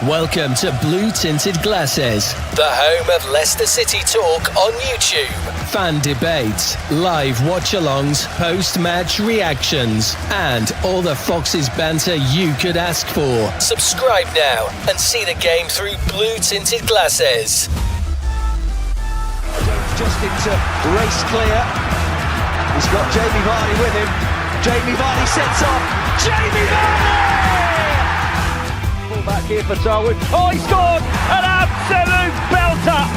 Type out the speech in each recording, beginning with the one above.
Welcome to Blue Tinted Glasses, the home of Leicester City talk on YouTube. Fan debates, live watch-alongs, post-match reactions, and all the Foxes banter you could ask for. Subscribe now and see the game through Blue Tinted Glasses. Just into race clear. He's got Jamie Vardy with him. Jamie Vardy sets off. Jamie Vardy! Pull back here for Darwin. Oh, he scored! An absolute belter!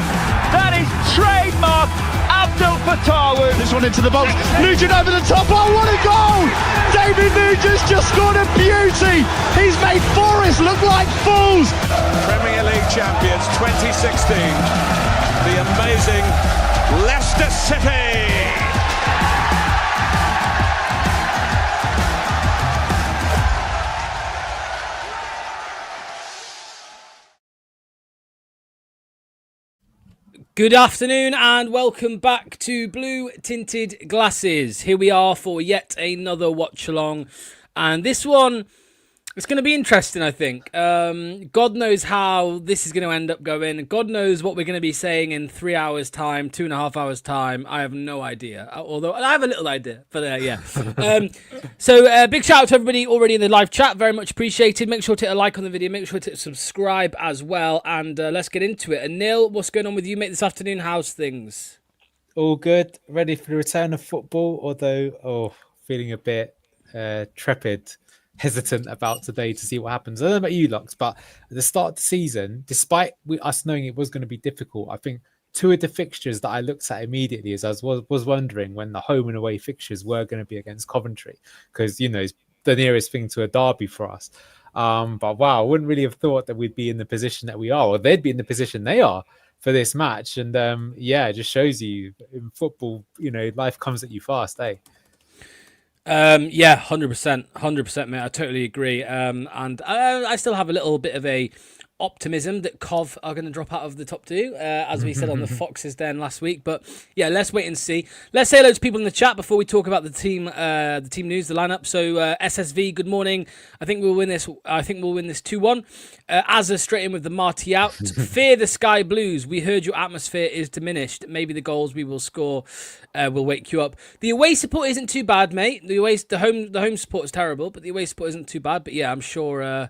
That is trademark Abdul Darwin. This one into the box. Nugent over the top. Oh, what a goal! David Nugent's just scored a beauty. He's made Forest look like fools. Premier League champions 2016. The amazing Leicester City. Good afternoon and welcome back to Blue Tinted Glasses. Here we are for yet another watch along, and this one it's going to be interesting, I think. God knows how this is going to end up going. God knows what we're going to be saying in 3 hours time, 2.5 hours time. I have no idea, although I have a little idea, but yeah. So big shout out to everybody already in the live chat. Very much appreciated. Make sure to hit a like on the video. Make sure to subscribe as well. And let's get into it. And Neil, what's going on with you, mate, this afternoon? How's things? All good. Ready for the return of football, although feeling a bit hesitant about today to see what happens. I don't know about you, Lux, but at the start of the season, despite us knowing it was going to be difficult, I think two of the fixtures that I looked at immediately as I was wondering when the home and away fixtures were going to be against Coventry, because, you know, it's the nearest thing to a derby for us. But wow, I wouldn't really have thought that we'd be in the position that we are, or they'd be in the position they are for this match. And it just shows you in football, you know, life comes at you fast, eh? 100%, mate. I totally agree. And I still have a little bit of a optimism that Cov are going to drop out of the top two, as we said on the Foxes Den last week. But yeah, let's wait and see. Let's say hello to people in the chat before we talk about the team news, the lineup. So SSV, good morning. I think we'll win this 2-1. Azza straight in with the Marty out. Fear the Sky Blues. We heard your atmosphere is diminished. Maybe the goals we will score will wake you up. The away support isn't too bad, mate. The home support is terrible, but the away support isn't too bad. But yeah, I'm sure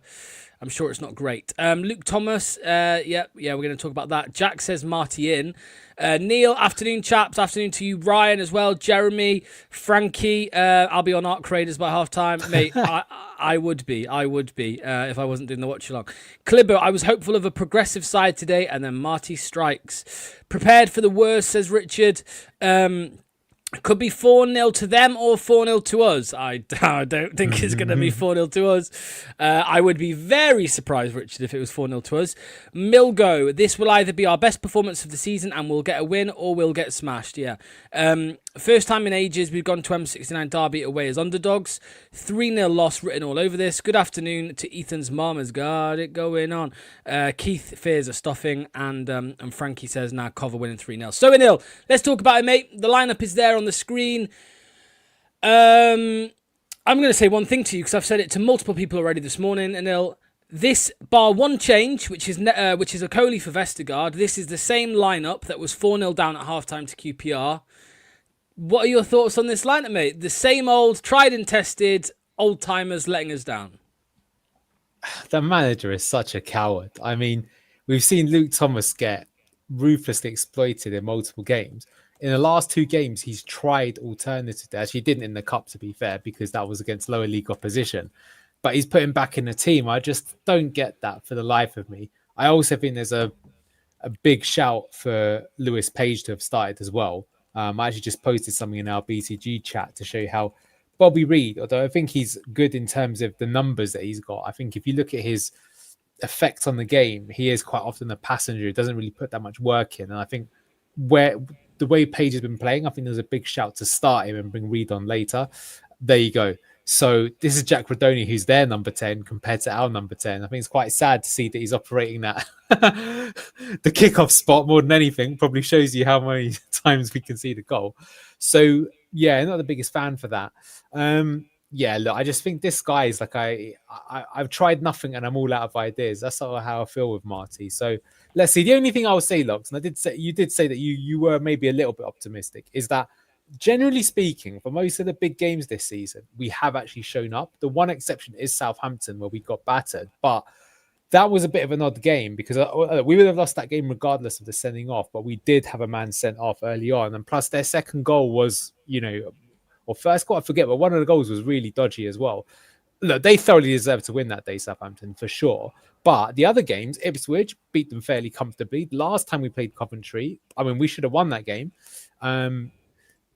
it's not great. Luke Thomas, we're going to talk about that. Jack says Marty in. Neil, afternoon chaps. Afternoon to you. Ryan as well. Jeremy, Frankie. I'll be on Arc Raiders by half time. Mate, I would be if I wasn't doing the watch along. Clibbo, I was hopeful of a progressive side today, and then Marty strikes. Prepared for the worst, says Richard. Could be 4-0 to them or 4-0 to us. I don't think it's going to be 4-0 to us. I would be very surprised, Richard, if it was 4-0 to us. Milgo, this will either be our best performance of the season and we'll get a win, or we'll get smashed. Yeah. First time in ages we've gone to M69 Derby away as underdogs. 3-0 loss written all over this. Good afternoon to Ethan's mum. Has got it going on. Keith fears a stuffing, and Frankie says, nah, cover winning 3-0. So, Anil, let's talk about it, mate. The lineup is there on the screen. I'm going to say one thing to you, because I've said it to multiple people already this morning, Anil. This, bar one change, which is a Coley for Vestergaard, this is the same lineup that was 4-0 down at halftime to QPR. What are your thoughts on this lineup, mate? The same old, tried and tested, old-timers letting us down. The manager is such a coward. I mean, we've seen Luke Thomas get ruthlessly exploited in multiple games. In the last 2 games, he's tried alternatives. Actually, he didn't in the Cup, to be fair, because that was against lower league opposition. But he's put him back in the team. I just don't get that for the life of me. I also think there's a big shout for Lewis Page to have started as well. I actually just posted something in our BCG chat to show you how Bobby Reid, although I think he's good in terms of the numbers that he's got, I think if you look at his effect on the game, he is quite often a passenger who doesn't really put that much work in. And I think the way Page has been playing, I think there's a big shout to start him and bring Reid on later. There you go. So this is Jack Rodoni, who's their number 10 compared to our number 10. I think it's quite sad to see that he's operating that the kickoff spot more than anything. Probably shows you how many times we can see the goal. So yeah, not the biggest fan for that. yeah, look, I just think this guy is like I've tried nothing and I'm all out of ideas. That's sort of how I feel with Marty. So let's see. The only thing I will say, Lux, and you did say that you were maybe a little bit optimistic, is that generally speaking, for most of the big games this season, we have actually shown up. The one exception is Southampton, where we got battered, but that was a bit of an odd game because we would have lost that game regardless of the sending off, but we did have a man sent off early on, and plus their second goal was, or first goal, I forget, but one of the goals was really dodgy as well. Look, they thoroughly deserved to win that day, Southampton, for sure. But the other games, Ipswich beat them fairly comfortably. Last time we played Coventry, I mean, we should have won that game.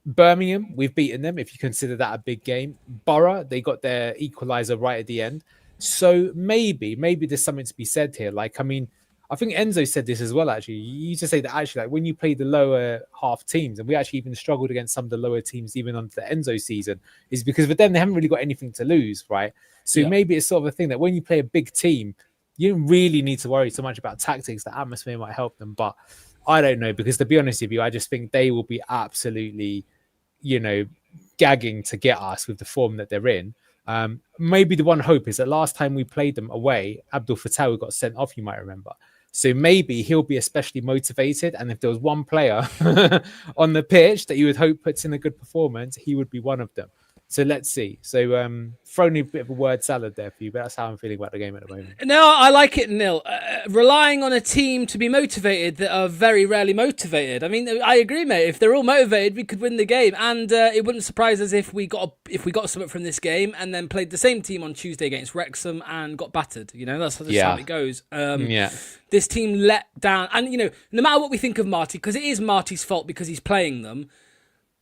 Birmingham, we've beaten them, if you consider that a big game. Borough, they got their equaliser right at the end. So maybe there's something to be said here. Like, I mean, I think Enzo said this as well, actually. You used to say that actually, like, when you play the lower half teams, and we actually even struggled against some of the lower teams even under the Enzo season, is because with them, they haven't really got anything to lose, right? So maybe it's sort of a thing that when you play a big team, you don't really need to worry so much about tactics. The atmosphere might help them. But I don't know, because to be honest with you, I just think they will be absolutely, gagging to get us with the form that they're in. Maybe the one hope is that last time we played them away, Abdul Fattah got sent off, you might remember. So maybe he'll be especially motivated. And if there was one player on the pitch that you would hope puts in a good performance, he would be one of them. So let's see. So throwing a bit of a word salad there for you, but that's how I'm feeling about the game at the moment. No, I like it, Neil. Relying on a team to be motivated that are very rarely motivated. I mean, I agree, mate. If they're all motivated, we could win the game, and it wouldn't surprise us if we got something from this game and then played the same team on Tuesday against Wrexham and got battered. That's just how it goes. This team let down, and no matter what we think of Marty, because it is Marty's fault because he's playing them.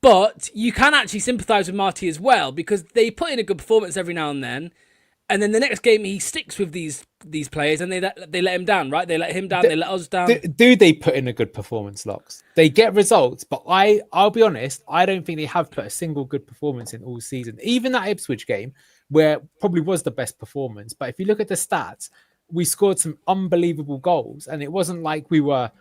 But you can actually sympathise with Marty as well, because they put in a good performance every now and then the next game he sticks with these players and they let him down, right? They let him down, they let us down. Do they put in a good performance, Locks? They get results, but I'll be honest, I don't think they have put a single good performance in all season. Even that Ipswich game, where probably was the best performance. But if you look at the stats, we scored some unbelievable goals, and it wasn't like we were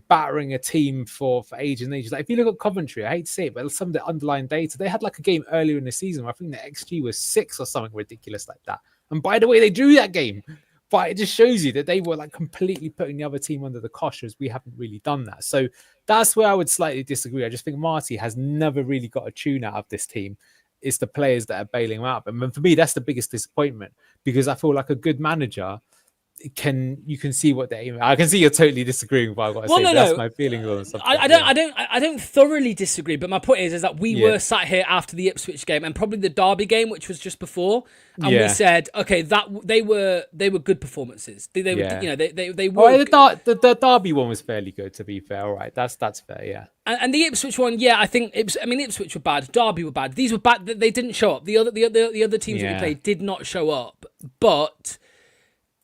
battering a team for ages and ages. Like, if you look at Coventry, I hate to say it, but some of the underlying data, they had like a game earlier in the season where I think the XG was 6 or something ridiculous like that. And by the way, they drew that game. But it just shows you that they were like completely putting the other team under the cosh, as we haven't really done that. So that's where I would slightly disagree. I just think Marty has never really got a tune out of this team. It's the players that are bailing him out. And for me, that's the biggest disappointment, because I feel like a good manager you can see what they're aiming. I can see you're totally disagreeing with what I've got to say. That's my feeling on something. I don't thoroughly disagree, but my point is that we were sat here after the Ipswich game and probably the Derby game, which was just before, and we said, okay, that they were good performances. They were. The Derby one was fairly good, to be fair. All right, that's fair. Yeah. And the Ipswich one, I think Ipswich were bad. Derby were bad. These were bad. They didn't show up. The other teams that we played did not show up, but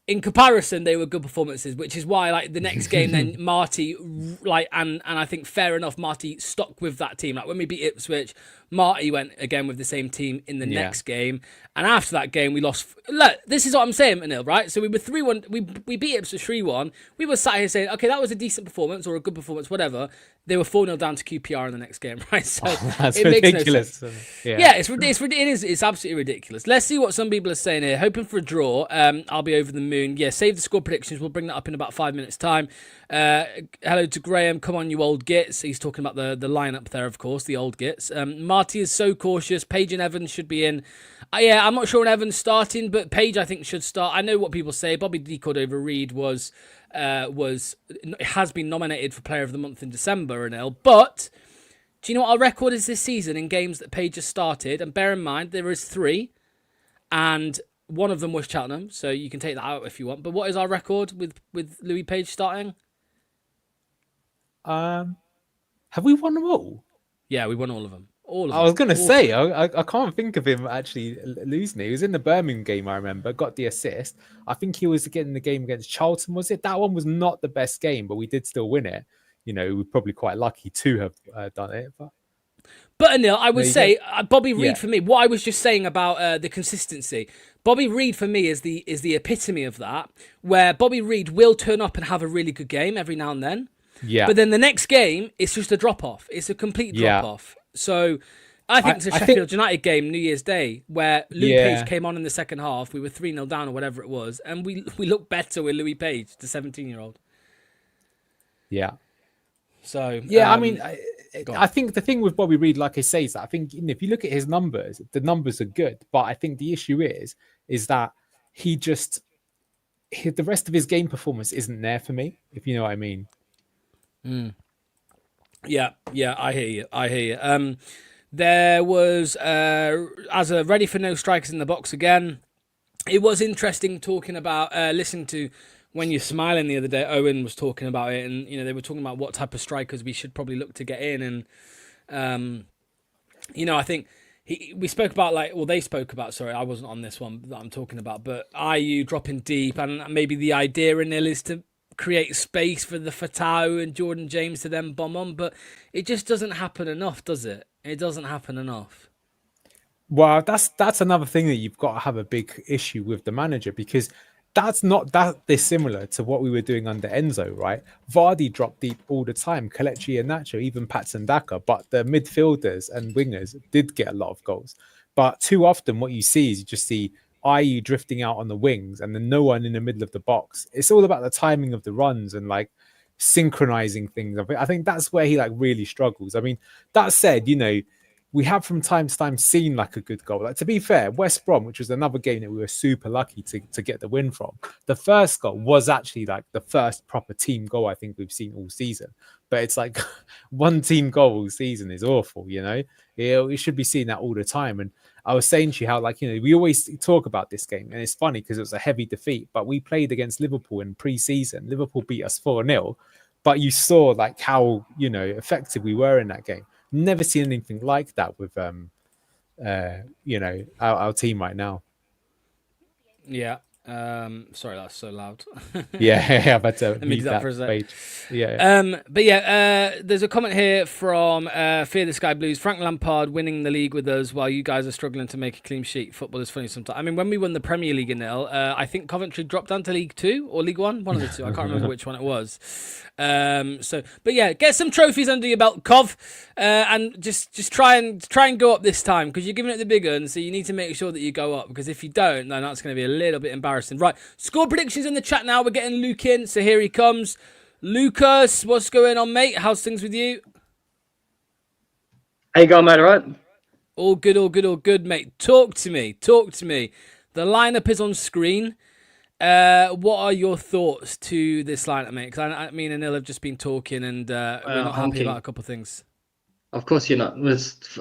in comparison, they were good performances, which is why, like, the next game, then Marty, like, and I think fair enough, Marty stuck with that team. Like, when we beat Ipswich, Marty went again with the same team in the next game, and after that game, we lost. Look, this is what I'm saying, Manil, right? So we were 3-1. We beat Ipswich 3-1. We were sat here saying, okay, that was a decent performance or a good performance, whatever. They were 4-0 down to QPR in the next game, right? So that's it ridiculous. Makes no sense. It's absolutely ridiculous. Let's see what some people are saying here. Hoping for a draw. I'll be over the moon. Yeah, save the score predictions. We'll bring that up in about 5 minutes' time. Hello to Graham. Come on, you old gits. He's talking about the lineup there, of course, the old gits. Marty is so cautious. Page and Evans should be in. I'm not sure when Evans starting, but Page I think should start. I know what people say. Bobby D. Cordova-Reid has been nominated for Player of the Month in December, but do you know what our record is this season in games that Page has started? And bear in mind, there is 3, and one of them was Cheltenham, so you can take that out if you want. But what is our record with Louis Page starting? Have we won them all? Yeah, we won all of them. I was going to say, I can't think of him actually losing it. He was in the Birmingham game, I remember, got the assist. I think he was getting the game against Charlton, was it? That one was not the best game, but we did still win it. We're probably quite lucky to have done it. But Anil, I would say, Bobby Reid for me, what I was just saying about the consistency, Bobby Reid for me is the epitome of that, where Bobby Reid will turn up and have a really good game every now and then. Yeah. But then the next game, it's just a drop-off. It's a complete drop-off. So I think it's a I Sheffield think, United game, New Year's Day, where Louis yeah, Page came on in the second half. We were 3-0 down or whatever it was, and we looked better with Louis Page, the 17-year-old. yeah. So Yeah, I mean, go on. I think the thing with Bobby Reed, like I say, is that I think if you look at his numbers, the numbers are good. But I think the issue is that the rest of his game performance isn't there for me, if you know what I mean. Yeah, I hear you. There was as a ready for no strikers in the box again. It was interesting talking about listening to when you're smiling the other day. Owen was talking about it, and they were talking about what type of strikers we should probably look to get in, and I think we spoke about they spoke about. Sorry, I wasn't on this one that I'm talking about, but IU dropping deep, and maybe the idea in it is to create space for the Fatau and Jordan James to then bomb on, but it just doesn't happen enough, does it? It doesn't happen enough. Well, that's another thing that you've got to have a big issue with the manager, because that's not that dissimilar to what we were doing under Enzo, right? Vardy dropped deep all the time, Kelechi and Nacho, even Patson Daka, but the midfielders and wingers did get a lot of goals. But too often what you see is you just see IU drifting out on the wings and then no one in the middle of the box. It's all about the timing of the runs and synchronizing things. I think that's where he really struggles. I mean, that said, we have from time to time seen a good goal. To be fair, West Brom, which was another game that we were super lucky to get the win from, the first goal was actually the first proper team goal I think we've seen all season. But it's one team goal all season is awful, We should be seeing that all the time. And I was saying to you how, we always talk about this game, and it's funny because it was a heavy defeat, but we played against Liverpool in pre-season. Liverpool beat us 4-0, but you saw how, effective we were in that game. Never seen anything like that with our team right now. Yeah. Sorry, that's so loud. Yeah, I've had to mute that for a sec. Page. Yeah. But yeah, there's a comment here from Fear the Sky Blues. Frank Lampard winning the league with us while you guys are struggling to make a clean sheet. Football is funny sometimes. I mean, when we won the Premier League in nil, I think Coventry dropped down to League 2 or League 1, one of the two. I can't remember which one it was. But yeah, get some trophies under your belt, Cov, and just try and go up this time, because you're giving it the big un, so you need to make sure that you go up, because if you don't, then that's going to be a little bit embarrassing. Right, score predictions in the chat now. We're getting Luke in, so here he comes. Lucas, what's going on, mate? How's things with you? How you going, mate? All right? All good, mate. Talk to me. The lineup is on screen. What are your thoughts to this lineup, mate? Because I mean, Anil have just been talking, and we're not happy about a couple of things. Of course you're not.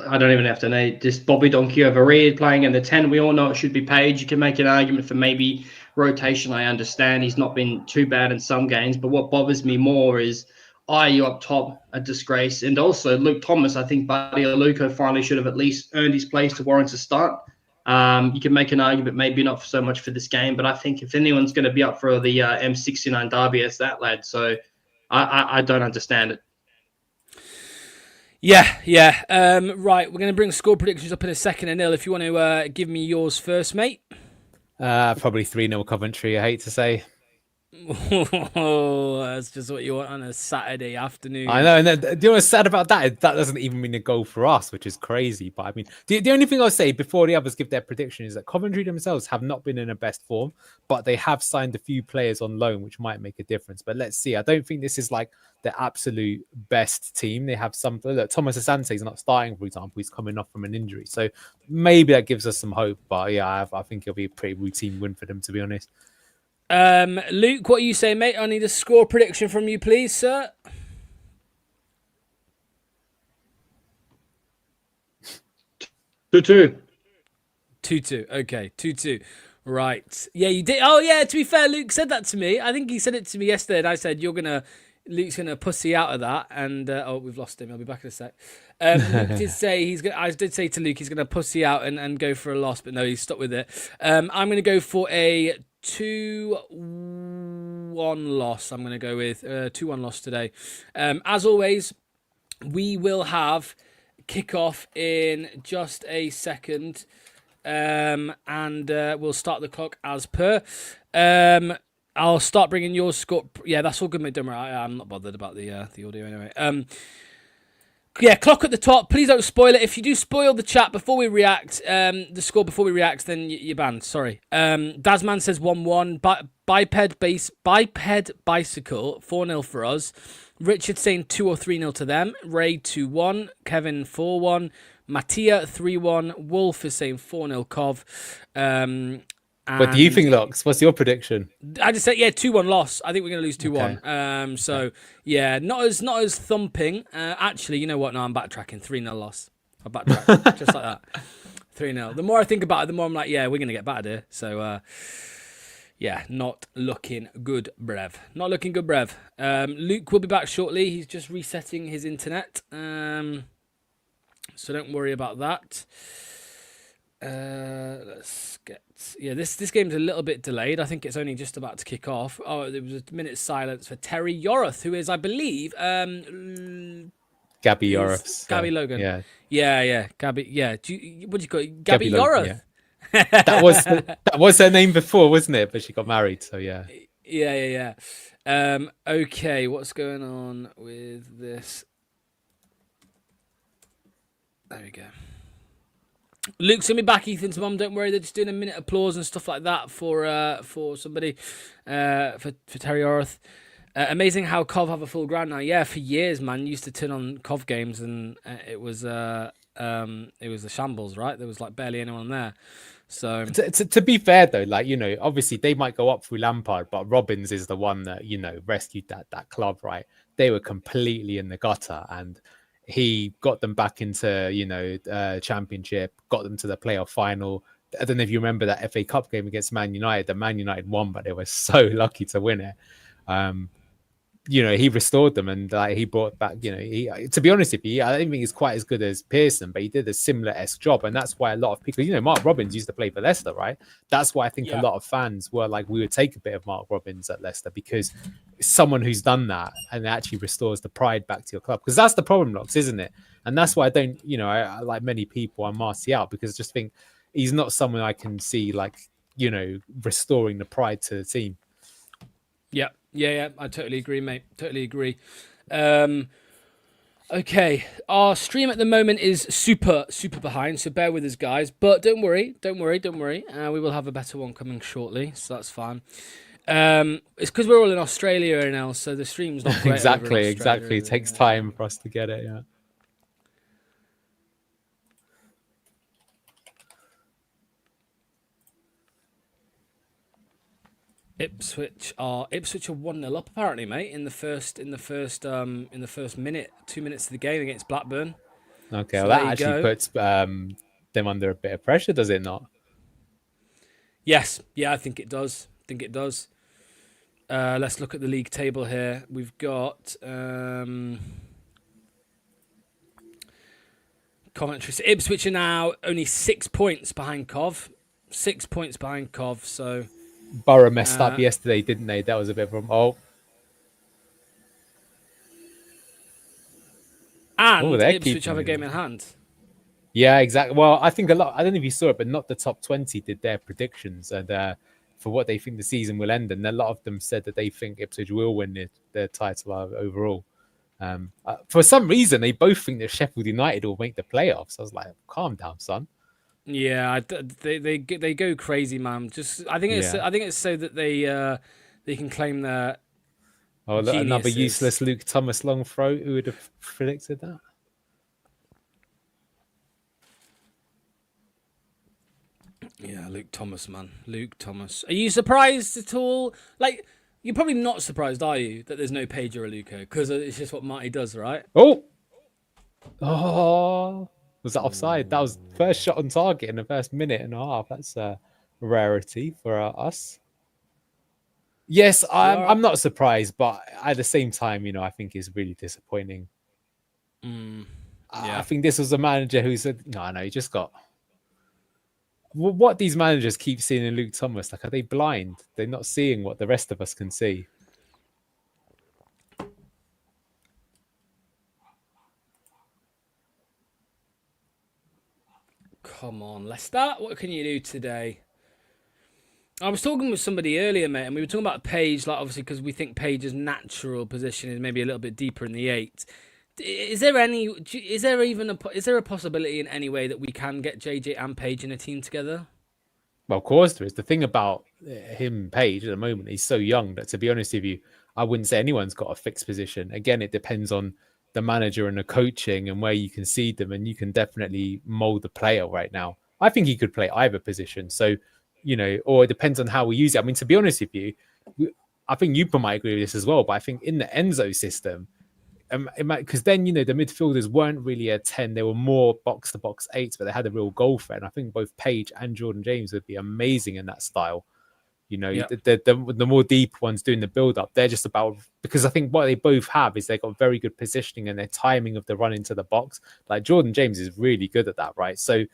I don't even have to know. Just Bobby Donkey over Reed playing in the 10. We all know it should be Page. You can make an argument for maybe rotation. I understand he's not been too bad in some games, but what bothers me more is IU up top, a disgrace. And also Luke Thomas, I think Buddy Aluko finally should have at least earned his place to warrant a start. You can make an argument, maybe not so much for this game, but I think if anyone's going to be up for the M69 derby, it's that lad. So I don't understand it. Yeah. Right, we're going to bring score predictions up in a second. Anil, if you want to give me yours first, mate. Probably 3-0 Coventry, I hate to say. Oh, that's just what you want on a Saturday afternoon. I know, and do you know what's sad about that? That doesn't even mean a goal for us, which is crazy. But I mean, the only thing I'll say before the others give their prediction is that Coventry themselves have not been in their best form, but they have signed a few players on loan, which might make a difference. But let's see. I don't think this is the absolute best team. They have some. Look, Thomas Asante is not starting, for example. He's coming off from an injury, so maybe that gives us some hope. But yeah, I think it'll be a pretty routine win for them, to be honest. Luke, what are you saying, mate? I need a score prediction from you, please, sir. 2-2. 2-2. Okay, 2-2. Right. Yeah, you did. Oh, yeah, to be fair, Luke said that to me. I think he said it to me yesterday, and I said, Luke's going to pussy out of that. And, we've lost him. I'll be back in a sec. Luke did say I did say to Luke he's going to pussy out and go for a loss, but no, he's stuck with it. I'm going to go for a 2-1 loss. I'm going to go with 2-1 loss today. As always, we will have kickoff in just a second, and we'll start the clock as per. I'll start bringing your score. Yeah, that's all good, mate. Don't worry. I'm not bothered about the audio anyway. Yeah, clock at the top. Please don't spoil it. If you do spoil the chat before we react, the score before we react, then you're banned. Sorry. Dazman says 1-1. Biped bicycle 4-0 for us. Richard saying 2 or 3-0 to them. Ray 2-1. Kevin 4-1. Mattia 3-1. Wolf is saying 4-0 Cov. What do you think, Locks? What's your prediction? I just said 2-1 loss. I think we're going to lose 2-1. Okay. Yeah, not as thumping. Actually, you know what? No, I'm backtracking. 3-0 loss. I backtrack just like that. 3-0. The more I think about it, the more I'm like, yeah, we're going to get battered here. So, yeah, not looking good, Brev. Not looking good, Brev. Luke will be back shortly. He's just resetting his internet. So don't worry about that. Let's get... Yeah, this game's a little bit delayed. I think it's only just about to kick off. Oh, there was a minute's silence for Terry Yorath, who is, I believe... Gabby Yorath. Gabby Logan. Yeah. Yeah. Gabby, yeah. What do you call it? Gabby Yorath. Yeah. that was her name before, wasn't it? But she got married, so yeah. Yeah. Okay, what's going on with this? There we go. Luke's gonna be back. Ethan's mum, don't worry. They're just doing a minute applause and stuff like that for somebody, for Terry Orth. Amazing how Cov have a full ground now. Yeah, for years, man, used to turn on Cov games and it was a shambles, right? There was like barely anyone there. So to be fair though, like, you know, obviously they might go up through Lampard, but Robbins is the one that, you know, rescued that club, right? They were completely in the gutter and he got them back into, you know, championship, got them to the playoff final. I don't know if you remember that FA Cup game against Man United. The Man United won, but they were so lucky to win it. You know, he restored them and he brought back, you know, to be honest with you, I don't think he's quite as good as Pearson, but he did a similar-esque job. And that's why a lot of people, you know, Mark Robbins used to play for Leicester, right? That's why I think a lot of fans were like, we would take a bit of Mark Robbins at Leicester because someone who's done that and actually restores the pride back to your club. Because that's the problem, Locks, isn't it? And that's why I don't, you know, I like many people, I'm Martial because I just think he's not someone I can see like, you know, restoring the pride to the team. Yeah, I totally agree, mate. Totally agree. Okay, our stream at the moment is super behind, so bear with us, guys. But don't worry. We will have a better one coming shortly, so that's fine. It's because we're all in Australia now, so the stream's not great. Exactly. It takes time for us to get it, yeah. Ipswich are 1-0 up apparently, mate. In the first minute, 2 minutes of the game against Blackburn. Okay, so well that actually puts them under a bit of pressure, does it not? Yes, I think it does. Let's look at the league table here. We've got Coventry. So Ipswich are now only 6 points behind Cov. 6 points behind Cov. So. Borough messed up yesterday, didn't they? That was a bit of a... And Ipswich have a game in hand. Yeah, exactly. Well, I think a lot... I don't know if you saw it, but not the top 20 did their predictions and for what they think the season will end. And a lot of them said that they think Ipswich will win the title overall. For some reason, they both think that Sheffield United will make the playoffs. I was like, calm down, son. Yeah, they go crazy, man. I think it's so that they can claim their. Oh, another useless Luke Thomas long throw. Who would have predicted that? Yeah, Luke Thomas, man. Luke Thomas. Are you surprised at all? Like, you're probably not surprised, are you, that there's no Page or Aluko? Because it's just what Marty does, right? Oh. Was that offside? That was first shot on target in the first minute and a half. That's a rarity for us. Yes, I'm not surprised, but at the same time, you know, I think it's really disappointing. I think this was a manager who said, no, he just got... What these managers keep seeing in Luke Thomas, like, are they blind? They're not seeing what the rest of us can see. Come on, Leicester. What can you do today? I was talking with somebody earlier, mate, and we were talking about Page, like obviously because we think Page's natural position is maybe a little bit deeper in the 8. Is there a possibility in any way that we can get JJ and Page in a team together? Well, of course there is. The thing about him, Page, at the moment, he's so young that, to be honest with you, I wouldn't say anyone's got a fixed position. Again, it depends on the manager and the coaching and where you can see them, and you can definitely mold the player right now. I think he could play either position. So, or it depends on how we use it. I mean, to be honest with you, I think you might agree with this as well, but I think in the Enzo system, because then, the midfielders weren't really a 10. They were more box-to-box 8s, but they had a real goal threat. And I think both Page and Jordan James would be amazing in that style. The more deep ones doing the build-up, they're just about... Because I think what they both have is they've got very good positioning and their timing of the run into the box. Like Jordan James is really good at that, right? So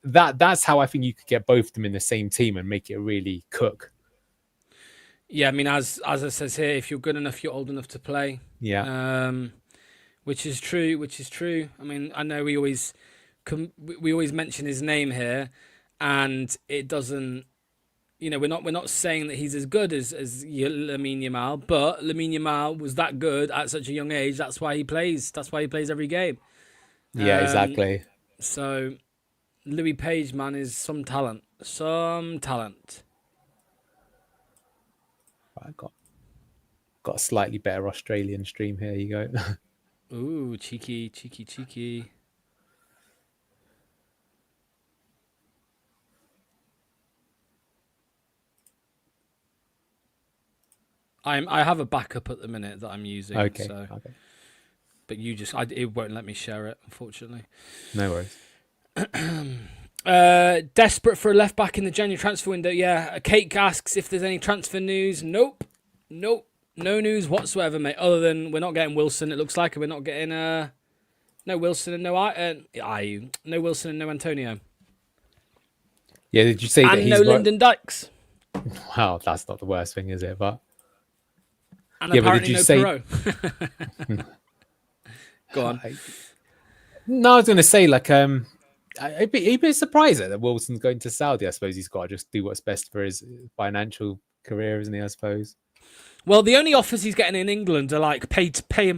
that's how I think you could get both of them in the same team and make it really cook. Yeah, I mean, as it says here, if you're good enough, you're old enough to play. Yeah. Which is true. I mean, I know we always mention his name here, and it doesn't. We're not saying that he's as good as Lamine Yamal, but Lamine Yamal was that good at such a young age. That's why he plays. That's why he plays every game. Yeah, exactly. So, Louis Page, man, is some talent. I got a slightly better Australian stream here. You go. Ooh, cheeky. I have a backup at the minute that I'm using. Okay. So. Okay. But it won't let me share it, unfortunately. No worries. Desperate for a left back in the January transfer window. Yeah, Kate asks if there's any transfer news. Nope, no news whatsoever, mate. Other than we're not getting Wilson. It looks like we're not getting no Wilson and no Wilson and no Antonio. Yeah, did you say that he's no Lyndon Dykes? Wow, that's not the worst thing, is it? But and apparently no Perot. Go on. No, I was going to say, like, I'd be surprised that Wilson's going to Saudi. I suppose he's got to just do what's best for his financial career, isn't he? I suppose. Well, the only offers he's getting in England are like pay to play,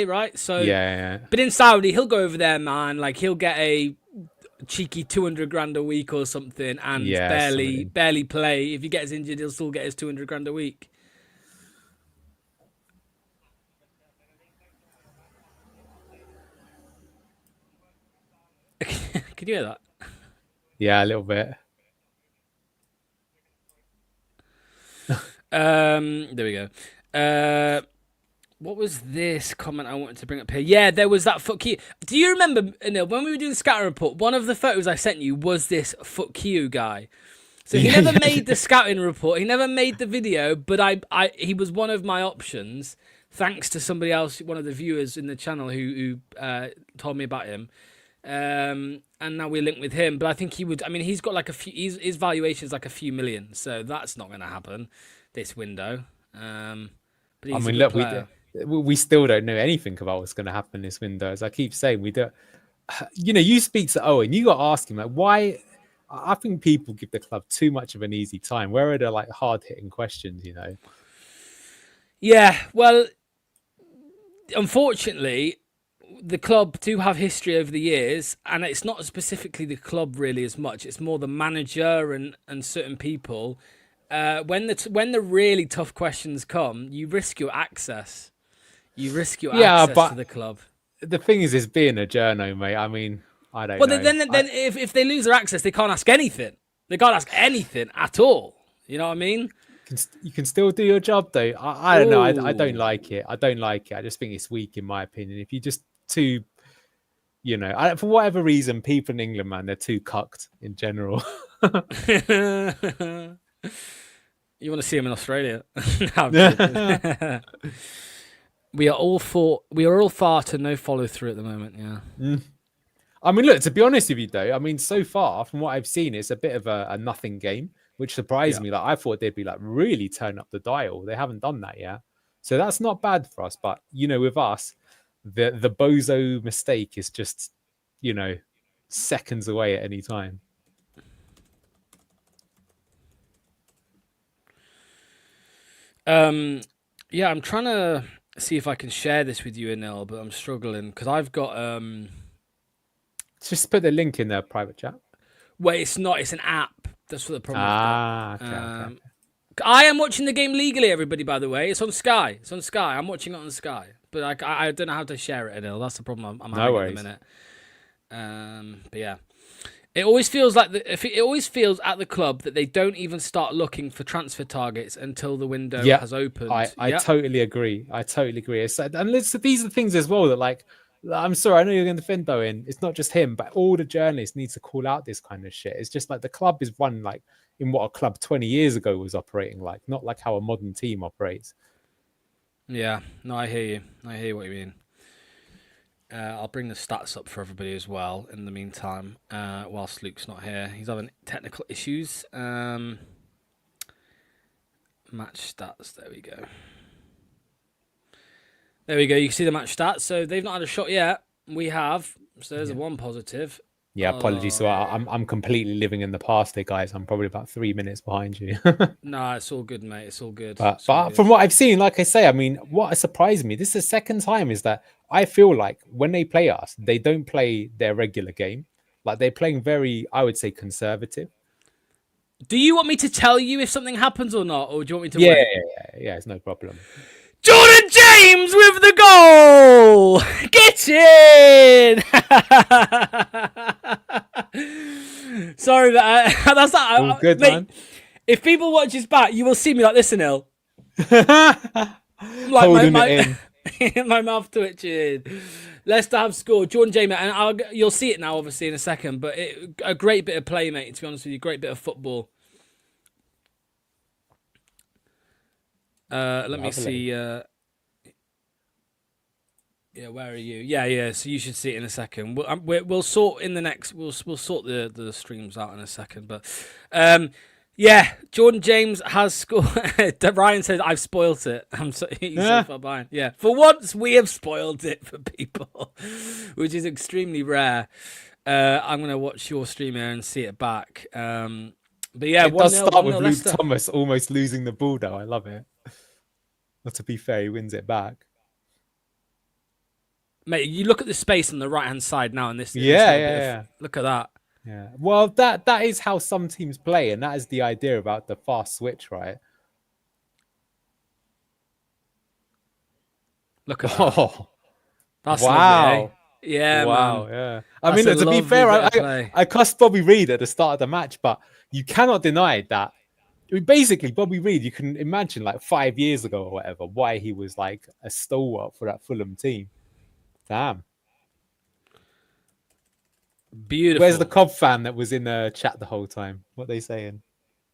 right? So yeah. But in Saudi, he'll go over there, man. Like he'll get a cheeky 200 grand a week or something, and barely play. If he gets injured, he'll still get his 200 grand a week. Can you hear that? Yeah, a little bit. There we go. What was this comment I wanted to bring up here? Yeah, there was that fuck you. Do you remember, Neil, when we were doing the scouting report, one of the photos I sent you was this fuck you guy. So he never made the scouting report. He never made the video, but he was one of my options, thanks to somebody else, one of the viewers in the channel who told me about him. And now we're linked with him, but I think he would. I mean, he's got like his valuation is like a few million, so that's not going to happen this window. But I mean, look, we still don't know anything about what's going to happen this window. As I keep saying, we don't. You speak to Owen, you got to ask him like why. I think people give the club too much of an easy time. Where are the like hard hitting questions? Yeah, well, unfortunately, the club do have history over the years, and it's not specifically the club really as much. It's more the manager and certain people. When the really tough questions come, you risk your access. You risk your access to the club. The thing is being a journo, mate. I mean, I don't know. Well, then if they lose their access, they can't ask anything. They can't ask anything at all. You know what I mean? You can still do your job, though. I don't know. I don't like it. I just think it's weak, in my opinion. If you just too, for whatever reason, people in England, man, they're too cucked in general. You want to see him in Australia? No, we are all far to no follow through at the moment. Yeah. I mean, look, to be honest with you, though, I mean, so far from what I've seen, it's a bit of a nothing game, which surprised me. Like I thought they'd be like really turn up the dial. They haven't done that yet, so that's not bad for us. But with us, the bozo mistake is just seconds away at any time. Yeah, I'm trying to see if I can share this with you, Anil, but I'm struggling because I've got Just put the link in the private chat. Well, it's not. It's an app. That's what the problem. Okay. I am watching the game legally, everybody. By the way, it's on Sky. It's on Sky. I'm watching it on Sky, but I don't know how to share it, Anil. That's the problem I'm having at the minute. But yeah. It always feels like it always feels at the club that they don't even start looking for transfer targets until the window has opened. I totally agree. It's, and these are the things as well that, like, I'm sorry, I know you're going to defend Bowen. It's not just him, but all the journalists need to call out this kind of shit. It's just like the club is run like in what a club 20 years ago was operating like, not like how a modern team operates. Yeah, no, I hear you. I hear what you mean. I'll bring the stats up for everybody as well in the meantime, whilst Luke's not here. He's having technical issues. Match stats, there we go. There we go, you can see the match stats. So they've not had a shot yet. We have, so there's a one positive. Yeah, apologies. So I'm completely living in the past here, guys. I'm probably about 3 minutes behind you. No, it's all good, mate. It's all good. But from what I've seen, like I say, I mean, what surprised me, this is the second time, is that I feel like when they play us, they don't play their regular game. Like they're playing very, I would say, conservative. Do you want me to tell you if something happens or not? Or do you want me to wait? Yeah, it's no problem. Jordan James with the goal! Get in! Sorry, that's not... All good, mate, man. If people watch this back, you will see me like this, Anil. Like Holding it in. My mouth twitching. Leicester have scored. Jordan James, and you'll see it now, obviously, in a second, but a great bit of play, mate, to be honest with you. Great bit of football. Let me see. Yeah, where are you? Yeah. So you should see it in a second. We'll sort in the next. We'll sort the streams out in a second. But yeah, Jordan James has scored. Ryan said I've spoilt it. He's so far behind. Yeah, for once we have spoiled it for people, which is extremely rare. I'm gonna watch your stream here and see it back. But yeah, it does start with Luke Leicester. Thomas almost losing the ball, though. I love it. But to be fair, he wins it back. Mate, you look at the space on the right-hand side now, and this. Yeah. Look at that. Yeah. Well, that is how some teams play, and that is the idea about the fast switch, right? Look at that. Oh, That's wow. Lovely, eh? Yeah, wow, man. Yeah. I mean, to be fair, I cussed Bobby Reid at the start of the match, but you cannot deny that. I mean, basically, Bobby Reid, you can imagine like 5 years ago or whatever, why he was like a stalwart for that Fulham team. Damn. Beautiful. Where's the Cobb fan that was in the chat the whole time? What are they saying?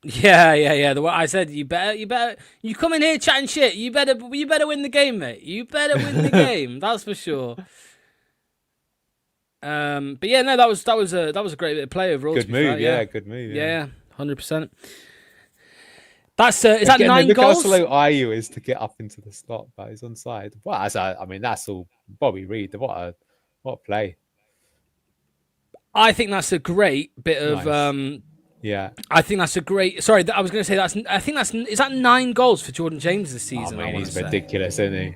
Yeah. The way I said, you come in here chatting shit. You better win the game, mate. You better win the game. That's for sure. But yeah, no, that was a great bit of play overall. Good move, yeah. Good move. Yeah, 100%. That's is that 9 look goals? How slow Ayew is to get up into the slot, but he's onside. Well, I mean, that's all Bobby Reid. What a play. I think that's a great bit of. Nice. Yeah, I think that's a great. Sorry, I was going to say that's. I think that's. Is that 9 goals for Jordan James this season? Oh, man, he's ridiculous, isn't he?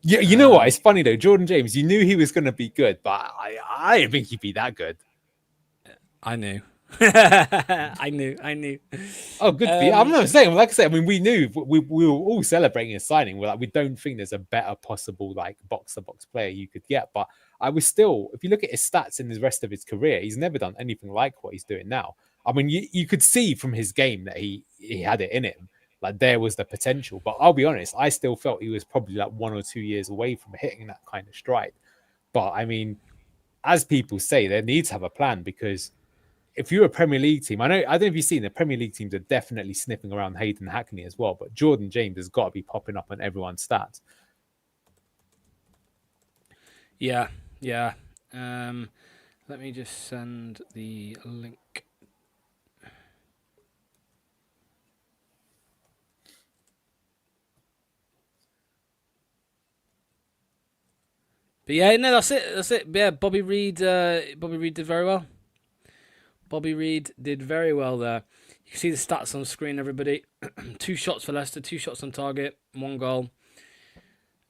Yeah, you know what? It's funny though. Jordan James, you knew he was going to be good, but I didn't think he'd be that good. I knew. I knew. Oh, good for you. I'm not saying, like I said, I mean, we knew we were all celebrating his signing. We're like, we don't think there's a better possible like box-to-box player you could get. But I was still, if you look at his stats in the rest of his career, he's never done anything like what he's doing now. I mean, you could see from his game that he had it in him. Like there was the potential. But I'll be honest, I still felt he was probably like 1 or 2 years away from hitting that kind of stride. But I mean, as people say, they need to have a plan because if you're a Premier League team, I don't know if you've seen the Premier League teams are definitely sniffing around Hayden Hackney as well, but Jordan James has got to be popping up on everyone's stats. Yeah. Let me just send the link. But yeah, no, that's it. Yeah, Bobby Reid did very well. Bobby Reid did very well there. You can see the stats on the screen, everybody. 2 shots for Leicester, 2 shots on target, 1 goal.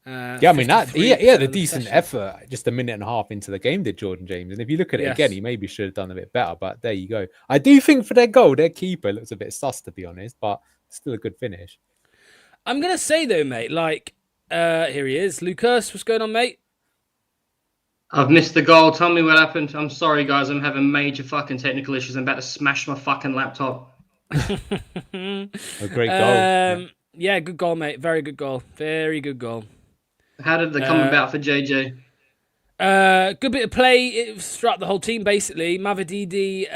Yeah, I mean, he had a decent possession. effort just a minute and a half into the game, did Jordan James. And if you look at it again, he maybe should have done a bit better. But there you go. I do think for their goal, their keeper looks a bit sus, to be honest, but still a good finish. I'm going to say, though, mate, like, here he is. Lucas, what's going on, mate? I've missed the goal. Tell me what happened. I'm sorry, guys. I'm having major fucking technical issues. I'm about to smash my fucking laptop. A great goal. Yeah, good goal, mate. Very good goal. Very good goal. How did they come about for JJ? Good bit of play throughout the whole team, basically. Mavididi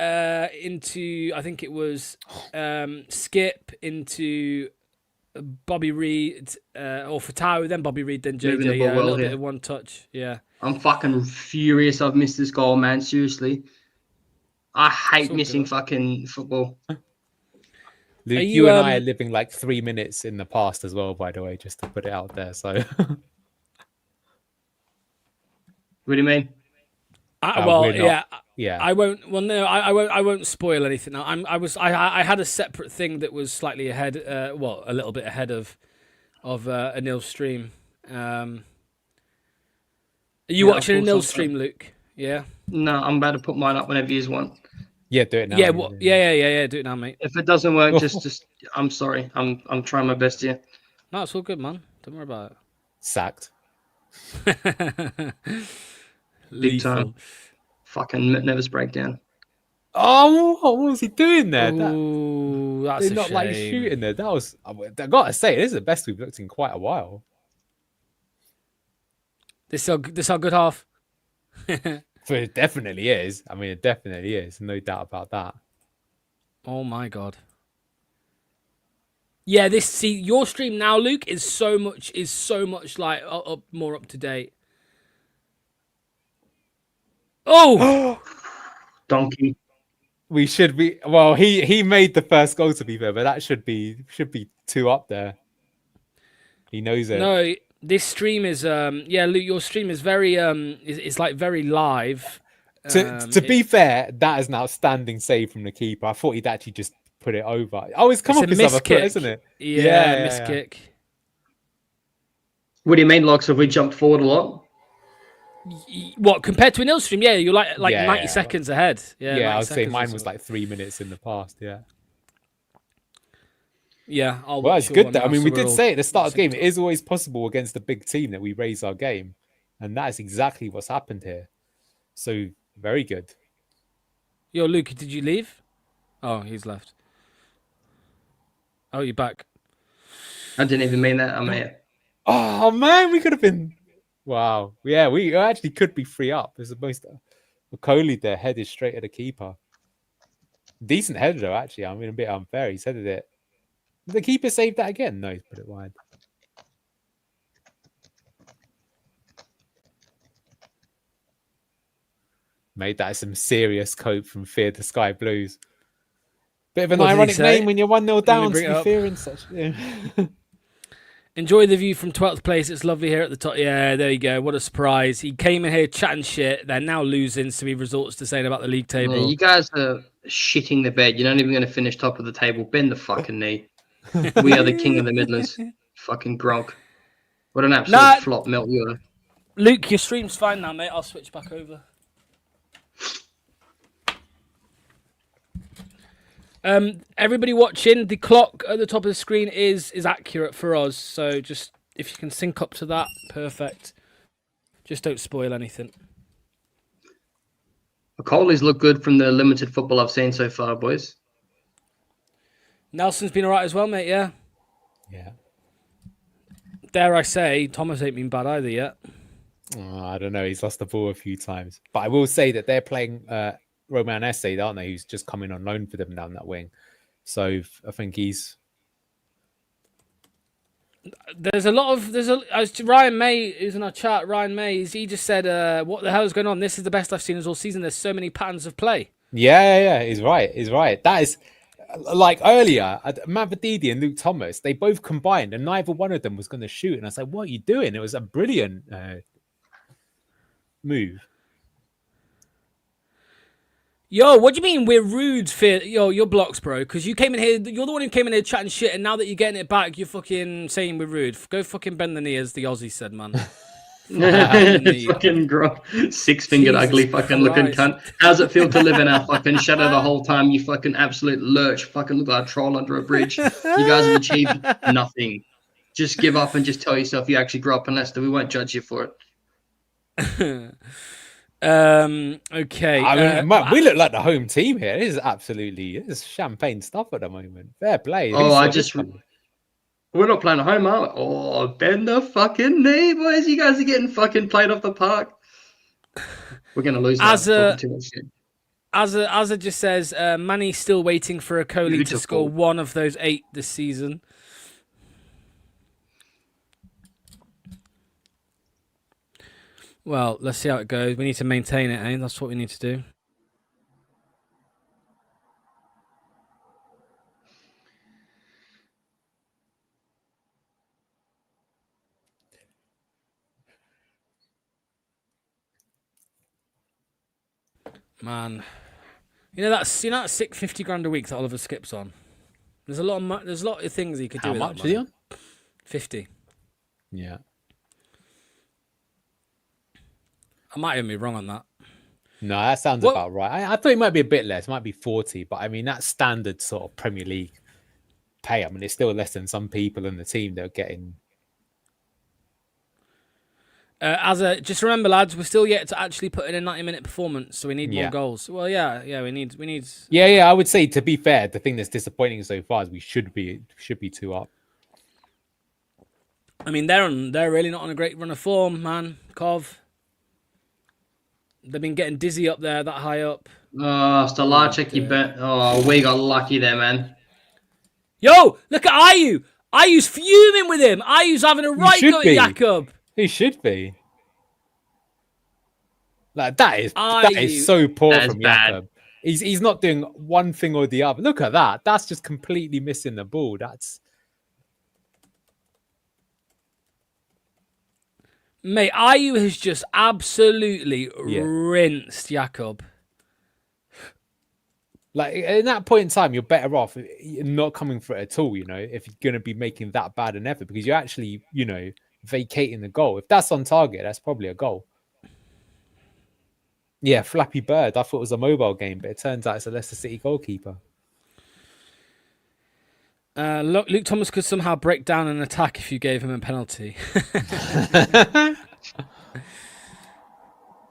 into, I think it was Skip into Bobby Reid, or Fatau, then Bobby Reid, then JJ. Yeah, a little bit of one touch. Yeah. I'm fucking furious I've missed this goal, man. Seriously. I hate missing fucking football. Luke, you and I are living like 3 minutes in the past as well, by the way, just to put it out there. So, what do you mean? Yeah. I won't. Well, no, I won't spoil anything. Now, I had a separate thing that was slightly ahead. A little bit ahead of Anil's stream. Are you watching Anil's stream, Luke? Yeah. No, I'm about to put mine up whenever you want. Yeah, do it now. Yeah, yeah. Do it now, mate. If it doesn't work, just I'm sorry. I'm trying my best here. No, it's all good, man. Don't worry about it. Sacked. Big time. Fucking nervous breakdown. Oh, what was he doing there? That's a not shame. like shooting there. That was. I gotta say, this is the best we've looked in quite a while. This our good half. So it definitely is. I mean, it definitely is. No doubt about that. Oh my god. Yeah, your stream now, Luke, is so much like more up to date. Oh, donkey. We should be. Well, he made the first goal, to be fair, but that should be 2 up there. He knows it. No, this stream is Luke, your stream is very it's like very live. To be fair, that is an outstanding save from the keeper. I thought he'd actually just put it over. Oh, it's come off his other foot, isn't it? Yeah, miss kick. What do you mean, Locks? Have we jumped forward a lot? What, compared to an ill stream? Yeah, you're like 90 seconds ahead. Yeah, I would say mine was like 3 minutes in the past. Yeah. Yeah. Well, it's good though. I mean, we did say at the start of the game, it is always possible against a big team that we raise our game, and that is exactly what's happened here. So very good. Yo, Luke, did you leave? Oh, he's left. Oh, you're back. I didn't even mean that. I'm here. Oh man, we could have been. Wow. Yeah, we actually could be 3 up. There's the most. Coley there headed straight at the keeper. Decent header though, actually. I mean, a bit unfair. He's headed it. Did the keeper save that again? No, he's put it wide. Made that some serious cope from Fear the Sky Blues. Bit of an ironic name when you're 1-0 down to be fearing such. Yeah. Enjoy the view from 12th place. It's lovely here at the top. Yeah, there you go. What a surprise. He came in here chatting shit. They're now losing, so he resorts to saying about the league table. Yeah, you guys are shitting the bed. You're not even going to finish top of the table. Bend the fucking knee. We are the king of the Midlands. Fucking Gronk. What an absolute flop melt you are. Luke, your stream's fine now, mate. I'll switch back over. Everybody watching, the clock at the top of the screen is accurate for us. So just if you can sync up to that, perfect. Just don't spoil anything. Coley's look good from the limited football I've seen so far, boys. Nelson's been alright as well, mate. Yeah. Yeah. Dare I say, Thomas ain't been bad either yet. Oh, I don't know. He's lost the ball a few times, but I will say that they're playing Roman Esse, aren't they? Who's just coming on loan for them down that wing. So I think he's. There's Ryan May who's in our chat. Ryan May, he just said, "What the hell is going on? This is the best I've seen us all season. There's so many patterns of play." Yeah. He's right. That is like earlier. Mavididi and Luke Thomas, they both combined, and neither one of them was going to shoot. And I was like, "What are you doing?" It was a brilliant move. Yo, what do you mean we're rude? Yo, you're blocks, bro. Because you came in here, you're the one who came in here chatting shit, and now that you're getting it back, you're fucking saying we're rude. Go fucking bend the knee, as the Aussie said, man. Fucking gruff, 6-fingered, Jesus ugly, fucking looking Christ. cunt. How's it feel to live in our fucking shadow the whole time? You fucking absolute lurch, fucking look like a troll under a bridge. You guys have achieved nothing. Just give up and just tell yourself you actually grew up in Leicester. We won't judge you for it. Okay. I mean, we look like the home team here. This is champagne stuff at the moment. Fair play. We're not playing at home, are we? Oh, bend the fucking knee, boys. You guys are getting fucking played off the park. We're going to lose that. Too much shit. Azza just says, Manny's still waiting for a Coley to score one of those 8 this season. Well, let's see how it goes. We need to maintain it, eh? That's what we need to do. Man, you know that sick 50 grand a week that Oliver Skip's on. There's a lot of things he could do. How with much that is he on? 50. Yeah. I might even be wrong on that. No, that sounds about right. I thought it might be a bit less. It might be 40, but I mean that's standard sort of Premier League pay. I mean it's still less than some people in the team that are getting. Just remember, lads, we're still yet to actually put in a 90-minute performance, so we need more goals. Well, yeah, we need. Yeah. I would say, to be fair, the thing that's disappointing so far is we should be 2 up. I mean, they're really not on a great run of form, man. Cov. They've been getting dizzy up there, that high up. Oh, Stolarczyk, you bet. Oh, we got lucky there, man. Yo, look at Ayew. Ayew's fuming with him. Ayew's having a right go at Jakob. He should be. Like that is so poor from Jakob. He's not doing one thing or the other. Look at that. That's just completely missing the ball. That's Mate, Ayew has just absolutely rinsed Jakob. Like, in that point in time, you're better off not coming for it at all, if you're going to be making that bad an effort, because you're actually, vacating the goal. If that's on target, that's probably a goal. Yeah, Flappy Bird. I thought it was a mobile game, but it turns out it's a Leicester City goalkeeper. Luke Thomas could somehow break down an attack if you gave him a penalty.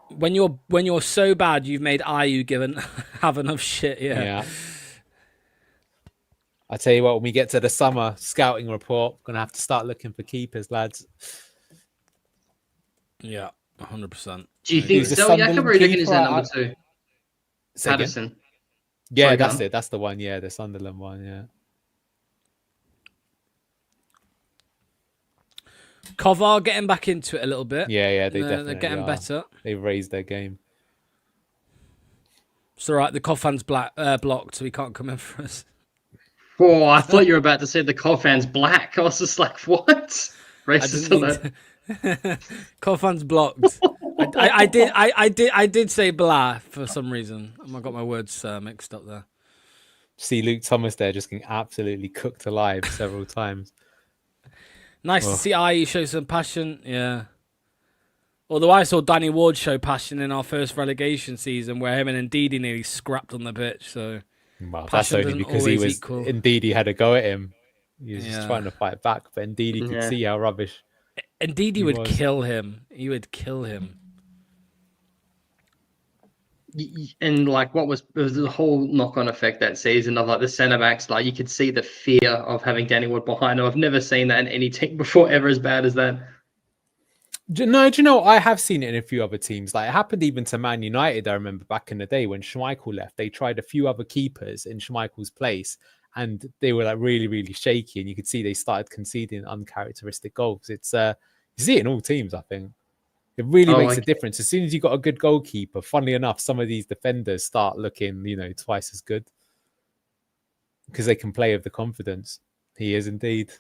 When you're so bad, you've made Ayew have enough shit. Yeah. I tell you what, when we get to the summer scouting report, we're gonna have to start looking for keepers, lads. Yeah, 100%. Do you think Jakob, or you reckon is that number 2? Patterson. Yeah, that's it. That's the one. Yeah, the Sunderland one. Yeah. Kovar getting back into it a little bit. Yeah, they're getting better. They've raised their game. It's all right. The Kov fans blocked, so he can't come in for us. Oh, I thought you were about to say the Kov fans black. I was just like, what? Racist alert. Kov fans blocked. I did say blah for some reason. I got my words mixed up there. See Luke Thomas there just getting absolutely cooked alive several times. Nice to see Ayew show some passion, yeah. Although I saw Danny Ward show passion in our first relegation season, where him and Ndidi nearly scrapped on the pitch. So, well, that's only because Ndidi had a go at him. He was just trying to fight back, but Ndidi could see how rubbish. Ndidi would kill him. He would kill him. And like, it was the whole knock-on effect that season of like the centre backs. Like, you could see the fear of having Danny Wood behind him. I've never seen that in any team before, ever as bad as that. No, do you know, I have seen it in a few other teams. Like, it happened even to Man United. I remember back in the day when Schmeichel left, they tried a few other keepers in Schmeichel's place, and they were like really, really shaky. And you could see they started conceding uncharacteristic goals. It's you see it in all teams, I think. It really makes a difference. As soon as you got a good goalkeeper, funnily enough, some of these defenders start looking, twice as good because they can play with the confidence. He is indeed.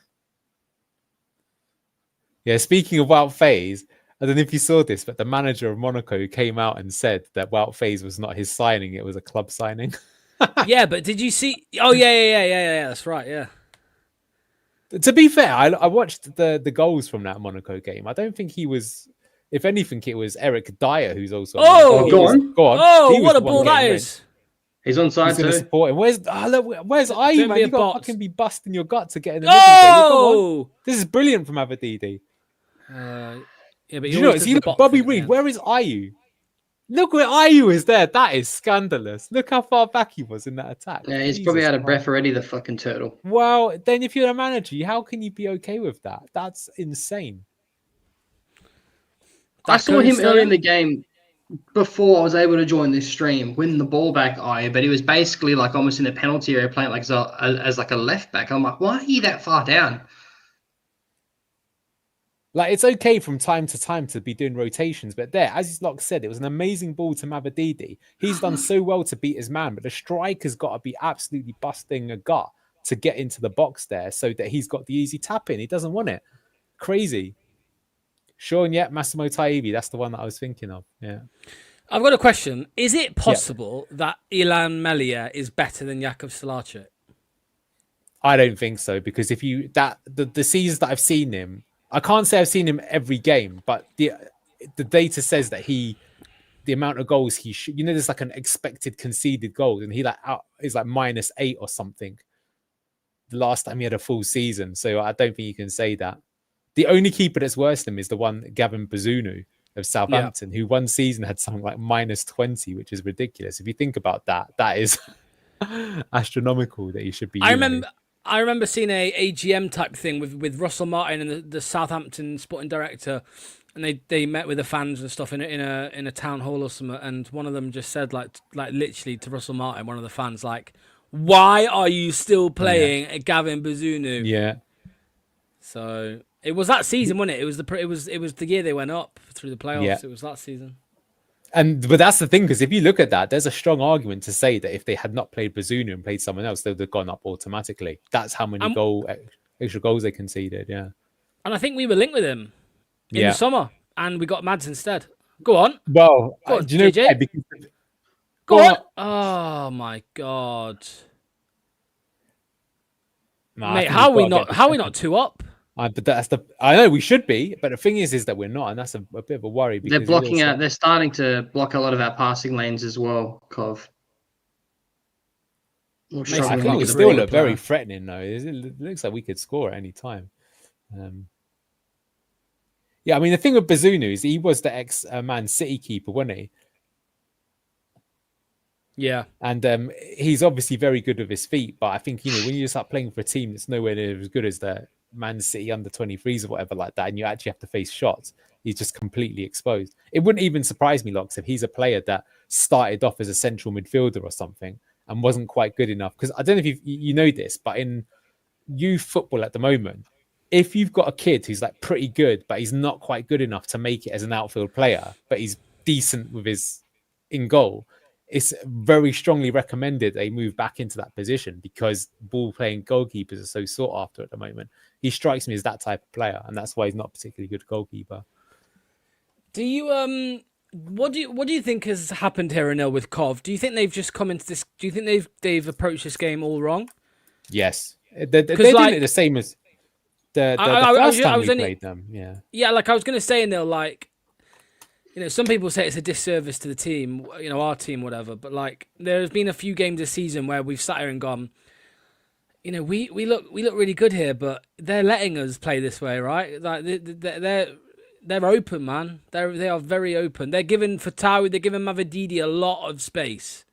Yeah, speaking of Wout Faes, I don't know if you saw this, but the manager of Monaco came out and said that Wout Faes was not his signing; it was a club signing. Yeah, but did you see? Oh yeah. That's right. Yeah. To be fair, I watched the goals from that Monaco game. I don't think he was. If anything, it was Eric Dyer who's also. Oh, go on. Go on! Oh, He was what a the one ball that getting is! He's on side He's going to too. support him. Where's Ayew, Don't man? be a You got to bot. fucking be busting your gut to get in the middle. There. Come on. Oh! This is brilliant from Avadidi. Yeah, but Do you know? See, look, Bobby Reed. Where is Ayew? Look where Ayew is there. That is scandalous. Look how far back he was in that attack. Yeah, he's Jesus probably out of Christ. breath already, the fucking turtle. Well, then if you're a manager, how can you be okay with that? That's insane. I saw him early in the game before I was able to join this stream, win the ball back, but he was basically like almost in a penalty area playing like as like a left back. I'm like, why are you that far down? Like, it's okay from time to time to be doing rotations, but there, as Locke said, it was an amazing ball to Mavadidi. He's done so well to beat his man, but the striker's got to be absolutely busting a gut to get into the box there so that he's got the easy tap in. He doesn't want it. Crazy. Sean, yeah, Massimo Taibbi, that's the one that I was thinking of. Yeah. I've got a question. Is it possible that Ilan Melia is better than Jakub Selacic? I don't think so, because if you the seasons that I've seen him, I can't say I've seen him every game, but the data says that the amount of goals he should, there's like an expected conceded goal, and he is like -8 or something. The last time he had a full season, so I don't think you can say that. The only keeper that's worse than him is the one Gavin Bazunu of Southampton, who one season had something like -20, which is ridiculous. If you think about that, that is astronomical that he should be. I remember seeing a AGM type thing with Russell Martin and the Southampton sporting director, and they met with the fans and stuff in a town hall or something, and one of them just said like literally to Russell Martin, one of the fans, like, "Why are you still playing Gavin Bazunu?" Yeah. So it was that season, wasn't it? It was the year they went up through the playoffs. Yeah. It was that season. But that's the thing, because if you look at that, there's a strong argument to say that if they had not played Bazunu and played someone else, they would have gone up automatically. That's how many extra goals they conceded. Yeah. And I think we were linked with him in the summer, and we got Mads instead. Go on. Well, Go on, do you know JJ? why? Because Go on. Oh my god. Nah, Mate, how are we not 2 up? But I know we should be, but the thing is that we're not, and that's a bit of a worry. Because They're blocking out. They're starting to block a lot of our passing lanes as well, Cov. I think it would still look very threatening, though. It looks like we could score at any time. Yeah, I mean, the thing with Bazunu is he was the ex-Man City keeper, wasn't he? Yeah. And he's obviously very good with his feet, but I think, when you start playing for a team that's nowhere near as good as the Man City under 23s or whatever like that, and you actually have to face shots, he's just completely exposed. It wouldn't even surprise me, Locks, if he's a player that started off as a central midfielder or something and wasn't quite good enough. Because I don't know if you know this, but in youth football at the moment, if you've got a kid who's like pretty good, but he's not quite good enough to make it as an outfield player, but he's decent with his in goal, it's very strongly recommended they move back into that position, because ball playing goalkeepers are so sought after at the moment. He strikes me as that type of player, and that's why he's not a particularly good goalkeeper. Do you what do you think has happened here, Anil, with Cov? Do you think they've just come into this? Do you think they've approached this game all wrong? Yes, they're doing it the same as the first time we played them. Yeah. Like I was going to say, Anil, like, some people say it's a disservice to the team, our team, whatever. But like, there's been a few games this season where we've sat here and gone, we look really good here, but they're letting us play this way, right? Like they're open, man. They are very open. They're giving Fatawi, they're giving Mavadidi a lot of space.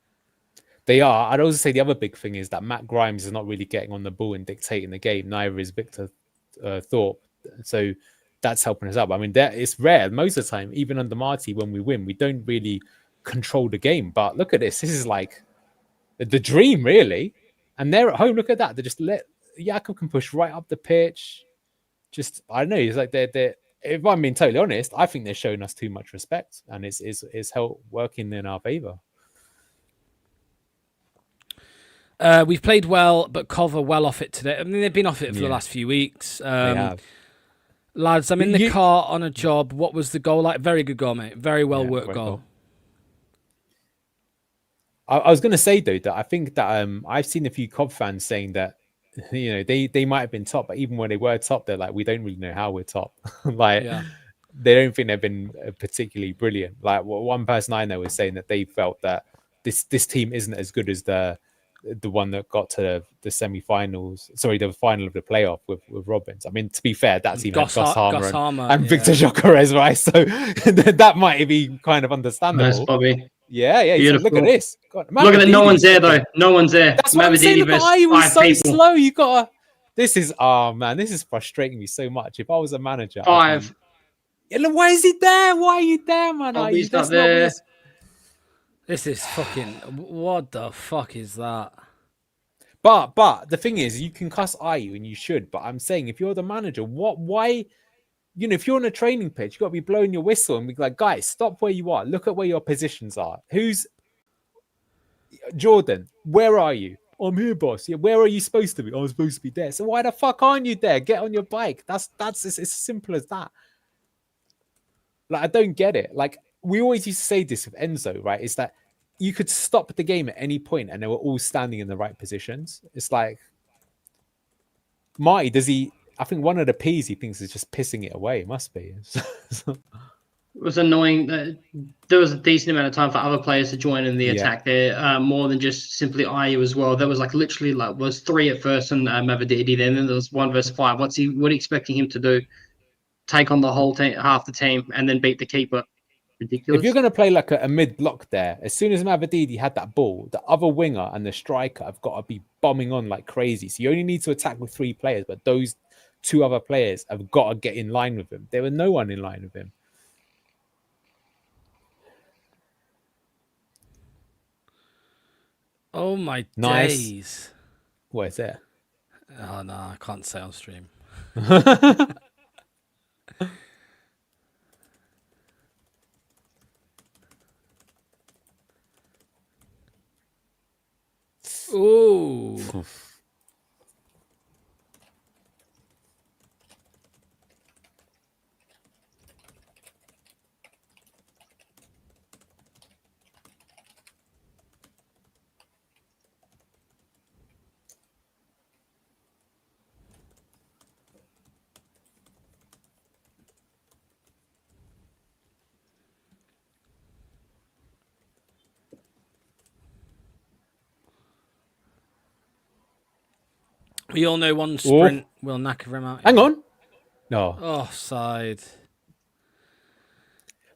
They are. I'd also say the other big thing is that Matt Grimes is not really getting on the ball and dictating the game. Neither is Victor Thorpe. So that's helping us up. I mean, it's rare. Most of the time, even under Marty, when we win, we don't really control the game. But look at this. This is like the dream, really. And they're at home. Look at that. They just let Jakub can push right up the pitch. Just, I don't know. It's like they're if I'm being totally honest, I think they're showing us too much respect, and it's working in our favour. We've played well, but Cov are well off it today. I mean, they've been off it for the last few weeks. They have. Lads, I'm in the car on a job. What was the goal like? Very good goal, mate. Very well worked goal. I was going to say, though, that I think that I've seen a few Cov fans saying that, they might have been top, but even when they were top, they're like, we don't really know how we're top. They don't think they've been particularly brilliant. Like one person I know is saying that they felt that this team isn't as good as the one that got to the semi-finals. Sorry, the final of the playoff with Robbins. I mean, to be fair, that's even Gus Harmer and Victor Gyökeres, right? So that might be kind of understandable. Nice, Bobby. Yeah. Look at this. God, look at that. No one's there though. No one's there. That's what I'm saying. I was so slow. You gotta. This is this is frustrating me so much. If I was a manager, 5. Why is he there? Why are you there, man? He's not there. This is fucking. What the fuck is that? But the thing is, you can cuss Ayew and you should. But I'm saying, if you're the manager, why? If you're on a training pitch, you got to be blowing your whistle and be like, guys, stop where you are. Look at where your positions are. Who's Jordan? Where are you? I'm here, boss. Yeah, where are you supposed to be? I'm supposed to be there. So why the fuck aren't you there? Get on your bike. That's it's as simple as that. Like, I don't get it. Like, we always used to say this with Enzo, right? Is that you could stop the game at any point and they were all standing in the right positions. It's like, Marty, I think one of the P's he thinks is just pissing it away. It must be. It was annoying that there was a decent amount of time for other players to join in the attack there, more than just simply Ayew as well. There was literally was 3 at first and Mavididi then there was 1 versus 5. What are you expecting him to do? Take on the whole team, half the team, and then beat the keeper? Ridiculous. If you're going to play like a mid block there, as soon as Mavididi had that ball, the other winger and the striker have got to be bombing on like crazy. So you only need to attack with 3 players, but those 2 other players have got to get in line with him. There was no one in line with him. Oh my days! What is it? Oh no, I can't say on stream. Ooh. We all know one sprint will knacker him out. Hang on. No. Offside.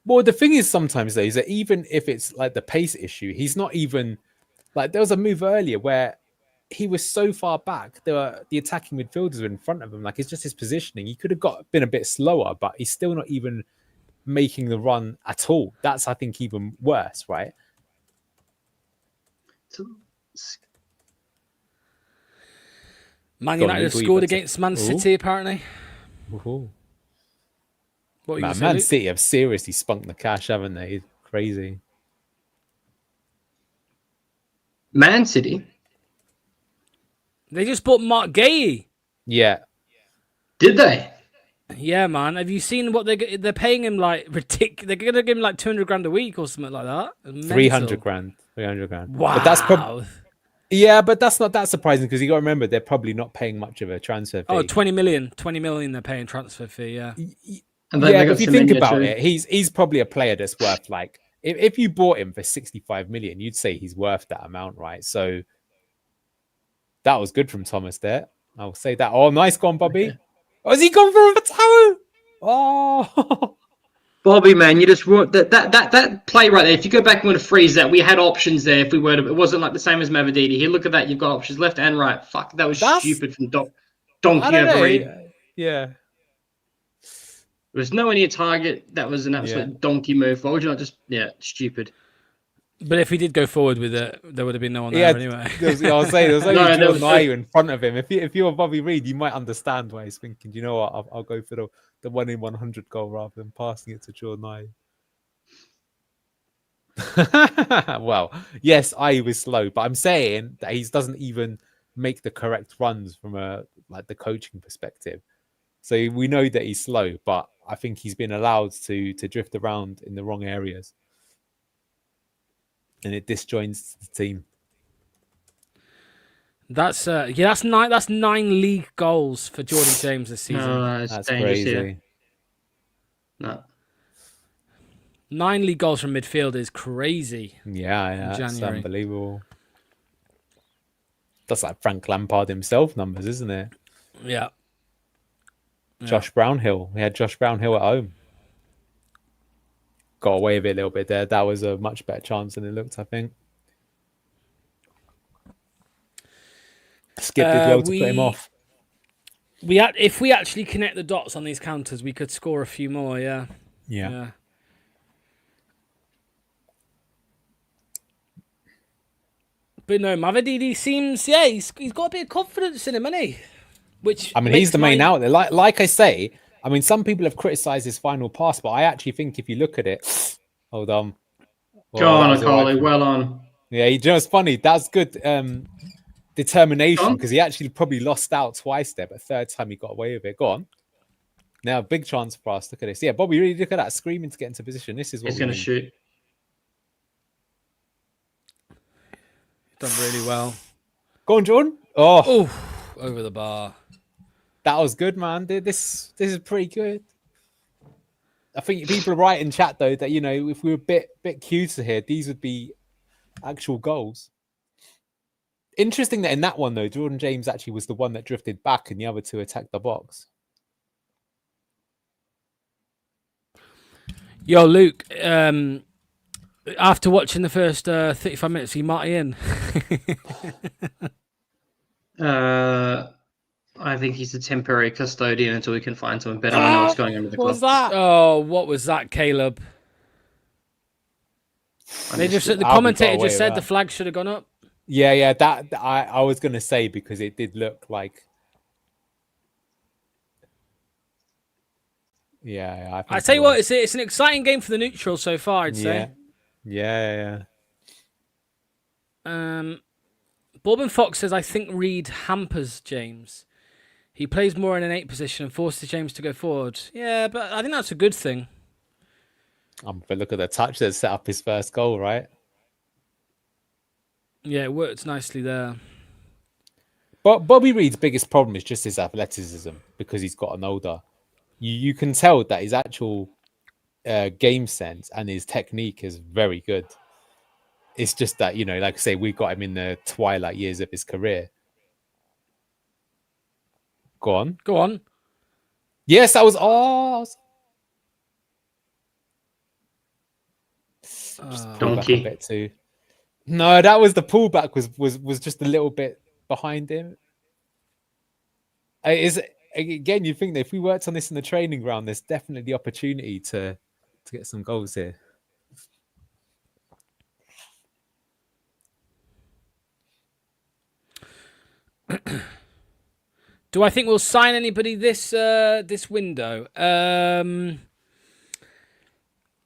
Well, the thing is sometimes, though, is that even if it's like the pace issue, he's not even... Like, there was a move earlier where he was so far back, the attacking midfielders were in front of him. Like, it's just his positioning. He could have been a bit slower, but he's still not even making the run at all. That's, I think, even worse, right? Man United have scored against Man City, apparently. Ooh. What Man City have seriously spunked the cash, haven't they? It's crazy. Man City? They just bought Mark Gay. Yeah. Did they? Yeah, man. Have you seen what they're paying him? Like ridiculous. They're gonna give him like 200 grand a week or something like that. 300 grand. 300 grand. Wow. But that's yeah, but that's not that surprising because you got to remember they're probably not paying much of a transfer fee. Oh, 20 million. 20 million they're paying transfer fee, yeah. And yeah, but if you think about it, he's probably a player that's worth like if you bought him for 65 million, you'd say he's worth that amount, right? So that was good from Thomas there. I'll say that. Oh, nice gone, Bobby. Oh, has he gone for a tower? Oh, Bobby, man, you just wrote that play right there. If you go back and want to freeze that, we had options there. If we were to, it wasn't like the same as Mavididi. Here, look at that. You've got options left and right. Fuck, that was stupid from Donkey over Reed. Yeah. There was nowhere near target. That was an absolute donkey move. Why would you not just, stupid. But if he did go forward with it, there would have been no one there anyway. I'll say there's only Jordan Ayew in front of him. If you're Bobby Reed, you might understand why he's thinking, you know what, I'll go for the 1 in 100 goal rather than passing it to Jordan Ayew. Well, yes, Ayew was slow, but I'm saying that he doesn't even make the correct runs from the coaching perspective. So we know that he's slow, but I think he's been allowed to drift around in the wrong areas. And it disjoins the team. That's that's 9. That's 9 league goals for Jordan James this season. That's crazy. Here. No. 9 league goals from midfield is crazy. Yeah, that's unbelievable. That's like Frank Lampard himself numbers, isn't it? Yeah. Josh Brownhill. We had Josh Brownhill at home. Got away with it a little bit there. That was a much better chance than it looked, I think. Skip did well to put him off. If we actually connect the dots on these counters, we could score a few more, yeah. But no, Mavididi seems, he's got a bit of confidence in him, hasn't he? Which he's the main out there. Like I say, some people have criticised his final pass, but I actually think if you look at it, hold on. Go on, Akali, well on. Yeah, it's funny. That's good determination because he actually probably lost out twice there, but third time he got away with it. Go on. Now, big chance for us. Look at this. Yeah, Bobby, really look at that. Screaming to get into position. This is what he's going to shoot. Done really well. Go on, Jordan. Oh, over the bar. That was good, man. This is pretty good. I think people are right in chat though that if we were a bit cuter here, these would be actual goals. Interesting that in that one though, Jordan James actually was the one that drifted back, and the other two attacked the box. Yo, Luke. After watching the first 35 minutes, are you Marty in? I think he's a temporary custodian until we can find someone better. I know what's going on with the club. What was that? Oh, what was that, Caleb? The commentator just said the flag should have gone up. Yeah. That I was going to say because it did look like. Yeah. I tell you what, it's an exciting game for the neutral so far. I'd say. Yeah. Borbin Fox says, I think Reed hampers James. He plays more in an 8 position and forces James to go forward. Yeah, but I think that's a good thing. But look at the touch that set up his first goal, right? Yeah, it worked nicely there. But Bobby Reed's biggest problem is just his athleticism because he's gotten older. You can tell that his actual game sense and his technique is very good. It's just that, like I say, we got him in the twilight years of his career. Go on. Yes, that was donkey. A bit too. No, that was the pullback was just a little bit behind him. Again, you think that if we worked on this in the training ground, there's definitely the opportunity to get some goals here. Do I think we'll sign anybody this window?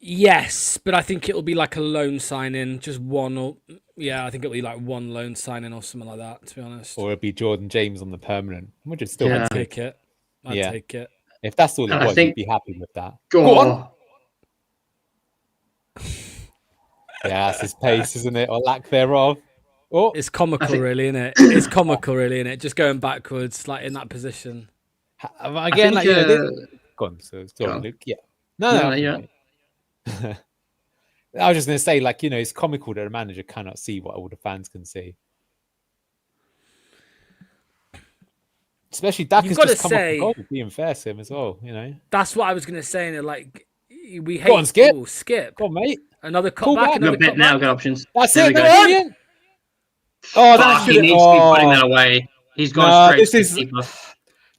Yes, but I think it'll be like a loan sign-in, just one I think it'll be like one loan sign-in or something like that, to be honest. Or it'll be Jordan James on the permanent, which is still I'd take it. Take it. If that's all it was, you'd be happy with that. Go on. Yeah, that's his pace, isn't it? Or lack thereof. Oh, it's comical, really, isn't it? It's comical, really, isn't it? Just going backwards, like in that position. Again, go on, Luke. Yeah. No. Yeah. I was just going to say, it's comical that a manager cannot see what all the fans can see. Especially Dak has just come off the goal, being fair to him as well, That's what I was going to say. We hate... Go on, Skip. Ooh, Skip. Go on, mate. Another cutback. Another cut now, got options. That's it. Brilliant. He needs to be putting that away. He's gone straight to the keeper.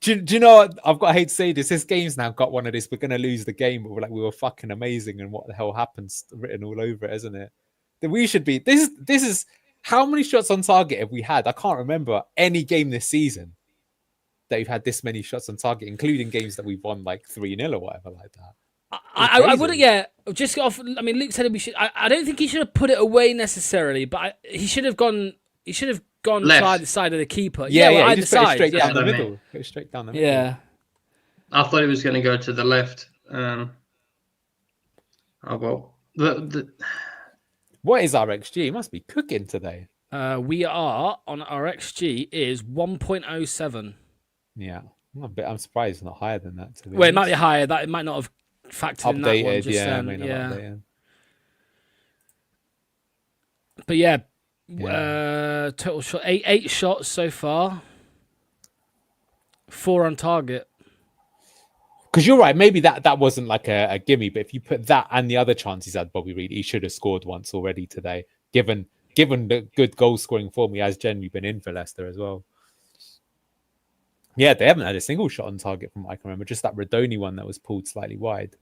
Do you know what? I've got to hate to say this. This game's now got one of this. We're going to lose the game, but we were fucking amazing, and what the hell happens written all over it, isn't it? That we should be. This is how many shots on target have we had? I can't remember any game this season that we've had this many shots on target, including games that we've won 3-0 or whatever like that. I wouldn't. Just off. Luke said we should. I don't think he should have put it away necessarily, but he should have gone. He should have gone left. by the side of the keeper. He either just put it side. straight down the middle. Put it straight down the middle. Yeah. I thought he was going to go to the left. Oh well. What is our XG? It must be cooking today. We are on our XG is 1.07. Yeah. I'm surprised it's not higher than that. To be Well, it might honest. be higher. That it might not have factored in that one Updated, just yeah. then. May not Yeah. update, But yeah, yeah. total shot eight shots so far. 4 on target. Because you're right, maybe that wasn't like a gimme, but if you put that and the other chances at Bobby Reid, he should have scored once already today. Given the good goal scoring form he has generally been in for Leicester as well. Yeah, they haven't had a single shot on target from what I can remember, just that Radoni one that was pulled slightly wide.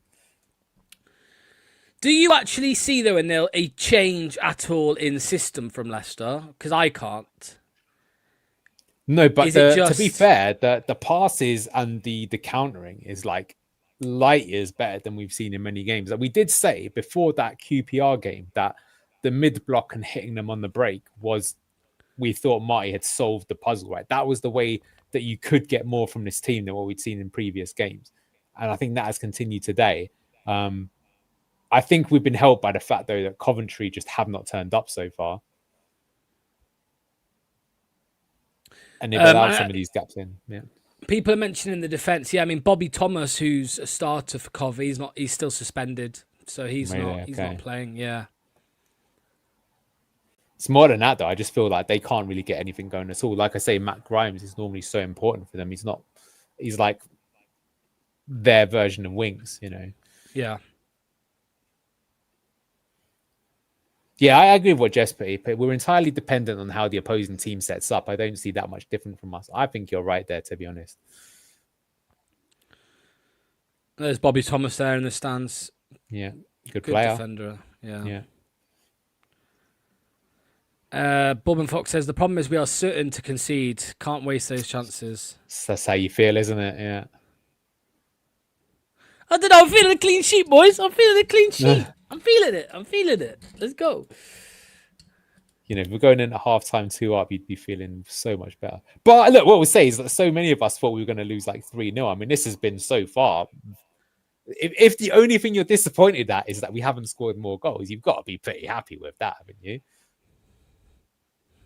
Do you actually see though a change at all in system from Leicester? Because I can't. No, but just... to be fair, the passes and the countering is like light years better than we've seen in many games. Like we did say before that QPR game that the mid block and hitting them on the break was, we thought Marty had solved the puzzle, right? That was the way that you could get more from this team than what we'd seen in previous games. And I think that has continued today. I think we've been helped by the fact, though, that Coventry just have not turned up so far. And they've allowed some of these gaps in. Yeah. People are mentioning the defence. Yeah, I mean, Bobby Thomas, who's a starter for Cov, he's still suspended. So he's not playing, yeah. It's more than that, though. I just feel like they can't really get anything going at all. Like I say, Matt Grimes is normally so important for them. He's like their version of Wings, you know? Yeah. Yeah, I agree with what Jess put. But we're entirely dependent on how the opposing team sets up. I don't see that much different from us. I think you're right there, to be honest. There's Bobby Thomas there in the stands. Yeah, good player. Defender. Yeah. Bob and Fox says the problem is we are certain to concede. Can't waste those chances. That's how you feel, isn't it? Yeah. I don't know. I'm feeling a clean sheet, boys. I'm feeling a clean sheet. I'm feeling it. Let's go. You know, if we're going in at half-time 2 up, you'd be feeling so much better. But look, what we'll say is that so many of us thought we were going to lose like 3-0. I mean, this has been so far. If the only thing you're disappointed at is that we haven't scored more goals, you've got to be pretty happy with that, haven't you?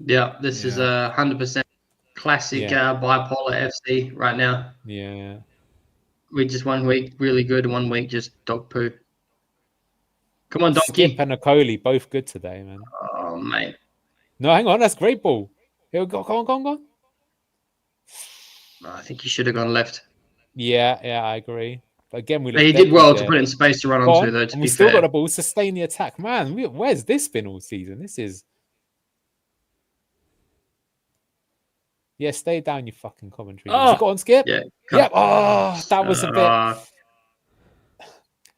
Yeah, this is a 100% classic bipolar FC right now. Yeah. We just 1 week really good, 1 week just dog poo. Come on, Donkey. Skip and Okoli, both good today, man. Oh, mate. No, hang on. That's great ball. Here we go. Go on. I think he should have gone left. Yeah, I agree. But again, he did well to put it in space to run onto, though, to be fair. We still got a ball. Sustain the attack. Man, where's this been all season? This is... Yeah, stay down, you fucking Coventry. Oh, go on, Skip. Yeah. Oh, that was a bit...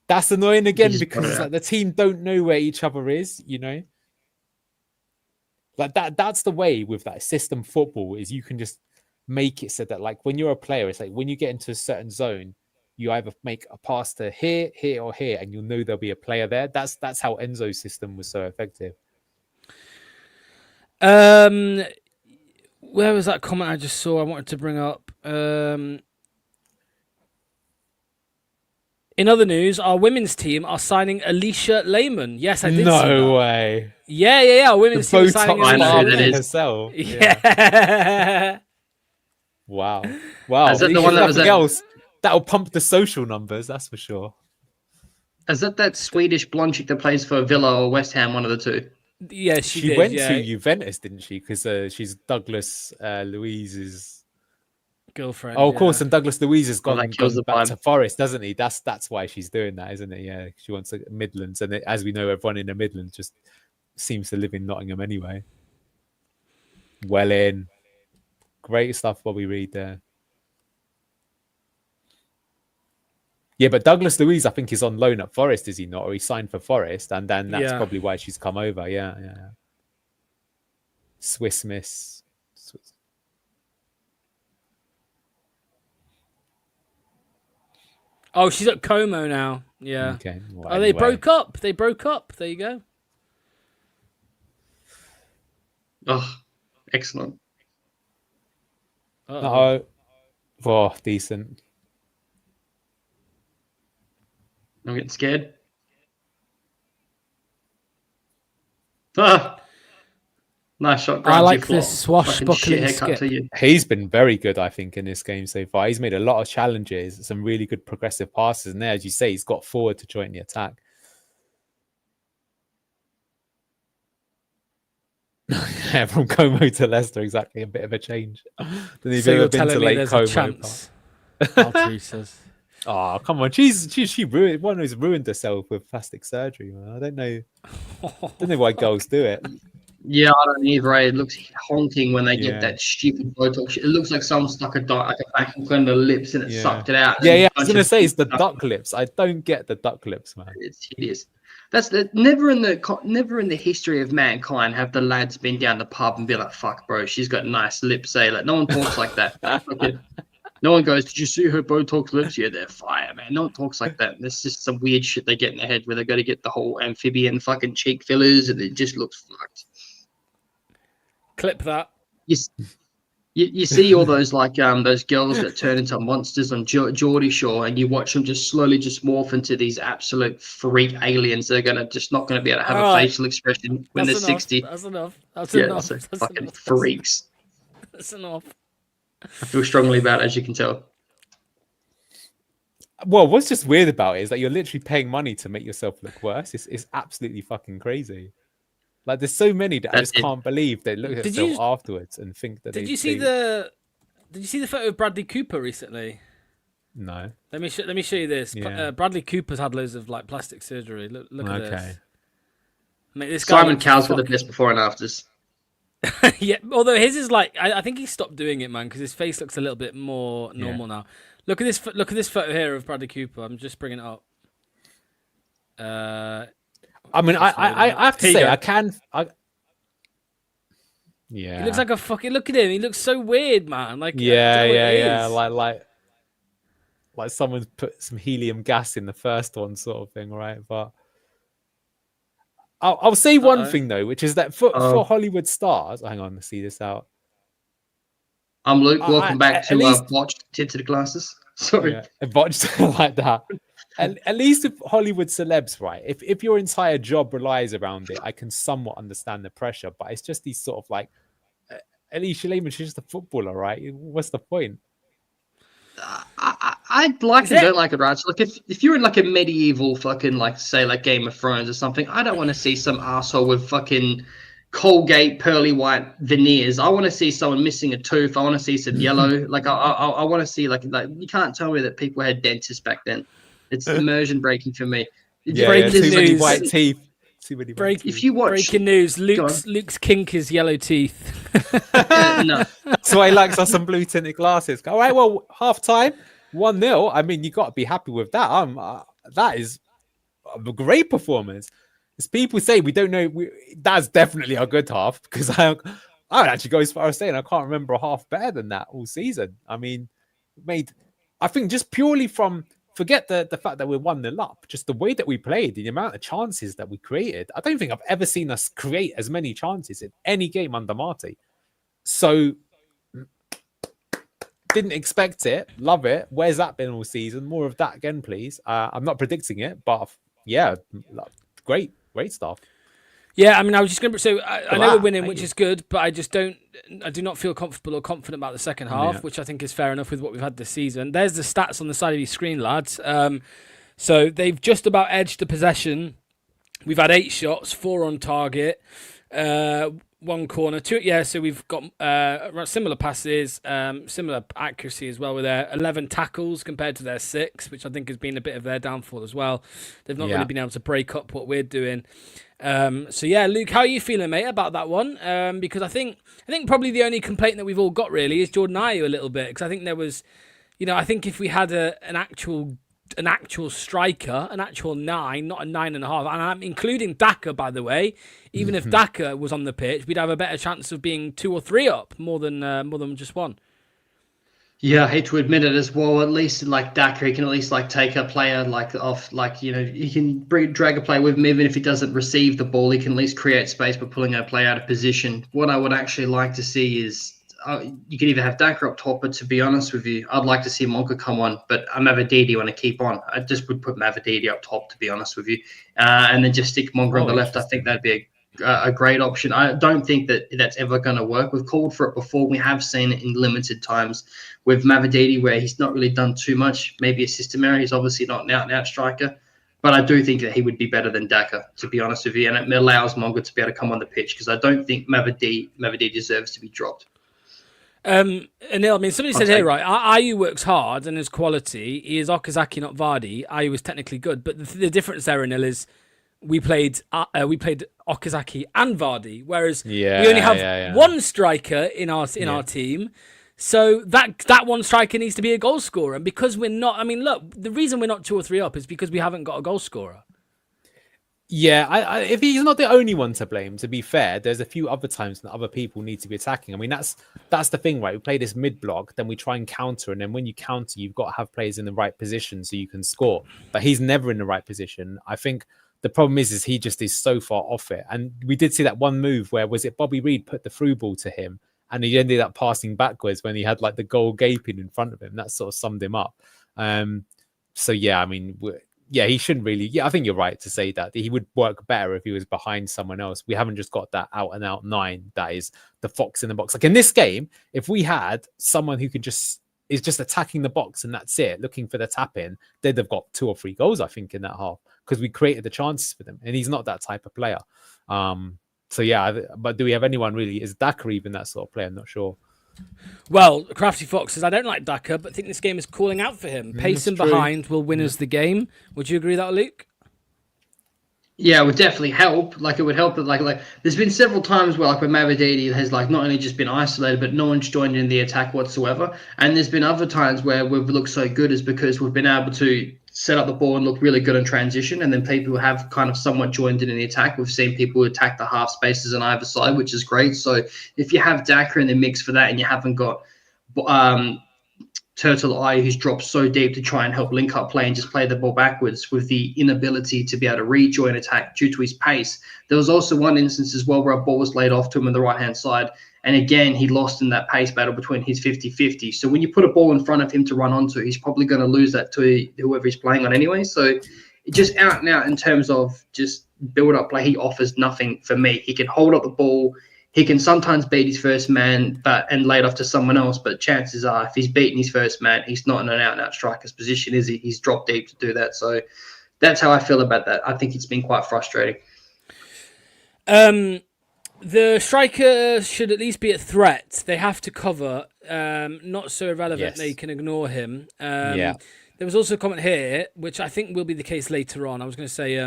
That's annoying again because it's like the team don't know where each other is, you know? Like that's the way with that system football is you can just make it so that like when you're a player, it's like when you get into a certain zone, you either make a pass to here, or here, and you'll know there'll be a player there. That's how Enzo's system was so effective. Where was that comment I just saw I wanted to bring up? In other news, our women's team are signing Alicia Lehman. Yes, I did see that. No way. Yeah. Our women's team are signing Alicia herself. Yeah. Wow. Is that the one that was else? That'll pump the social numbers, that's for sure. Is that Swedish blonde chick that plays for Villa or West Ham, one of the two? Yeah, she went to Juventus, didn't she? Because she's Douglas Luiz's girlfriend. Oh, of course, and Douglas Luiz has gone back to Forest, doesn't he? That's why she's doing that, isn't it? Yeah, she wants the Midlands, and as we know, everyone in the Midlands just seems to live in Nottingham anyway. Well in. Great stuff, Bobby Reid there. Yeah, but Douglas Luiz, I think, is on loan at Forest, is he not? Or he signed for Forest, and then that's probably why she's come over. Yeah. Swiss Miss. Oh, she's at Como now. Yeah. Okay. Well, anyway. They broke up. There you go. Oh, excellent. Oh, decent. I'm getting scared. Ah, nice shot. I like Flop. this swashbuckling Fucking shit haircut skip. to you. He's been very good, I think, in this game so far. He's made a lot of challenges, some really good progressive passes. And there, as you say, he's got forward to join the attack. Yeah, from Como to Leicester, exactly. A bit of a change. So you're telling me there's a chance? Valtteri says. Oh, come on. She ruined, one who's ruined herself with plastic surgery, man. I don't know why girls do it. Yeah, I don't either. It looks haunting when they get that stupid Botox shit. It looks like someone stuck a vacuum cleaner in the lips and it sucked it out. Yeah. I was going to say it's the duck lips. I don't get the duck lips, man. It's hideous. That's never in the history of mankind have the lads been down the pub and be like, "Fuck, bro, she's got nice lips." Say like, no one talks like that. No one goes, "Did you see her Botox lips?" Yeah, they're fire, man. No one talks like that. There's just some weird shit they get in their head where they got to get the whole amphibian fucking cheek fillers, and it just looks fucked. Clip that. You see all those those girls that turn into monsters on Geordie Shore, and you watch them just slowly just morph into these absolute freak aliens. They're not gonna be able to have a facial expression when they're 60. That's enough. That's fucking enough. freaks. That's enough. I feel strongly about it, as you can tell. Well, what's just weird about it is that you're literally paying money to make yourself look worse. It's absolutely fucking crazy. Like, there's so many that I just can't believe they look at themselves afterwards and think that. Did you see the photo of Bradley Cooper recently? No. Let me show you this. Yeah. Bradley Cooper's had loads of like plastic surgery. Look at this. Mate, this Simon Cowell's got the best before and afters. Yeah, although his is like I think he stopped doing it, man, because his face looks a little bit more normal now. Look at this. Look at this photo here of Bradley Cooper. I'm just bringing it up. I mean, I have to say, yeah. He looks like a fucking. Look at him. He looks so weird, man. Like yeah. Like someone's put some helium gas in the first one, sort of thing, right? But I'll say one thing though, which is that for Hollywood stars, hang on, let's see this out. I'm Luke. Welcome back to Watch Tinted Glasses. Sorry, Watched like that. At least with Hollywood celebs, right? If your entire job relies around it, I can somewhat understand the pressure. But it's just these sort of like, Alicia Lehman, she's just a footballer, right? What's the point? I like it, don't like it, right? So like if you're in like a medieval fucking like say like Game of Thrones or something, I don't want to see some asshole with fucking Colgate pearly white veneers. I want to see someone missing a tooth. I want to see some yellow. Like I want to see like you can't tell me that people had dentists back then. It's immersion breaking for me. Too many white teeth. If you watch breaking news, Luke's kink is yellow teeth. No. So he likes us some blue tinted glasses. All right, well, half time, 1-0. I mean, you got to be happy with that. That is a great performance. As people say, we don't know. That's definitely a good half, because I would actually go as far as saying I can't remember a half better than that all season. I mean, I think just purely from. Forget the fact that we're 1-0 up, just the way that we played, the amount of chances that we created. I don't think I've ever seen us create as many chances in any game under Marty. So, didn't expect it. Love it. Where's that been all season? More of that again, please. I'm not predicting it, but yeah, great stuff. Yeah, I mean, I was just going to... So, I know we're winning, which is good, but I do not feel comfortable or confident about the second half, which I think is fair enough with what we've had this season. There's the stats on the side of your screen, lads. So, they've just about edged the possession. We've had 8 shots, 4 on target, 1 corner, 2... Yeah, so we've got similar passes, similar accuracy as well with their 11 tackles compared to their 6, which I think has been a bit of their downfall as well. They've not really been able to break up what we're doing. So yeah, Luke, how are you feeling, mate, about that one? Because I think probably the only complaint that we've all got really is Jordan Ayew a little bit, because I think there was, I think if we had an actual striker, an actual 9, not a 9.5, and I'm including Daka, by the way. Even if Daka was on the pitch, we'd have a better chance of being 2 or 3 up more than just 1. Yeah, I hate to admit it as well. At least like Daka, he can at least like take a player like off, like he can drag a player with him. Even if he doesn't receive the ball, he can at least create space by pulling a player out of position. What I would actually like to see is you could either have Daka up top, but to be honest with you, I'd like to see Monka come on, but Mavididi want to keep on. I just would put Mavididi up top, to be honest with you, and then just stick Monka on the left. I think that'd be a great option. I don't think that that's ever going to work. We've called for it before. We have seen it in limited times with Mavididi, where he's not really done too much. Maybe a system error. He's obviously not an out-and-out striker. But I do think that he would be better than Daka, to be honest with you. And it allows Monga to be able to come on the pitch, because I don't think Mavididi deserves to be dropped. Anil, I mean, somebody said here, right, Ayu works hard and is quality. He is Okazaki, not Vardy. Ayu is technically good. But the difference there, Anil, is we played Okazaki and Vardy, whereas we only have one striker in our team. So that one striker needs to be a goal scorer. And because we're not, I mean, look, the reason we're not 2 or 3 up is because we haven't got a goal scorer. Yeah, if he's not the only one to blame, to be fair, there's a few other times that other people need to be attacking. I mean, that's the thing, right? We play this mid-block, then we try and counter. And then when you counter, you've got to have players in the right position so you can score. But he's never in the right position. I think the problem is he just is so far off it. And we did see that one move where, was it Bobby Reed put the through ball to him? And he ended up passing backwards when he had like the goal gaping in front of him. That sort of summed him up. So yeah, I mean, he shouldn't really. Yeah, I think you're right to say that he would work better if he was behind someone else. We haven't just got that out and out 9 that is the fox in the box. Like in this game, if we had someone who is just attacking the box and that's it, looking for the tap in, they'd have got 2 or 3 goals, I think, in that half, because we created the chances for them. And he's not that type of player. So yeah, but do we have anyone really? Is Daka even that sort of player? I'm not sure. Well, Crafty Fox says, I don't like Daka, but think this game is calling out for him. Pace and behind will win us the game. Would you agree with that, Luke? Yeah, it would definitely help. Like, it would help that, like there's been several times where, like, when Mavididi has, like, not only just been isolated, but no one's joined in the attack whatsoever. And there's been other times where we've looked so good is because we've been able to set up the ball and look really good in transition. And then people who have kind of somewhat joined in the attack, we've seen people who attack the half spaces on either side, which is great. So if you have Daka in the mix for that and you haven't got Turtle Eye, who's dropped so deep to try and help link up play and just play the ball backwards with the inability to be able to rejoin attack due to his pace. There was also one instance as well where a ball was laid off to him on the right-hand side. And again, he lost in that pace battle between his 50-50. So when you put a ball in front of him to run onto, he's probably going to lose that to whoever he's playing on anyway. So just out and out in terms of just build-up play, he offers nothing for me. He can hold up the ball. He can sometimes beat his first man and lay it off to someone else, but chances are if he's beaten his first man, he's not in an out-and-out striker's position, is he? He's dropped deep to do that. So that's how I feel about that. I think it's been quite frustrating. The striker should at least be a threat. They have to cover. Not so irrelevant they can ignore him. There was also a comment here, which I think will be the case later on. I was going to say...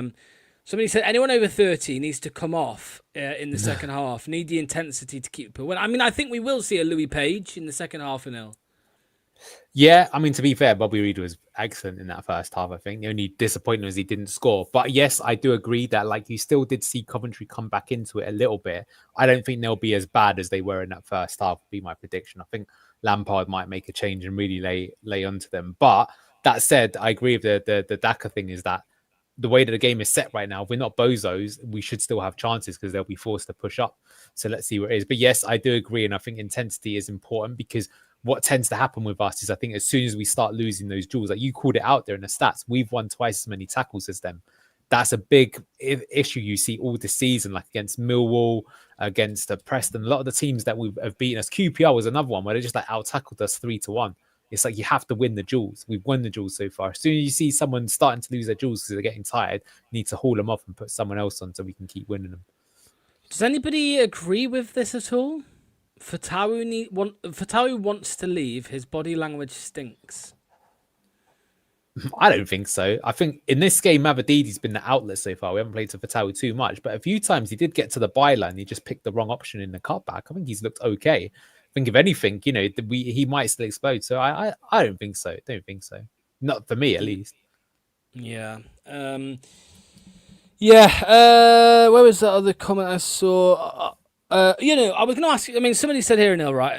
somebody said anyone over 30 needs to come off in the second half. Need the intensity to keep it. Well, I mean, I think we will see a Louis Page in the second half, Anil. Yeah, I mean, to be fair, Bobby Reed was excellent in that first half, I think. The only disappointment was he didn't score. But yes, I do agree that, like, you still did see Coventry come back into it a little bit. I don't think they'll be as bad as they were in that first half, would be my prediction. I think Lampard might make a change and really lay onto them. But that said, I agree with the Daka thing is that the way that the game is set right now, if we're not bozos, we should still have chances because they'll be forced to push up. So let's see what it is. But yes, I do agree. And I think intensity is important because what tends to happen with us is I think as soon as we start losing those duels, like you called it out there in the stats, we've won twice as many tackles as them. That's a big issue you see all this season, like against Millwall, against Preston. A lot of the teams that have beaten us, QPR was another one where they just like out-tackled us 3-1. It's like you have to win the duels. We've won the duels so far. As soon as you see someone starting to lose their duels because they're getting tired, you need to haul them off and put someone else on so we can keep winning them. Does anybody agree with this at all? Fatawu wants to leave. His body language stinks. I don't think so. I think in this game, Mavadidi's been the outlet so far. We haven't played to Fatawu too much, but a few times he did get to the byline. He just picked the wrong option in the cutback. I think he's looked okay. I think if anything, he might still explode. So I don't think so. Don't think so. Not for me, at least. Yeah. Where was that other comment I saw? I was going to ask. I mean, somebody said here, Neil, right?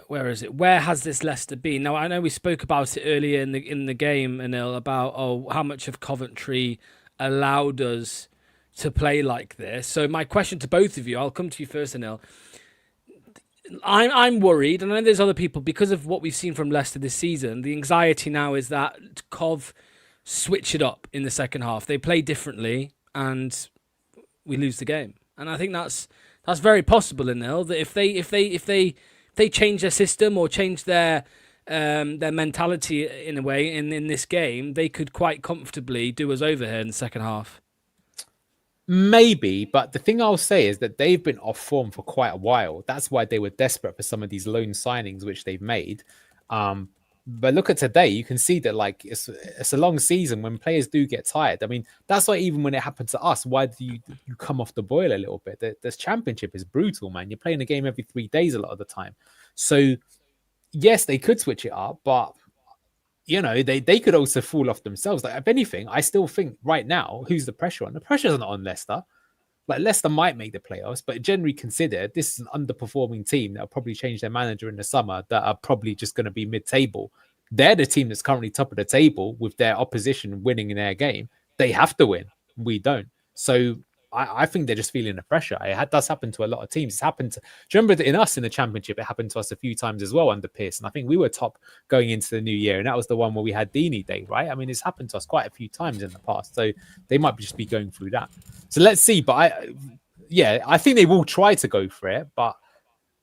Where is it? Where has this Leicester been? Now, I know we spoke about it earlier in the game, Anil, about how much of Coventry allowed us to play like this. So my question to both of you, I'll come to you first, Anil. I'm worried, and I know there's other people, because of what we've seen from Leicester this season. The anxiety now is that Cov switch it up in the second half. They play differently, and we lose the game. And I think that's very possible in Nil, that if they change their system or change their mentality in a way in this game, they could quite comfortably do us over here in the second half. Maybe, but the thing I'll say is that they've been off form for quite a while. That's why they were desperate for some of these loan signings, which they've made. But look at today, you can see that like it's a long season when players do get tired. I mean, that's why even when it happened to us, why do you come off the boil a little bit? This championship is brutal, man. You're playing a game every 3 days a lot of the time. So yes, they could switch it up, but they could also fall off themselves. Like, if anything, I still think right now, who's the pressure on? The pressure's not on Leicester. Like, Leicester might make the playoffs, but generally considered, this is an underperforming team that'll probably change their manager in the summer, that are probably just going to be mid-table. They're the team that's currently top of the table with their opposition winning in their game. They have to win. We don't. So I think they're just feeling the pressure. It does happen to a lot of teams. It's happened to, do you remember that in the championship, it happened to us a few times as well under Pearson. I think we were top going into the new year, and that was the one where we had Deeney Day, right? I mean, it's happened to us quite a few times in the past. So they might just be going through that. So let's see. But I think they will try to go for it, but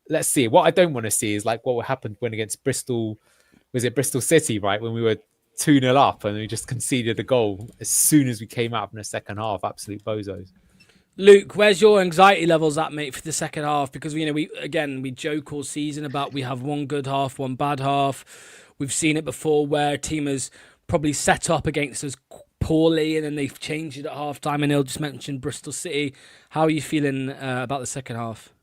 let's see. What I don't want to see is like what happened when against Bristol, was it Bristol City, right? When we were 2-0 up and we just conceded a goal as soon as we came out in the second half. Absolute bozos. Luke, where's your anxiety levels at, mate, for the second half? Because we joke all season about we have one good half, one bad half. We've seen it before where a team has probably set up against us poorly and then they've changed it at half time. And he'll just mention Bristol City. How are you feeling about the second half?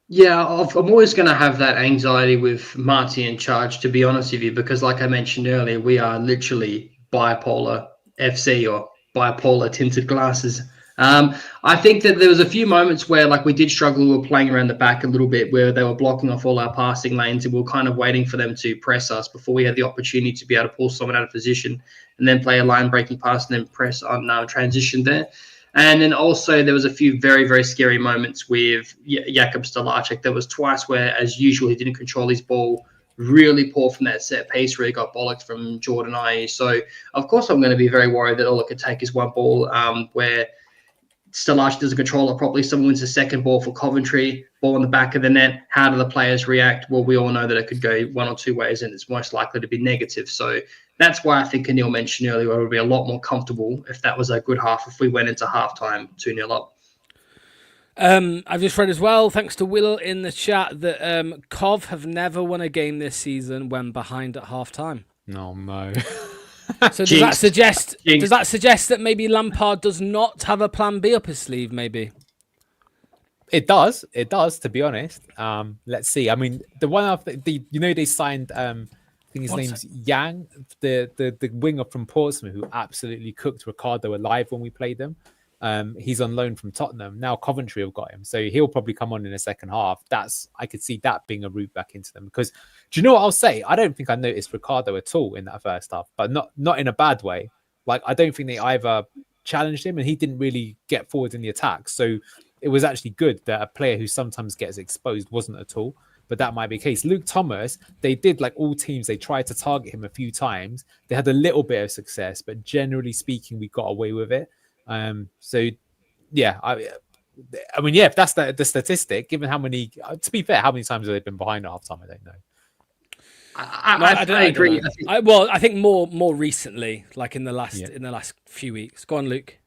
Yeah, I'm always going to have that anxiety with Marty in charge, to be honest with you, because like I mentioned earlier, we are literally bipolar FC or bipolar tinted glasses. I think that there was a few moments where like we did struggle. We were playing around the back a little bit where they were blocking off all our passing lanes and we were kind of waiting for them to press us before we had the opportunity to be able to pull someone out of position and then play a line breaking pass and then press on transition there. And then also there was a few very, very scary moments with Jakub Stalaček. There was twice where, as usual, he didn't control his ball. Really poor from that set piece where he got bollocked from Jordan Ayew. So, of course, I'm going to be very worried that all it could take is one ball where Stalaček doesn't control it properly. Someone wins the second ball for Coventry, ball in the back of the net. How do the players react? Well, we all know that it could go one or two ways and it's most likely to be negative. So that's why I think Anil mentioned earlier it would be a lot more comfortable if that was a good half, if we went into halftime 2-0 up. I've just read as well, thanks to Will in the chat, that Cov have never won a game this season when behind at halftime. No. So does that suggest that maybe Lampard does not have a plan B up his sleeve, maybe? It does, to be honest. Let's see. I mean, the one after they signed I think his name's Yang, the winger from Portsmouth who absolutely cooked Ricardo alive when we played them. He's on loan from Tottenham. Now Coventry have got him. So he'll probably come on in the second half. I could see that being a route back into them. Because do you know what I'll say? I don't think I noticed Ricardo at all in that first half, but not in a bad way. Like, I don't think they either challenged him and he didn't really get forward in the attack. So it was actually good that a player who sometimes gets exposed wasn't at all. But that might be the case. Luke Thomas, they did like all teams. They tried to target him a few times. They had a little bit of success, but generally speaking, we got away with it. So yeah, I mean, yeah, if that's the statistic, given how many, to be fair, how many times have they been behind at halftime? I don't know. I agree. I think more recently, like in the last few weeks. Go on, Luke.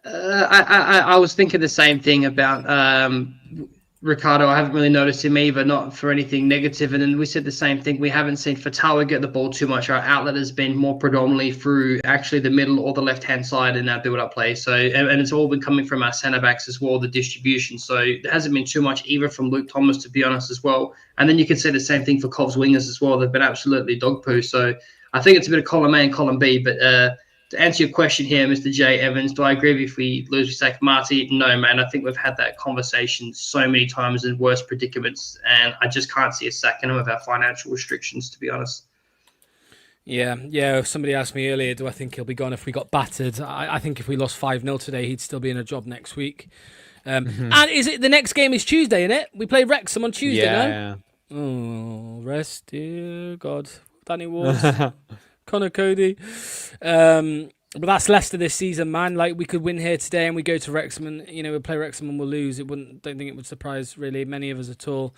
I was thinking the same thing about Ricardo. I haven't really noticed him either, not for anything negative. And then we said the same thing. We haven't seen Fatawa get the ball too much. Our outlet has been more predominantly through actually the middle or the left-hand side in our build-up play. So, and it's all been coming from our centre-backs as well, the distribution. So there hasn't been too much either from Luke Thomas, to be honest, as well. And then you can say the same thing for Cov's wingers as well. They've been absolutely dog poo. So I think it's a bit of column A and column B. But to answer your question here, Mr. J. Evans, do I agree if we lose with Zach Marty? No, man. I think we've had that conversation so many times in worse predicaments, and I just can't see us sacking him with our financial restrictions, to be honest. Yeah. Somebody asked me earlier, do I think he'll be gone if we got battered? I think if we lost 5-0 today, he'd still be in a job next week. And is it the next game is Tuesday, isn't it? We play Wrexham on Tuesday, Yeah. no? Oh, rest, dear God. Danny Ward, Connor Cody. But that's Leicester this season, man. Like, we could win here today and we go to Wrexham and, we'll play Wrexham and we'll lose. Don't think it would surprise really many of us at all.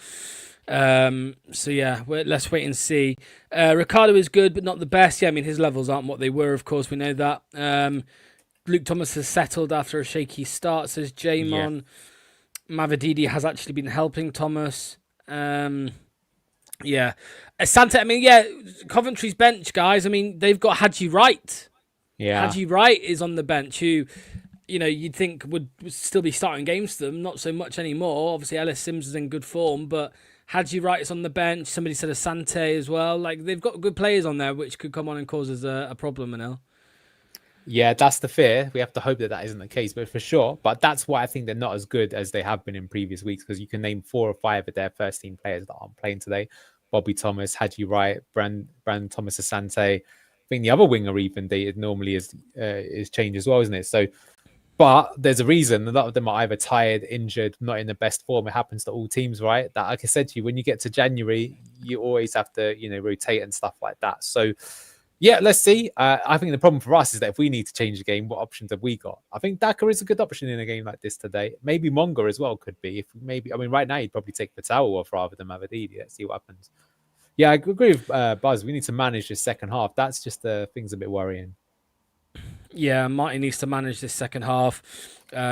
So yeah, let's wait and see. Ricardo is good, but not the best. Yeah, I mean, his levels aren't what they were, of course, we know that. Luke Thomas has settled after a shaky start, says Jamon. Mavididi has actually been helping Thomas. Yeah. Asante, I mean, Coventry's bench, guys. I mean, they've got Hadji Wright. Yeah. Hadji Wright is on the bench, who, you'd think would still be starting games for them. Not so much anymore. Obviously, Ellis Sims is in good form, but Hadji Wright is on the bench. Somebody said Asante as well. Like, they've got good players on there, which could come on and cause us a problem, Manel. Yeah, that's the fear. We have to hope that isn't the case, but for sure. But that's why I think they're not as good as they have been in previous weeks, because you can name 4 or 5 of their first team players that aren't playing today. Bobby Thomas, Hadji Wright, Brand Thomas Asante. I think the other winger even dated normally is changed as well, isn't it? So, but there's a reason. A lot of them are either tired, injured, not in the best form. It happens to all teams, right? That, like I said to you, when you get to January, you always have to, rotate and stuff like that. So, yeah, let's see. I think the problem for us is that if we need to change the game, what options have we got? I think Daka is a good option in a game like this today. Maybe Monga as well could be. Right now you'd probably take Patel off rather than Mavididi. Let's see what happens. Yeah, I agree with Buzz. We need to manage this second half. That's just things a bit worrying. Yeah, Marty needs to manage this second half.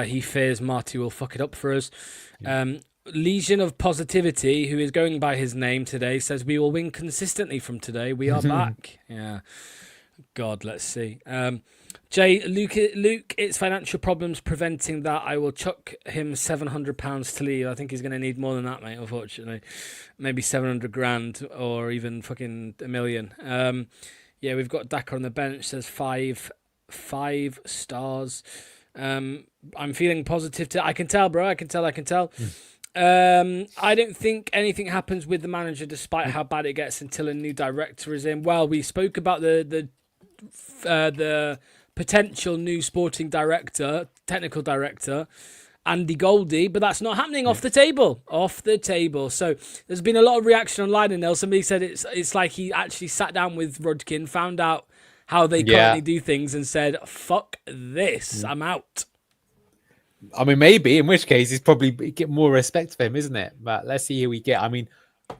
He fears Marty will fuck it up for us. Legion of Positivity, who is going by his name today, says we will win consistently from today. We are back. Yeah. God, let's see. Luke, it's financial problems preventing that. I will chuck him £700 to leave. I think he's going to need more than that, mate, unfortunately. Maybe 700 grand or even fucking $1 million. Yeah, we've got Daka on the bench. Says five stars. I'm feeling positive. I can tell, bro. I can tell. I don't think anything happens with the manager despite how bad it gets until a new director is in. Well, we spoke about the potential new sporting director, technical director, Andy Goldie, but that's not happening. Off the table. So there's been a lot of reaction online, and somebody said it's like he actually sat down with Rudkin, found out how they currently do things, and said, "Fuck this, I'm out." I mean, maybe, in which case, he's probably get more respect for him, isn't it? But let's see who we get. I mean,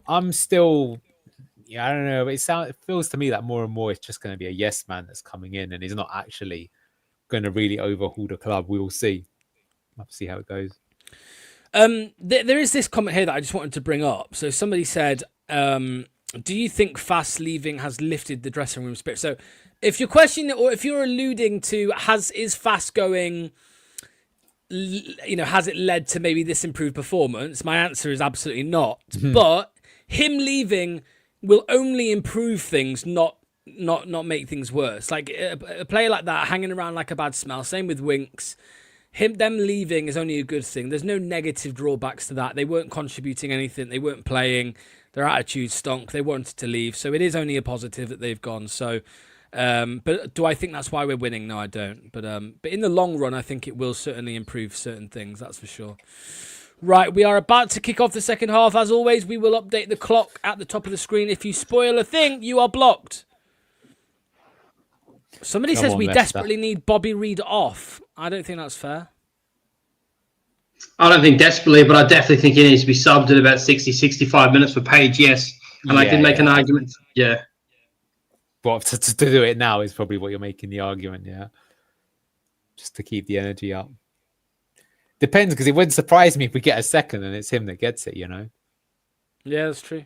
I'm still, I don't know. It feels to me like more and more it's just going to be a yes man that's coming in, and he's not actually going to really overhaul the club. We will see. We'll have to see how it goes. There is this comment here that I just wanted to bring up. So somebody said, do you think Fast leaving has lifted the dressing room spirit? So if you're questioning it, or if you're alluding to, is Fast going... has it led to maybe this improved performance? My answer is absolutely not. But him leaving will only improve things, not make things worse. Like a player like that hanging around like a bad smell. Same with Winks. Them leaving is only a good thing. There's no negative drawbacks to that. They weren't contributing anything. They weren't playing. Their attitude stunk. They wanted to leave. So it is only a positive that they've gone. So. But do I think that's why we're winning? No, I don't. But in the long run, I think it will certainly improve certain things. That's for sure. Right, we are about to kick off the second half. As always, we will update the clock at the top of the screen. If you spoil a thing, you are blocked. Somebody says we desperately need Bobby Reed off. I don't think that's fair. I don't think desperately, but I definitely think he needs to be subbed at about 60, 65 minutes for Page, yes. And I can make an argument. Yeah. But to do it now is probably what you're making the argument, yeah. Just to keep the energy up. Depends, because it wouldn't surprise me if we get a second and it's him that gets it, Yeah, that's true.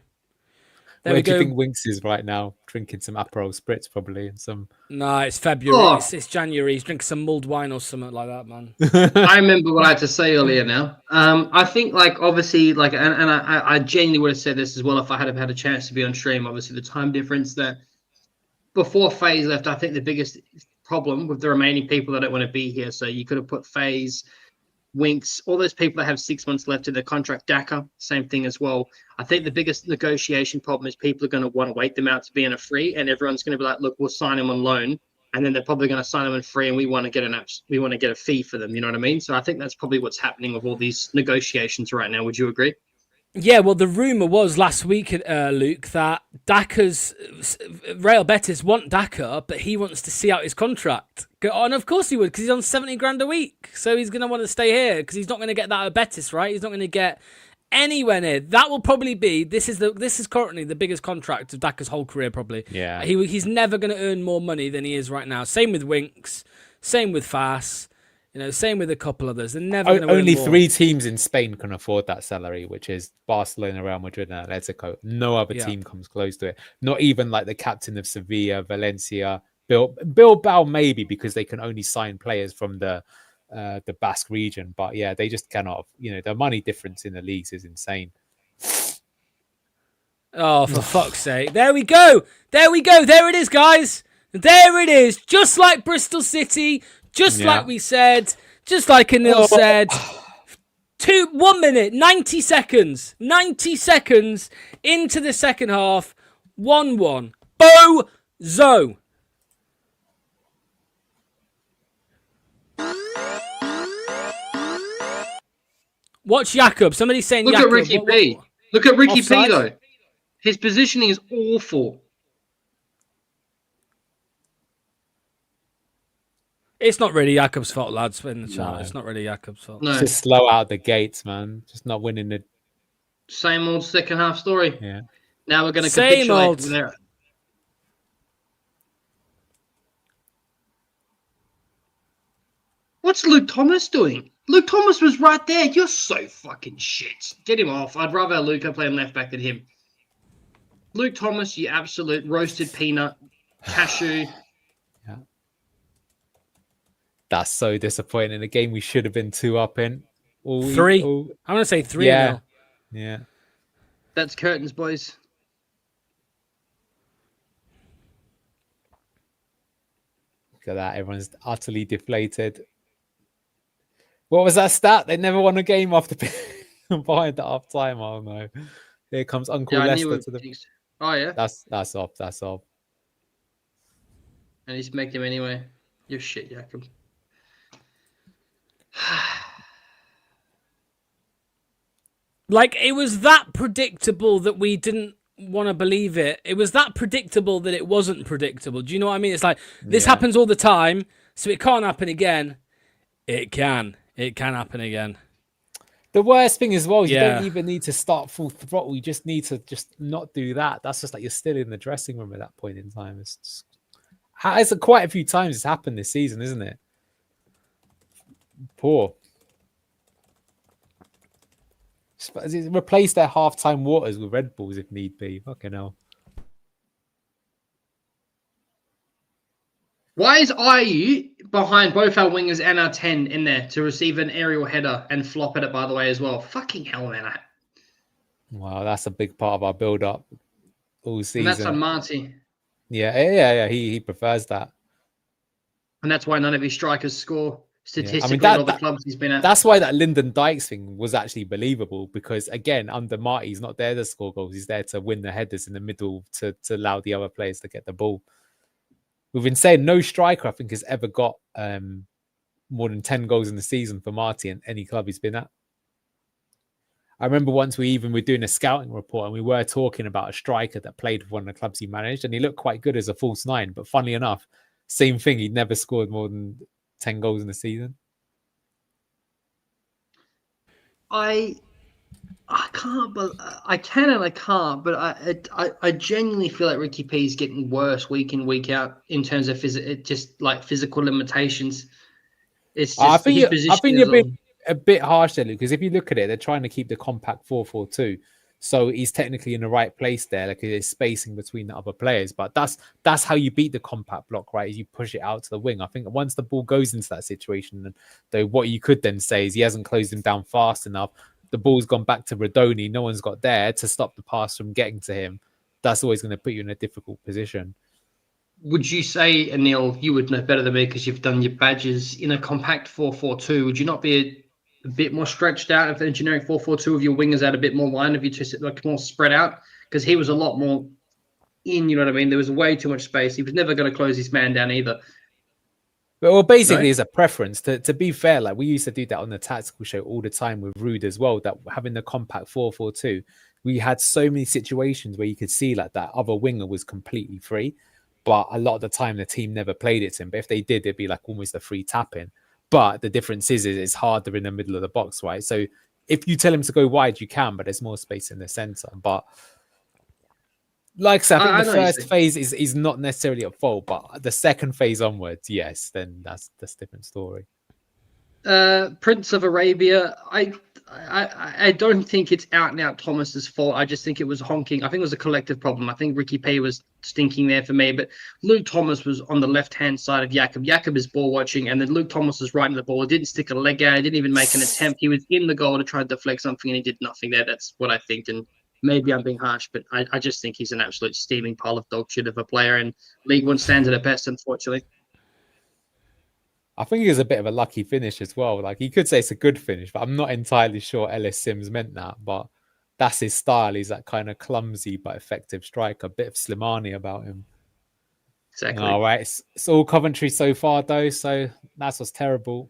Where do you think Winks is right now? Drinking some Aperol Spritz, probably, and some... No, it's February. Oh. It's January. He's drinking some mulled wine or something like that, man. I remember what I had to say earlier now. I think, obviously, and I genuinely would have said this as well if I had had a chance to be on stream. Obviously, the time difference that before FaZe left, I think the biggest problem with the remaining people that don't want to be here. So you could have put FaZe, Winks, all those people that have 6 months left in their contract. Daka, same thing as well. I think the biggest negotiation problem is people are going to want to wait them out to be in a free, and everyone's going to be like, look, we'll sign him on loan and then they're probably going to sign them in free, and we want to get a fee for them. You know what I mean? So I think that's probably what's happening with all these negotiations right now. Would you agree? Yeah, well, the rumour was last week, Luke, that Real Betis want Daka, but he wants to see out his contract. And of course he would, because he's on 70 grand a week. So he's going to want to stay here, because he's not going to get that at Betis, right? He's not going to get anywhere near. That will probably be, this is currently the biggest contract of Daka's whole career, probably. Yeah. He's never going to earn more money than he is right now. Same with Winks, same with Fass. Same with a couple others. They're never going to win Only more. 3 teams in Spain can afford that salary, which is Barcelona, Real Madrid, and Atletico. No other team comes close to it. Not even like the captain of Sevilla, Valencia, Bilbao, maybe, because they can only sign players from the Basque region. But yeah, they just cannot. The money difference in the leagues is insane. Oh, for fuck's sake! There we go. There it is, guys. There it is. Just like Bristol City. Just like we said, just like Anil said, 1 minute, 90 seconds into the second half, 1-1. Bozo. Watch Jakob. Somebody's saying Look Jakob. at Ricky P. Look at Ricky Offside? P, though. His positioning is awful. It's not really Jakob's fault, lads. In the chat, No. it's not really Jakob's fault. No, Just slow out the gates, man. Just not winning the. same old second half story. Yeah. Now we're going to Same capitulate. old. From there. What's Luke Thomas doing? Luke Thomas was right there. You're so fucking shit. Get him off. I'd rather Luca play left back than him. Luke Thomas, you absolute roasted peanut, cashew. Yeah. That's so disappointing. A game we should have been 2 up in. 3. I'm going to say 3 Yeah. now. Yeah. That's curtains, boys. Look at that. Everyone's utterly deflated. What was that stat? They never won a game after behind at half time. Oh no. Here comes Uncle Leicester to the. Oh yeah. That's off. That's off. And he's making him anyway. You're shit, Jakob. Like, it was that predictable that we didn't want to believe it. It was that predictable that it wasn't predictable. Do you know what I mean? It's like, this happens all the time, so it can't happen again. It can. It can happen again. The worst thing as well, you don't even need to start full throttle. You just need to just not do that. That's just like you're still in the dressing room at that point in time. It's quite a few times it's happened this season, isn't it? Poor. Replace their halftime waters with Red Bulls if need be. Fucking hell. Why is IU behind both our wingers and our 10 in there to receive an aerial header and flop at it, by the way, as well? Fucking hell, man. Wow, that's a big part of our build-up all season. And that's on Marty. Yeah. He prefers that. And that's why none of his strikers score statistically Yeah. I mean, in all the clubs he's been at. That's why that Lyndon Dykes thing was actually believable because, again, under Marty, he's not there to score goals. He's there to win the headers in the middle to allow the other players to get the ball. We've been saying no striker, I think, has ever got more than 10 goals in the season for Marty in any club he's been at. I remember once we were doing a scouting report and we were talking about a striker that played for one of the clubs he managed and he looked quite good as a false 9. But funnily enough, same thing, he'd never scored more than 10 goals in the season. I can't, but I can and I can't. But I genuinely feel like Ricky P is getting worse week in, week out in terms of physical limitations. It's just I think you're being being a bit harsh there, Luke, because if you look at it, they're trying to keep the compact 4-4-2. So he's technically in the right place there, like there's spacing between the other players. But that's how you beat the compact block, right? Is you push it out to the wing. I think once the ball goes into that situation, though, what you could then say is he hasn't closed him down fast enough. The ball's gone back to Radoni. No one's got there to stop the pass from getting to him. That's always going to put you in a difficult position. Would you say, Anil, you would know better than me because you've done your badges in a compact 4-4-2? Would you not be a bit more stretched out if the generic 4-4-2 of your wingers had a bit more line of you just like more spread out? Because he was a lot more in, you know what I mean? There was way too much space. He was never going to close his man down either. Well, basically, No? it's a preference. To be fair, like we used to do that on the tactical show all the time with Rude as well. That having the compact 4-4-2, we had so many situations where you could see like that other winger was completely free, but a lot of the time the team never played it to him. But if they did, it'd be like almost a free tap in. But the difference is it's harder in the middle of the box, right? So if you tell him to go wide, you can, but there's more space in the center. But like I said, I think I the know what you're first phase is not necessarily at fault, but the second phase onwards, yes, then that's a different story. Prince of Arabia, I don't think it's out and out Thomas's fault. I just think it was honking. I think it was a collective problem. I think Ricky P was stinking there for me, but Luke Thomas was on the left-hand side of Jakob. Jakob is ball watching, and then Luke Thomas was right in the ball. He didn't stick a leg out. He didn't even make an attempt. He was in the goal to try to deflect something, and he did nothing there. That's what I think, and maybe I'm being harsh, but I just think he's an absolute steaming pile of dog shit of a player, and League One standard at best, unfortunately. I think it was a bit of a lucky finish as well. Like you could say it's a good finish, but I'm not entirely sure Ellis Sims meant that. But that's his style. He's that kind of clumsy but effective striker. A bit of Slimani about him. Exactly. All right, it's all Coventry so far though, so that's what's terrible.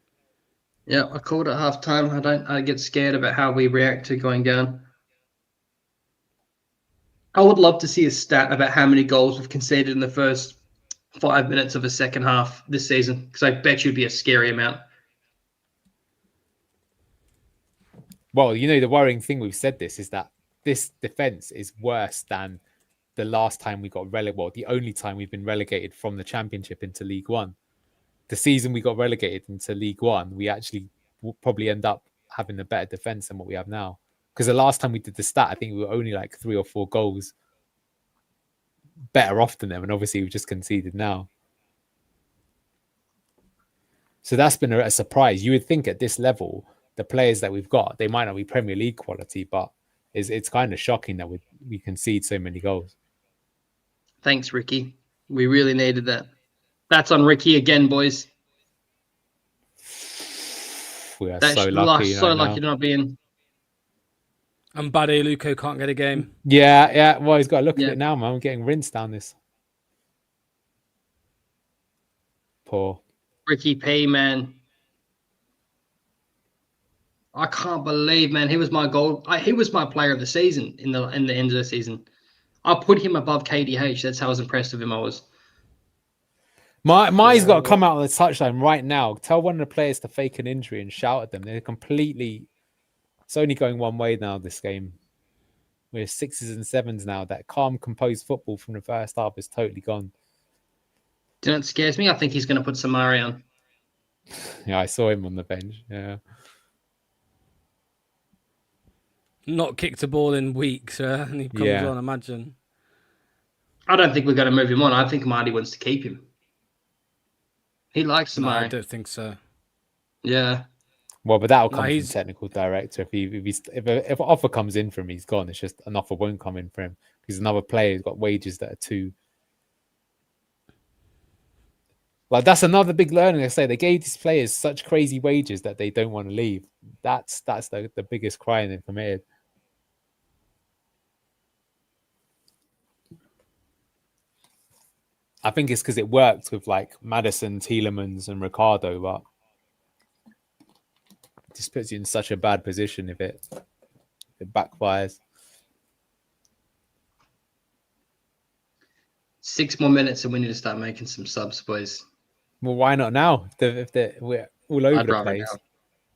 Yeah, I called at half time. I get scared about how we react to going down. I would love to see a stat about how many goals we've conceded in the first 5 minutes of a second half this season, because I bet you'd be a scary amount. Well, you know, the worrying thing we've said this is that this defense is worse than the last time we got relegated. Well, the only time we've been relegated from the Championship into League One. The season we got relegated into League One, we actually will probably end up having a better defense than what we have now. Because the last time we did the stat, I think we were only like 3 or 4 goals better off than them, and obviously we've just conceded now. So that's been a surprise. You would think at this level, the players that we've got, they might not be Premier League quality, but it's kind of shocking that we concede so many goals. Thanks, Ricky. We really needed that. That's on Ricky again, boys. We are That's so lucky. So lucky to not be in. And Bade Luco can't get a game. Yeah. Well, he's got to look at it now, man. I'm getting rinsed down this. Poor. Ricky P, man. I can't believe, man. He was my goal. He was my player of the season in the end of the season. I put him above KDH. That's how impressed with him I was. Mai's got to come out on the touchline right now. Tell one of the players to fake an injury and shout at them. They're completely... It's only going one way now, this game. We're 6s and 7s now. That calm, composed football from the first half is totally gone. Do you know what scares me? I think he's going to put Samari on. Yeah, I saw him on the bench. Yeah. Not kicked a ball in weeks, and he comes on, imagine. I don't think we're going to move him on. I think Marty wants to keep him. He likes Samari. No, I don't think so. Yeah. Well, but that'll come from the technical director. If an offer comes in for him, he's gone. It's just an offer won't come in for him because another player has got wages that are too. Like that's another big learning. I say they gave these players such crazy wages that they don't want to leave. That's the biggest crying they've committed. I think it's because it worked with like Maddison, Tielemans, and Ricardo, but it just puts you in such a bad position if it backfires. 6 more minutes and we need to start making some subs, boys. Well, why not now? If we're all over the place.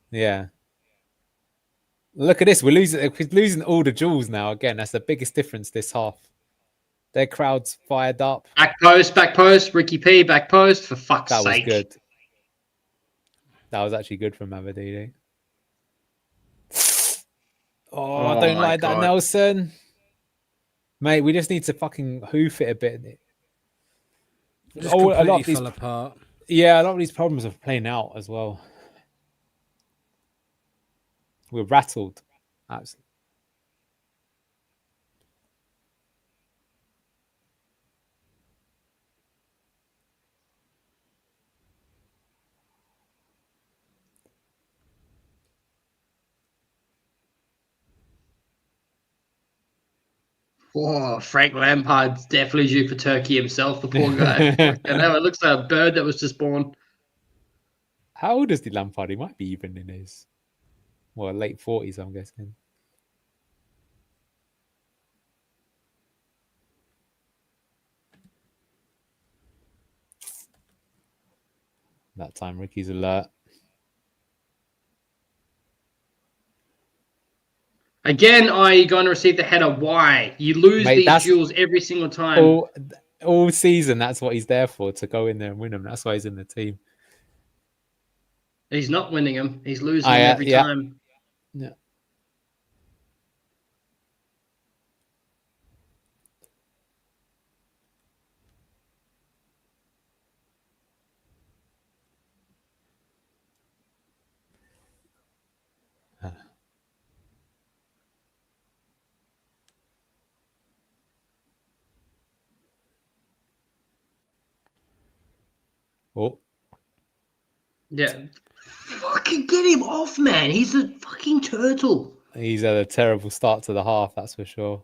Yeah. Look at this. We're losing all the jewels now. Again, that's the biggest difference this half. Their crowd's fired up. Back post. Ricky P, back post, for fuck's sake. That was good. That was actually good from Aberdeen. Oh, I don't like that, Nelson. Mate, we just need to fucking hoof it a bit. Just completely fell apart. Yeah, a lot of these problems are playing out as well. We're rattled. Absolutely. Oh, Frank Lampard's definitely due for Turkey himself, the poor guy. I know, it looks like a bird that was just born. How old is the Lampard? He might be even in his late 40s, I'm guessing. That time, Ricky's alert. Again, are you going to receive the header? Why? You lose these duels every single time. All season, that's what he's there for, to go in there and win them. That's why he's in the team. He's not winning them. He's losing them every time. Yeah. Oh. Yeah. Fucking get him off, man. He's a fucking turtle. He's had a terrible start to the half, that's for sure.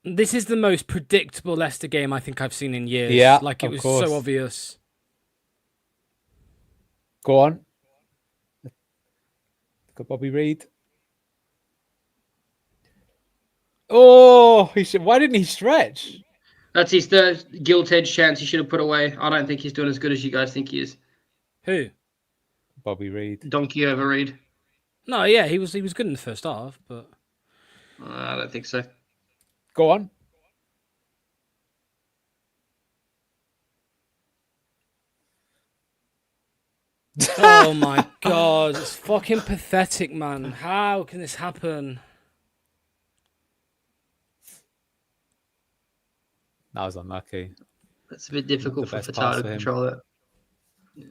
This is the most predictable Leicester game I think I've seen in years. Yeah, like, it was so obvious. Go on. Got Bobby Reid. Oh, why didn't he stretch? That's his third gilt-edged chance he should have put away. I don't think he's doing as good as you guys think he is. Who? Bobby Reid. Donkey over Reid. No, yeah, he was good in the first half, but I don't think so. Go on. Oh my god, it's fucking pathetic, man. How can this happen? That was unlucky. That's a bit difficult for Furtado to control it. Yeah.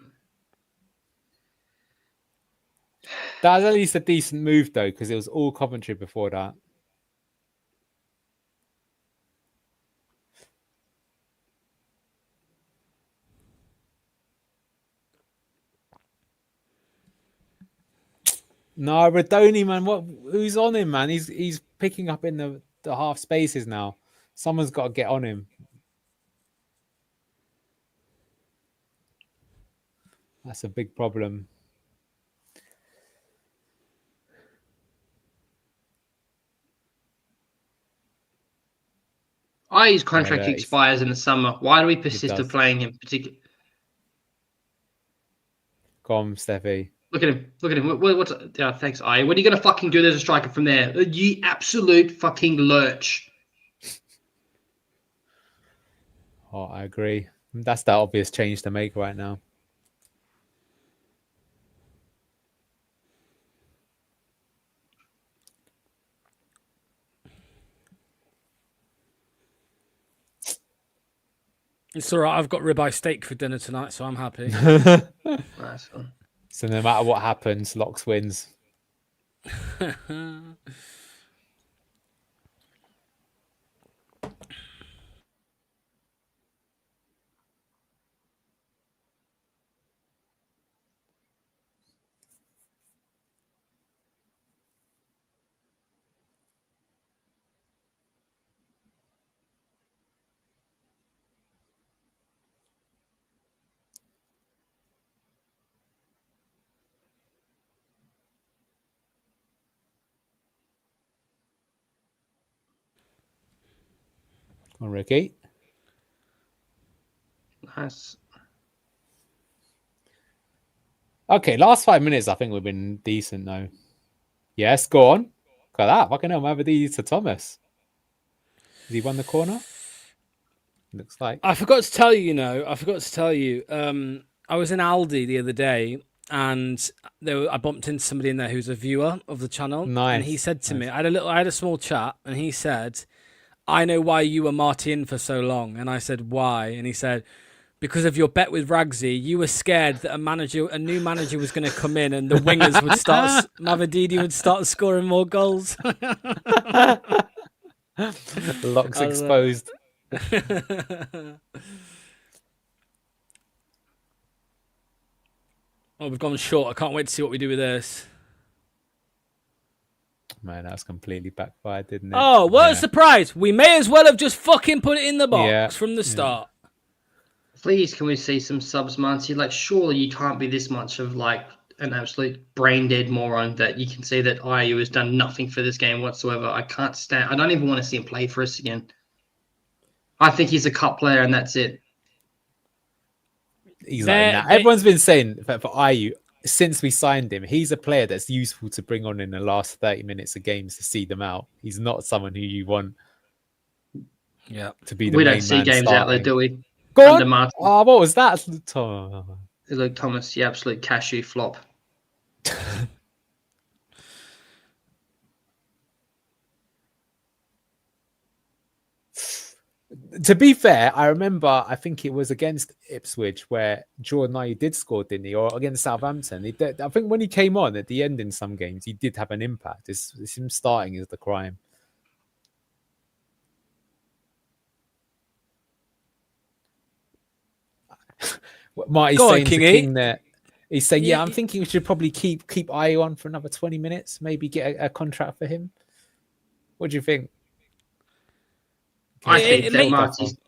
That was at least a decent move, though, because it was all Coventry before that. No, Radoni, man. Who's on him, man? He's picking up in the half spaces now. Someone's got to get on him. That's a big problem. His contract expires in the summer. Why do we persist of playing him? Go on, Steffi. Look at him. Look at him. Thanks, What are you going to fucking do as a striker from there? You absolute fucking lurch. Oh, I agree. That's the obvious change to make right now. It's all right. I've got ribeye steak for dinner tonight, so I'm happy. Nice one. So no matter what happens, Locks wins. On Ricky. Nice. Okay, last 5 minutes, I think we've been decent though. Yes, go on. Look at that. Fucking hell, Mavadi to Thomas. Has he won the corner? Looks like. I forgot to tell you, I was in Aldi the other day, and I bumped into somebody in there who's a viewer of the channel. Nice. And he said to me, I had a small chat, and he said, I know why you were Martin for so long. And I said, why? And he said, because of your bet with Ragsy, you were scared that a new manager was going to come in and the wingers would start, Mavadidi would start scoring more goals. Locks exposed. Oh, we've gone short. I can't wait to see what we do with this. Man, that's completely backfired, didn't it? Oh, what a surprise. We may as well have just fucking put it in the box from the start. Please, can we see some subs, Marty? Like, surely you can't be this much of like an absolute brain dead moron that you can see that IU has done nothing for this game whatsoever. I can't stand. I don't even want to see him play for us again. I think he's a cup player and that's it. He's like, nah. Everyone's been saying for IU since we signed him, he's a player that's useful to bring on in the last 30 minutes of games to see them out. He's not someone who you want to be the we main don't see man games starting. out there, do we? Go on. Oh, what was that? Luke Thomas, the absolute cashew flop. To be fair, I remember, I think it was against Ipswich where Jordan Ayew did score, didn't he? Or against Southampton. I think when he came on at the end in some games, he did have an impact. It's him starting is the crime. Marty's saying to King there, he's saying, yeah, I'm thinking we should probably keep Ayew on for another 20 minutes, maybe get a contract for him. What do you think? I think that Marty's...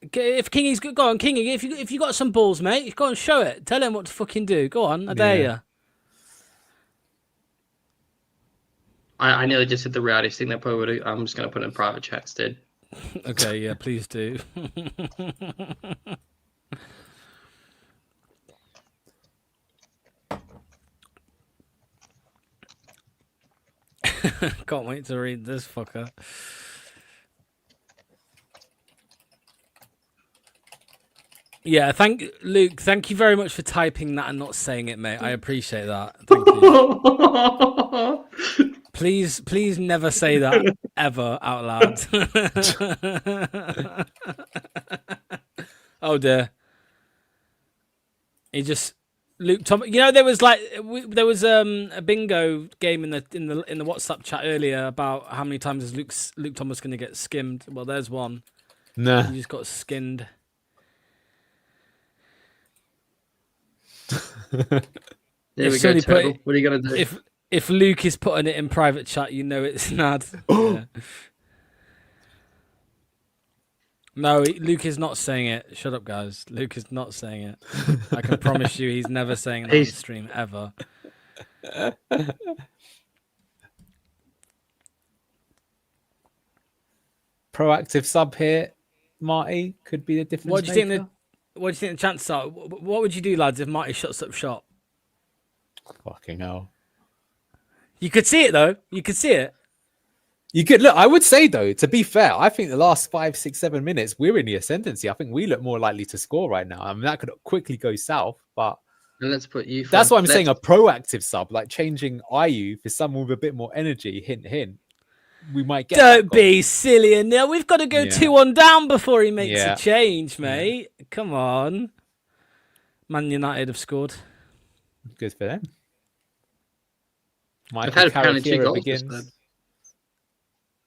If Kingy's go on, Kingy, if you got some balls, mate, go and show it. Tell him what to fucking do. Go on, I dare you. I nearly just said the rowdiest thing that probably would. I'm just going to put it in private chat instead. Okay, yeah, please do. Can't wait to read this fucker. Yeah, Luke. Thank you very much for typing that and not saying it, mate. I appreciate that. Thank you. Please never say that ever out loud. Oh dear. He just Luke Thomas. You know there was a bingo game in the WhatsApp chat earlier about how many times is Luke Thomas going to get skimmed. Well, there's one. Nah. He just got skinned. There we go, Turtle. What are you going to do? If Luke is putting it in private chat, you know it's Nad. Yeah. No, Luke is not saying it. Shut up, guys. Luke is not saying it. I can promise you he's never saying it on the stream, ever. Proactive sub here, Marty, could be the difference. What do you think the chances are? What would you do, lads, if Marty shuts up shop? Fucking hell. You could see it, though. You could see it. You could look. I would say, though, to be fair, I think the last 5, 6, 7 minutes, we're in the ascendancy. I think we look more likely to score right now. I mean, that could quickly go south, but let's put you. That's what I'm saying. A proactive sub, like changing Ayew for someone with a bit more energy. Hint, hint. We might get. Don't be silly, Anil. We've got to go 2-1 down before he makes a change, mate. Yeah. Come on. Man United have scored. Good for them. I've had apparently 2 goals.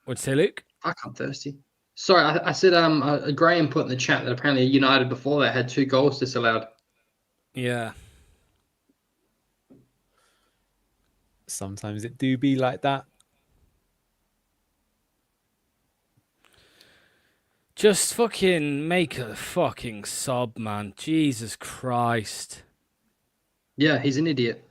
What'd you say, Luke? I can't thirsty. Sorry, I said Graham put in the chat that apparently United before that had 2 goals disallowed. Yeah. Sometimes it do be like that. Just fucking make a fucking sob, man. Jesus Christ. Yeah, he's an idiot.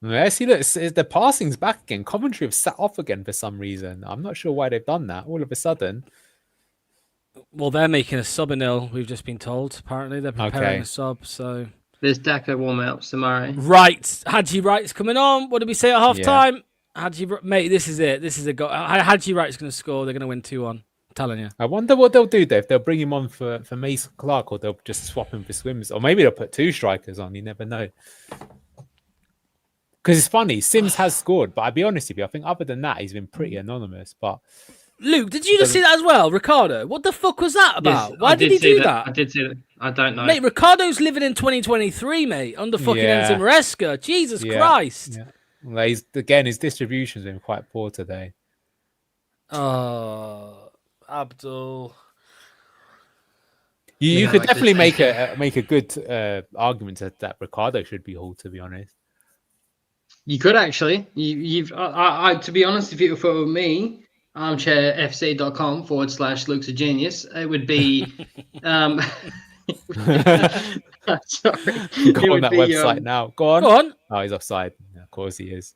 Yeah, see, look, the passing's back again. Coventry have sat off again for some reason. I'm not sure why they've done that. All of a sudden. Well, they're making a sub Anil, we've just been told. Apparently, they're preparing a sub, so... There's Daka warm-up, Samari. Right. Hadji Wright's coming on. What did we say at half-time? Mate, this is it. This is a goal. Hadji Wright's going to score. They're going to win 2-1. I'm telling you. I wonder what they'll do, though. If they'll bring him on for Mason Clark, or they'll just swap him for Swims. Or maybe they'll put 2 strikers on. You never know. Because it's funny. Sims has scored, but I'll be honest with you. I think other than that, he's been pretty anonymous. But Luke, did you just see that as well? Ricardo, what the fuck was that about? Yes, Why did he do that? I did see that. I don't know. Mate, Ricardo's living in 2023, mate, under fucking Enzo Maresca. Jesus Christ. Yeah. Well, his distribution's been quite poor today. Oh, Abdul. You could definitely make a good argument that Ricardo should be hauled, to be honest. You could actually. To be honest, if it were me, armchairfc.com/Luke's a genius, it would be. Sorry, Go on that website now. Go on. Go on. Oh, he's offside. Yeah, of course he is.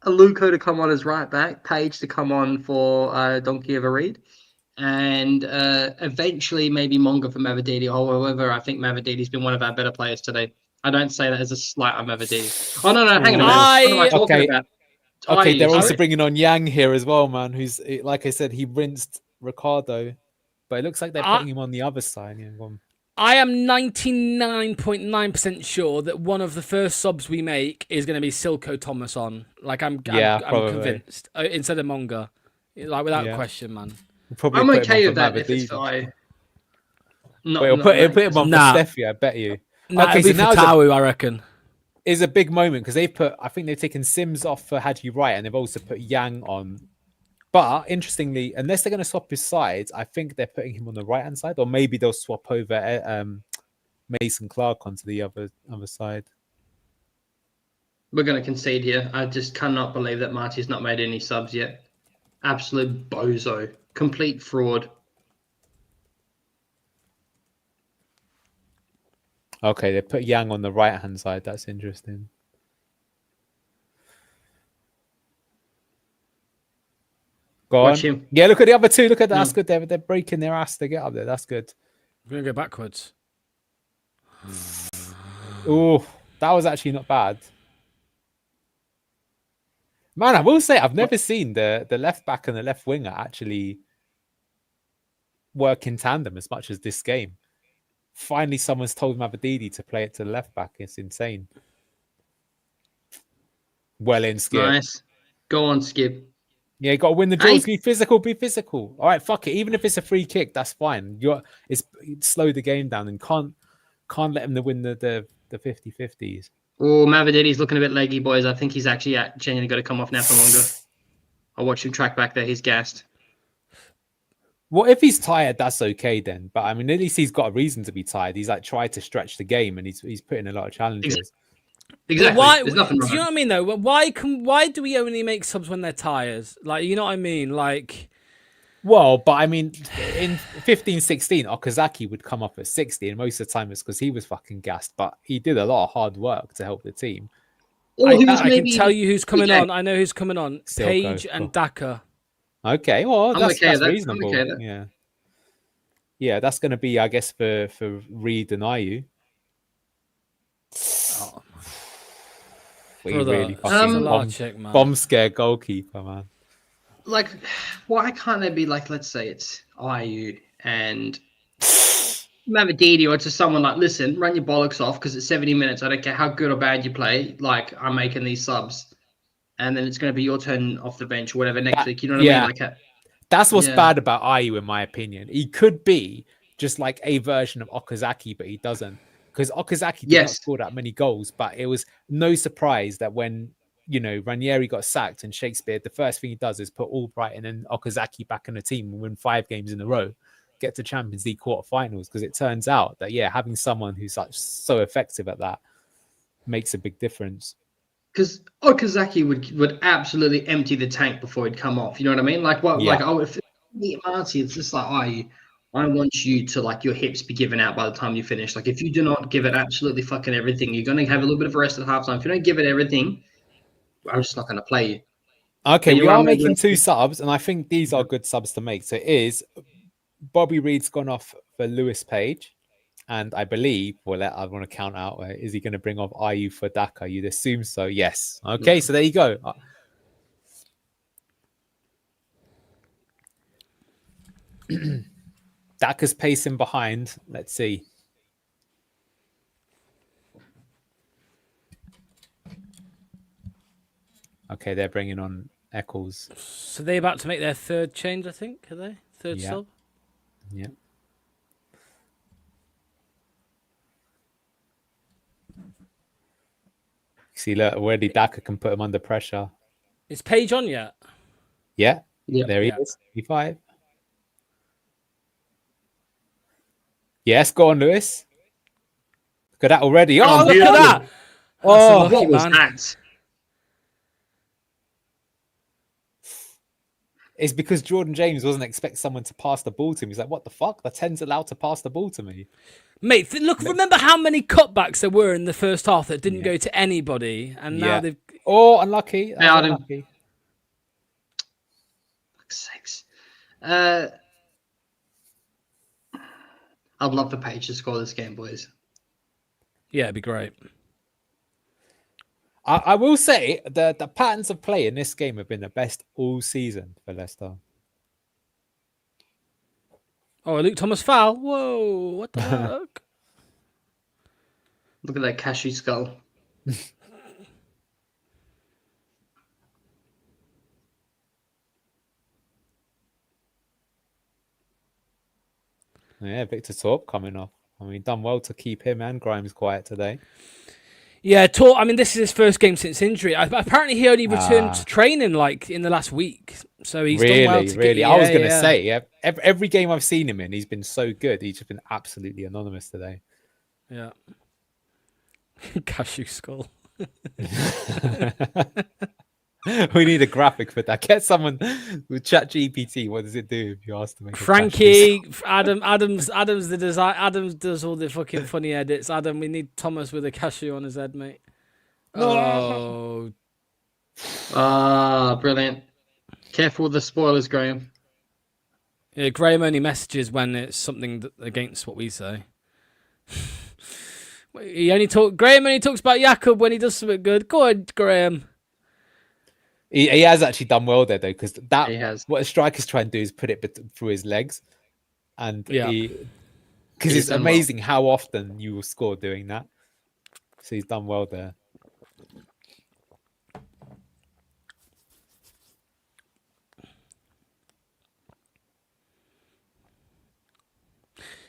Aluko to come on as right back, Page to come on for Donkey of a Reed, and eventually maybe Monga for Mavadidi. However, I think Mavadidi's been one of our better players today. I don't say that as a slight on Mavadidi. Oh, no, hang on a minute. What am I talking about? Okay, they're also bringing on Yang here as well, man, who's, like I said, he rinsed Ricardo, but it looks like they're putting him on the other side. Yeah, I am 99.9% sure that one of the first subs we make is going to be Silko Thomas on. Like, I'm convinced. Instead of Monga. Like, without question, man. I'm okay with that if it's for He'll put him on for Steffi, I bet you. Nah, okay, so now Tawu, I reckon. Is a big moment because I think they've taken Sims off for Haji Wright and they've also put Yang on. But interestingly, unless they're going to swap his sides, I think they're putting him on the right hand side, or maybe they'll swap over Mason Clark onto the other side. We're going to concede here. I just cannot believe that Marty's not made any subs yet. Absolute bozo, complete fraud. Okay, they put Yang on the right hand side. That's interesting. Go on. Yeah, look at the other two. Look at that. That's good. They're breaking their ass to get up there. That's good. We're going to go backwards. Oh, that was actually not bad. Man, I will say I've never seen the left back and the left winger actually work in tandem as much as this game. Finally, someone's told Mavadidi to play it to the left back. It's insane. Well in, Skip. Nice. Go on, Skip. Yeah, you got to win the draws. Be physical. Be physical. All right, fuck it. Even if it's a free kick, that's fine. It's slow the game down and can't let him win the 50-50s. Oh, Mavadidi's looking a bit leggy, boys. I think he's actually genuinely got to come off now for longer. I'll watch him track back there. He's gassed. Well, if he's tired, that's okay then. But I mean, at least he's got a reason to be tired. He's like tried to stretch the game, and he's put in a lot of challenges. Exactly. Why? There's nothing wrong. Do you know what I mean though? Why do we only make subs when they're tired? Like, you know what I mean? Like, well, but I mean, in 15-16, Okazaki would come up at 60, and most of the time it's because he was fucking gassed. But he did a lot of hard work to help the team. I can tell you who's coming on. I know who's coming on. Page and Daka. Okay, well, that's reasonable. Okay, yeah, that's going to be, I guess, for Reed and Ayu. Oh, really fucking bomb scare goalkeeper, man. Like, why can't there be, like, let's say it's Ayu and Mavadidi, or to someone like, listen, run your bollocks off because it's 70 minutes. I don't care how good or bad you play. Like, I'm making these subs. And then it's going to be your turn off the bench or whatever next week. You know what I mean? Like, that's what's bad about Ayu, in my opinion. He could be just like a version of Okazaki, but he doesn't. Because Okazaki did not score that many goals, but it was no surprise that when, Ranieri got sacked and Shakespeare, the first thing he does is put Albright and then Okazaki back in the team and win 5 games in a row, get to Champions League quarterfinals. Because it turns out that, having someone who's so effective at that makes a big difference. Because Okazaki would absolutely empty the tank before he'd come off. You know what I mean? Like, if Marty, it's just like, I want you to, like, your hips be given out by the time you finish. Like, if you do not give it absolutely fucking everything, you're going to have a little bit of a rest at halftime. If you don't give it everything, I'm just not going to play you. Okay, we are making 2 subs, and I think these are good subs to make. So it is Bobby Reed's gone off for Lewis Page. And I believe, I want to count out, is he going to bring off Ayu for Daka? You'd assume so. Yes. Okay, so there you go. Daka's pacing behind. Let's see. Okay, they're bringing on Eccles. So they're about to make their 3rd change, I think, are they? 3rd sub? Yeah. See, look, already Daka can put him under pressure. Is Page on yet? Yeah. There he is. 5. Yes, go on, Lewis. Look at that already. Oh, look at that. lucky what was man. that? It's because Jordan James wasn't expecting someone to pass the ball to him. He's like, what the fuck? The 10's allowed to pass the ball to me. Mate, look, remember how many cutbacks there were in the first half that didn't go to anybody, and now they've... Oh, unlucky. Fouled him. Unlucky. Fuck's sakes. I'd love for Page to score this game, boys. Yeah, it'd be great. I will say the patterns of play in this game have been the best all season for Leicester. Oh, Luke Thomas foul. Whoa, what the fuck? Look at that cashew skull. Yeah, Victor Torp coming off. I mean, done well to keep him and Grimes quiet today. Yeah, I mean, this is his first game since injury. Apparently, he only returned to training like in the last week, so he's done well to really. get. I was going to say, every game I've seen him in, he's been so good. He's just been absolutely anonymous today. Yeah. Cashew skull. We need a graphic for that. Get someone with ChatGPT. What does it do if you ask to make Frankie, Adams the design. Adams does all the fucking funny edits. Adam, we need Thomas with a cashew on his head, mate. Oh, Brilliant. Careful with the spoilers, Graham. yeah. Graham only messages when it's something against what we say. Graham only talks about Jakob when he does something good. Go on, Graham. He has actually done well there, though, because what a striker's trying to do is put it through his legs. And because it's amazing how often you will score doing that. So he's done well there.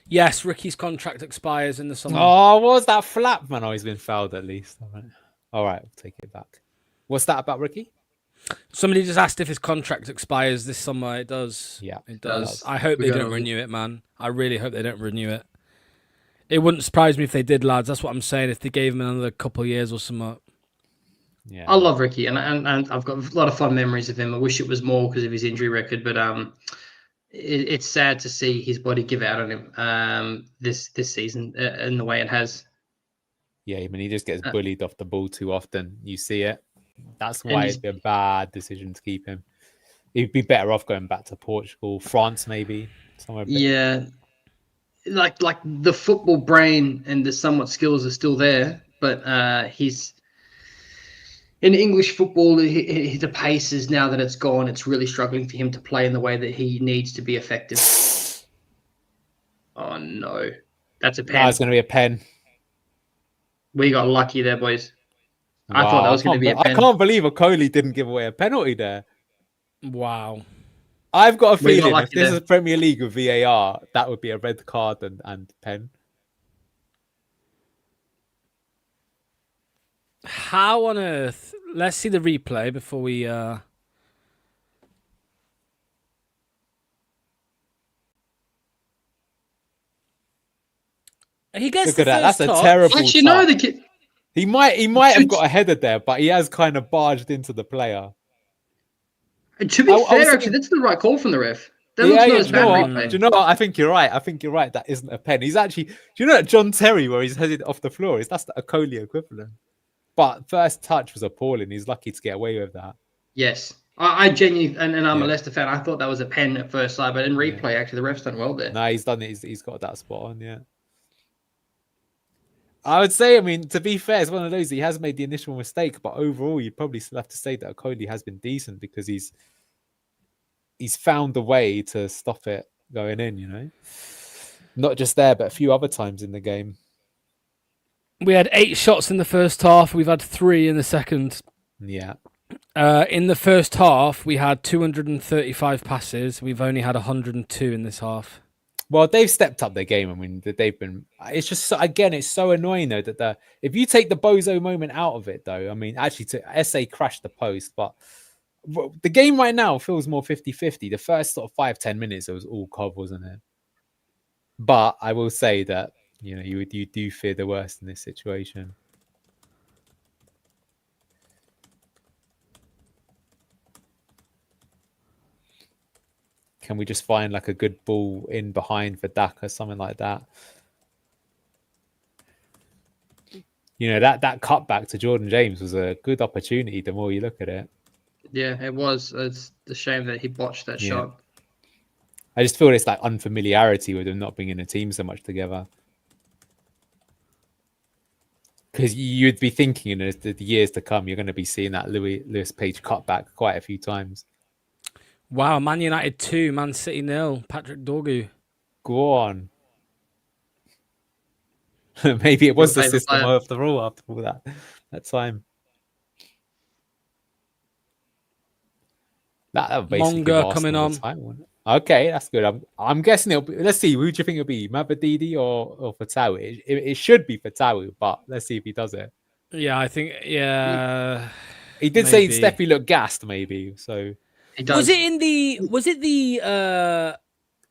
Yes, Ricky's contract expires in the summer. Oh, what was that flap, man? Oh, he's been fouled at least. All right, we'll take it back. What's that about Ricky? Somebody just asked if his contract expires this summer. It does. Yeah, it does. I hope they don't renew it, man. I really hope they don't renew it. It wouldn't surprise me if they did, lads. That's what I'm saying. If they gave him another couple of years or something. Yeah, I love Ricky, and I've got a lot of fun memories of him. I wish it was more because of his injury record, but it's sad to see his body give out on him this season in the way it has. Yeah, I mean, he just gets bullied off the ball too often. You see it. That's why it'd be a bad decision to keep him. He'd be better off going back to Portugal, France, maybe somewhere. Yeah, like the football brain and the somewhat skills are still there, but he's in English football. The pace is now that it's gone. It's really struggling for him to play in the way that he needs to be effective. Oh no, that's a pen. No, it's going to be a pen. We got lucky there, boys. Wow. I thought that was going to be a pen. I can't believe Okoli didn't give away a penalty there. Wow. I've got a feeling if this is Premier League with VAR, that would be a red card and pen. How on earth? Let's see the replay before we... He gets Look at that. That's a terrible Actually, no, the kid... He might have got a header there, but he has kind of barged into the player. To be fair, actually, that's the right call from the ref. That looks not as bad replay. Do you know what? I think you're right. That isn't a pen. He's actually... Do you know that John Terry, where he's headed off the floor, that's the Okoli equivalent. But first touch was appalling. He's lucky to get away with that. Yes. I genuinely... And I'm a Leicester fan. I thought that was a pen at first sight, but in replay, actually, the ref's done well there. No, he's done it. He's got that spot on, yeah. I would say, I mean, to be fair, it's one of those, he has made the initial mistake, but overall, you'd probably still have to say that Okoli has been decent because he's found a way to stop it going in, you know? Not just there, but a few other times in the game. We had 8 shots in the first half. We've had 3 in the second. Yeah. In the first half, we had 235 passes. We've only had 102 in this half. Well, they've stepped up their game. I mean, they've been... It's just, again, it's so annoying, though, that if you take the Bozo moment out of it, though, I mean, actually, SA crashed the post, but the game right now feels more 50-50. The first sort of 5-10 minutes, it was all Cov, wasn't it? But I will say that, you know, you do fear the worst in this situation. Can we just find like a good ball in behind for Dak or something like that? You know, that cutback to Jordan James was a good opportunity the more you look at it. Yeah, it was. It's a shame that he botched that shot. I just feel it's like unfamiliarity with them not being in a team so much together. Because you'd be thinking in the years to come, you're going to be seeing that Lewis Page cutback quite a few times. Wow, Man United 2, Man City 0. Patrick Dorgu. Go on. Maybe it was the system after all that time. That basically Monga coming on. Time, okay, that's good. I'm guessing it'll be. Let's see. Who do you think it'll be? Mavadidi or Fatawu? It should be Fatawu, but let's see if he does it. Yeah, I think. Yeah, he did say Steffi looked gassed. Maybe so. He does. Was it in the? Was it the?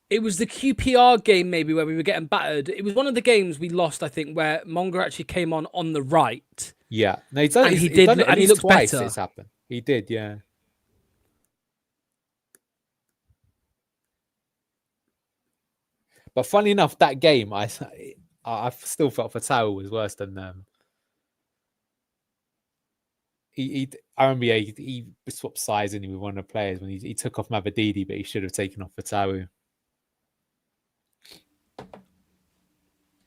It was the QPR game maybe where we were getting battered. It was one of the games we lost, I think, where Monga actually came on the right. Yeah, no, he looked twice. Better. It's happened. He did, yeah. But funny enough, that game, I still felt Fatawu was worse than them. I remember he swapped sides with one of the players when he took off Mavadidi, but he should have taken off Fatawu.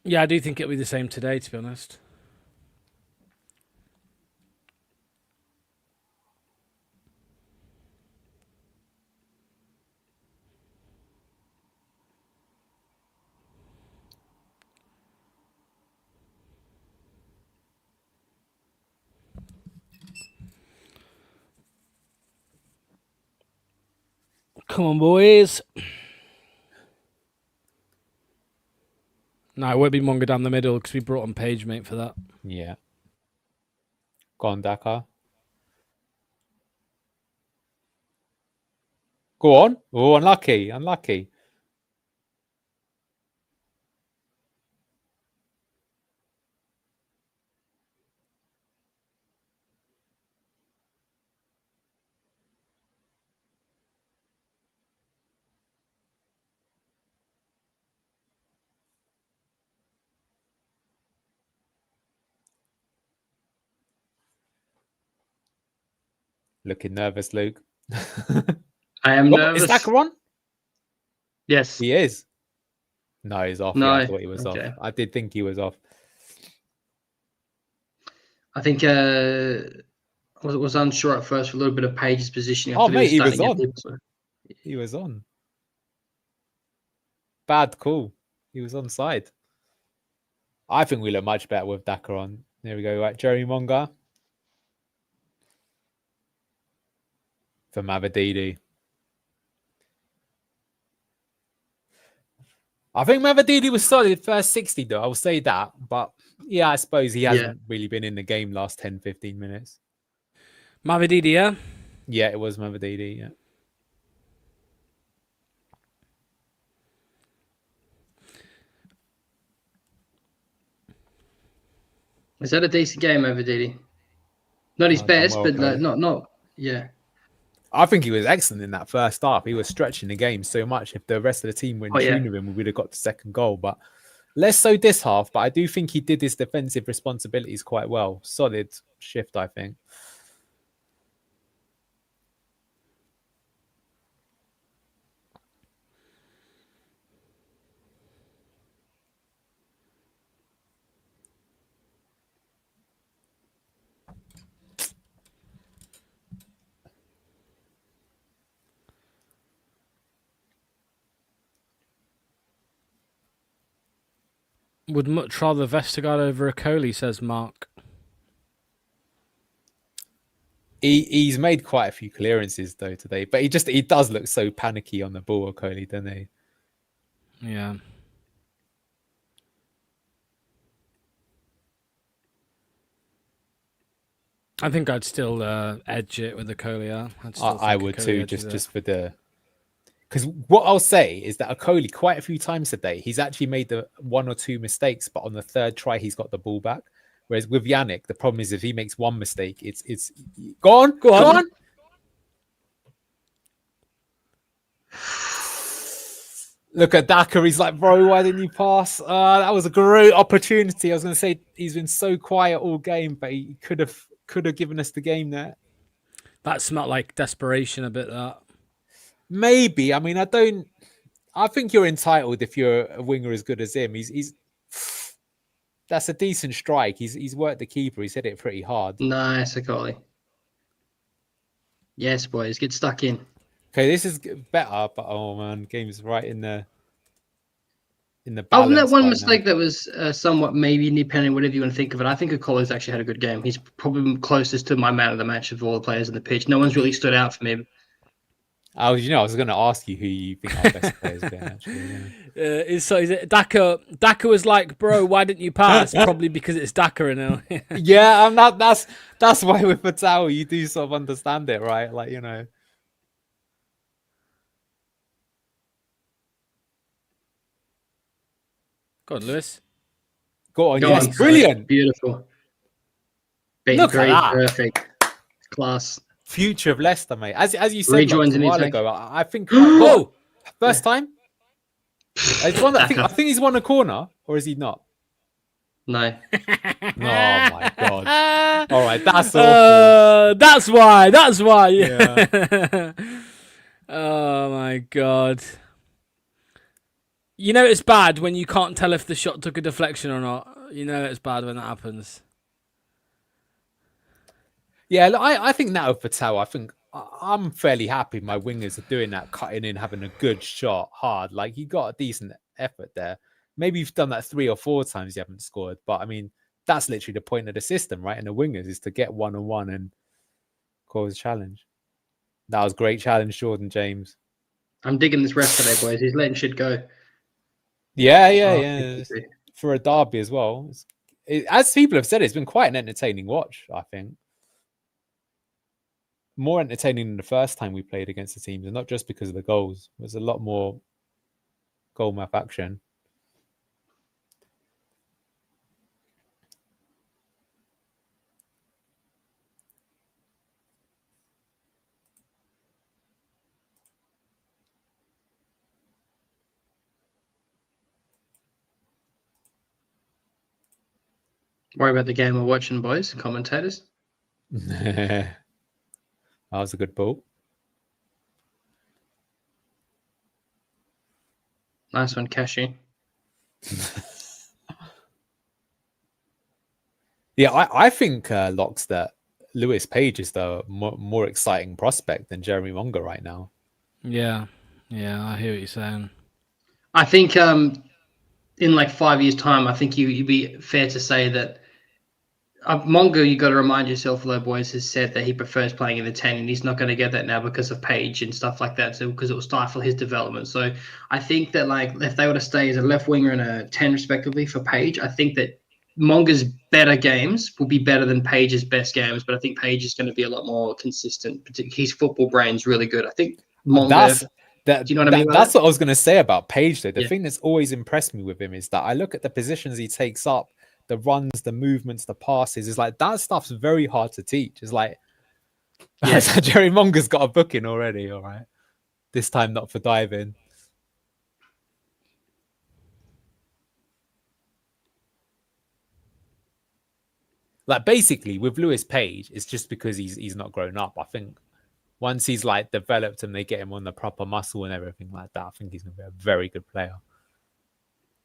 Yeah, I do think it'll be the same today, to be honest. Come on, boys. No, it won't be Monga down the middle because we brought on Page, mate, for that. Yeah. Go on, Dakar. Go on. Oh, unlucky. Looking nervous, Luke. I am nervous. Is Dakar on? Yes. He is. No, he's off. No. Yeah, I thought he was off. I did think he was off. I think I was unsure at first for a little bit of Page's positioning. Oh, mate, he was on. He was on. Bad call. He was on side. I think we look much better with Dakar on. There we go. Right, Jeremy Monga. For Mavadidi. I think Mavadidi was solid first 60 though. I will say that. But yeah, I suppose he hasn't really been in the game last 10, 15 minutes. Mavadidi, yeah? Yeah, it was Mavadidi, yeah. Is that a decent game, Mavadidi? Not his best, but not. Yeah. I think he was excellent in that first half. He was stretching the game so much. If the rest of the team were in tune with him, we would have got the second goal. But less so this half. But I do think he did his defensive responsibilities quite well. Solid shift, I think. Would much rather Vestergaard over Okoli, says Mark. He's made quite a few clearances though today, but he does look so panicky on the ball, Okoli, doesn't he? Yeah. I think I'd still edge it with Okoli. Yeah. I would too, just for the. Because what I'll say is that Okoli, quite a few times today, he's actually made the one or two mistakes, but on the third try, he's got the ball back. Whereas with Yannick, the problem is if he makes one mistake, it's go on. Look at Daka. He's like, bro, why didn't you pass? That was a great opportunity. I was going to say he's been so quiet all game, but he could have given us the game there. That smelled like desperation a bit. That maybe. I mean, I think you're entitled if you're a winger as good as him. He's that's a decent strike. He's worked the keeper. He's hit it pretty hard. Nice, Akoli. Yes, boys, get stuck in. Okay, this is better, but oh man, game's right in the balance. Other than that one mistake that was somewhat maybe independent, whatever you want to think of it, I think Akoli's actually had a good game. He's probably closest to my man of the match of all the players on the pitch. No one's really stood out for me. I was going to ask you who you think our best players been actually. Yeah. Is it Daka? Daka was like, bro, why didn't you pass? Probably because it's Daka now. Yeah, I'm not. That's why with Patel you do sort of understand it, right? Like Go on, Lewis. Go on, yes, brilliant, beautiful. Look at that, perfect, class. Future of Leicester, mate. As you said like, a while ago, I think. Whoa! First time. I think he's won a corner, or is he not? No. Oh my god! All right, that's awful. That's why. Yeah. Oh my god. You know it's bad when you can't tell if the shot took a deflection or not. You know it's bad when that happens. Yeah, I think now with Patel, I think I'm fairly happy my wingers are doing that, cutting in, having a good shot, hard. Like, he got a decent effort there. Maybe you've done that 3 or 4 times you haven't scored. But, I mean, that's literally the point of the system, right? And the wingers is to get one-on-one and cause a challenge. That was great challenge, Jordan James. I'm digging this ref today, boys. He's letting shit go. Yeah. For a derby as well. As people have said, it's been quite an entertaining watch, I think. More entertaining than the first time we played against the teams, and not just because of the goals. There's a lot more goal map action. Worry about the game we're watching, boys, commentators. That was a good ball. Nice one, Cashew. Yeah, I think Locks that Lewis Page is the more exciting prospect than Jeremy Monga right now. Yeah, I hear what you're saying. I think in like 5 years' time, I think you'd be fair to say that Mongo, you got to remind yourself, Low Boys has said that he prefers playing in the 10, and he's not going to get that now because of Page and stuff like that. So because it will stifle his development. So I think that like if they were to stay as a left winger and a 10 respectively for Page, I think that Monga's better games will be better than Page's best games. But I think Page is going to be a lot more consistent. His football brain's really good. I think Monga. Do you know what I mean? That's what I was going to say about Page, though. The thing that's always impressed me with him is that I look at the positions he takes up, the runs, the movements, the passes. It's like that stuff's very hard to teach. It's like, Jerry Monga's got a booking already. All right, this time not for diving. Like basically with Lewis Page, it's just because he's not grown up. I think once he's like developed and they get him on the proper muscle and everything like that, I think he's going to be a very good player.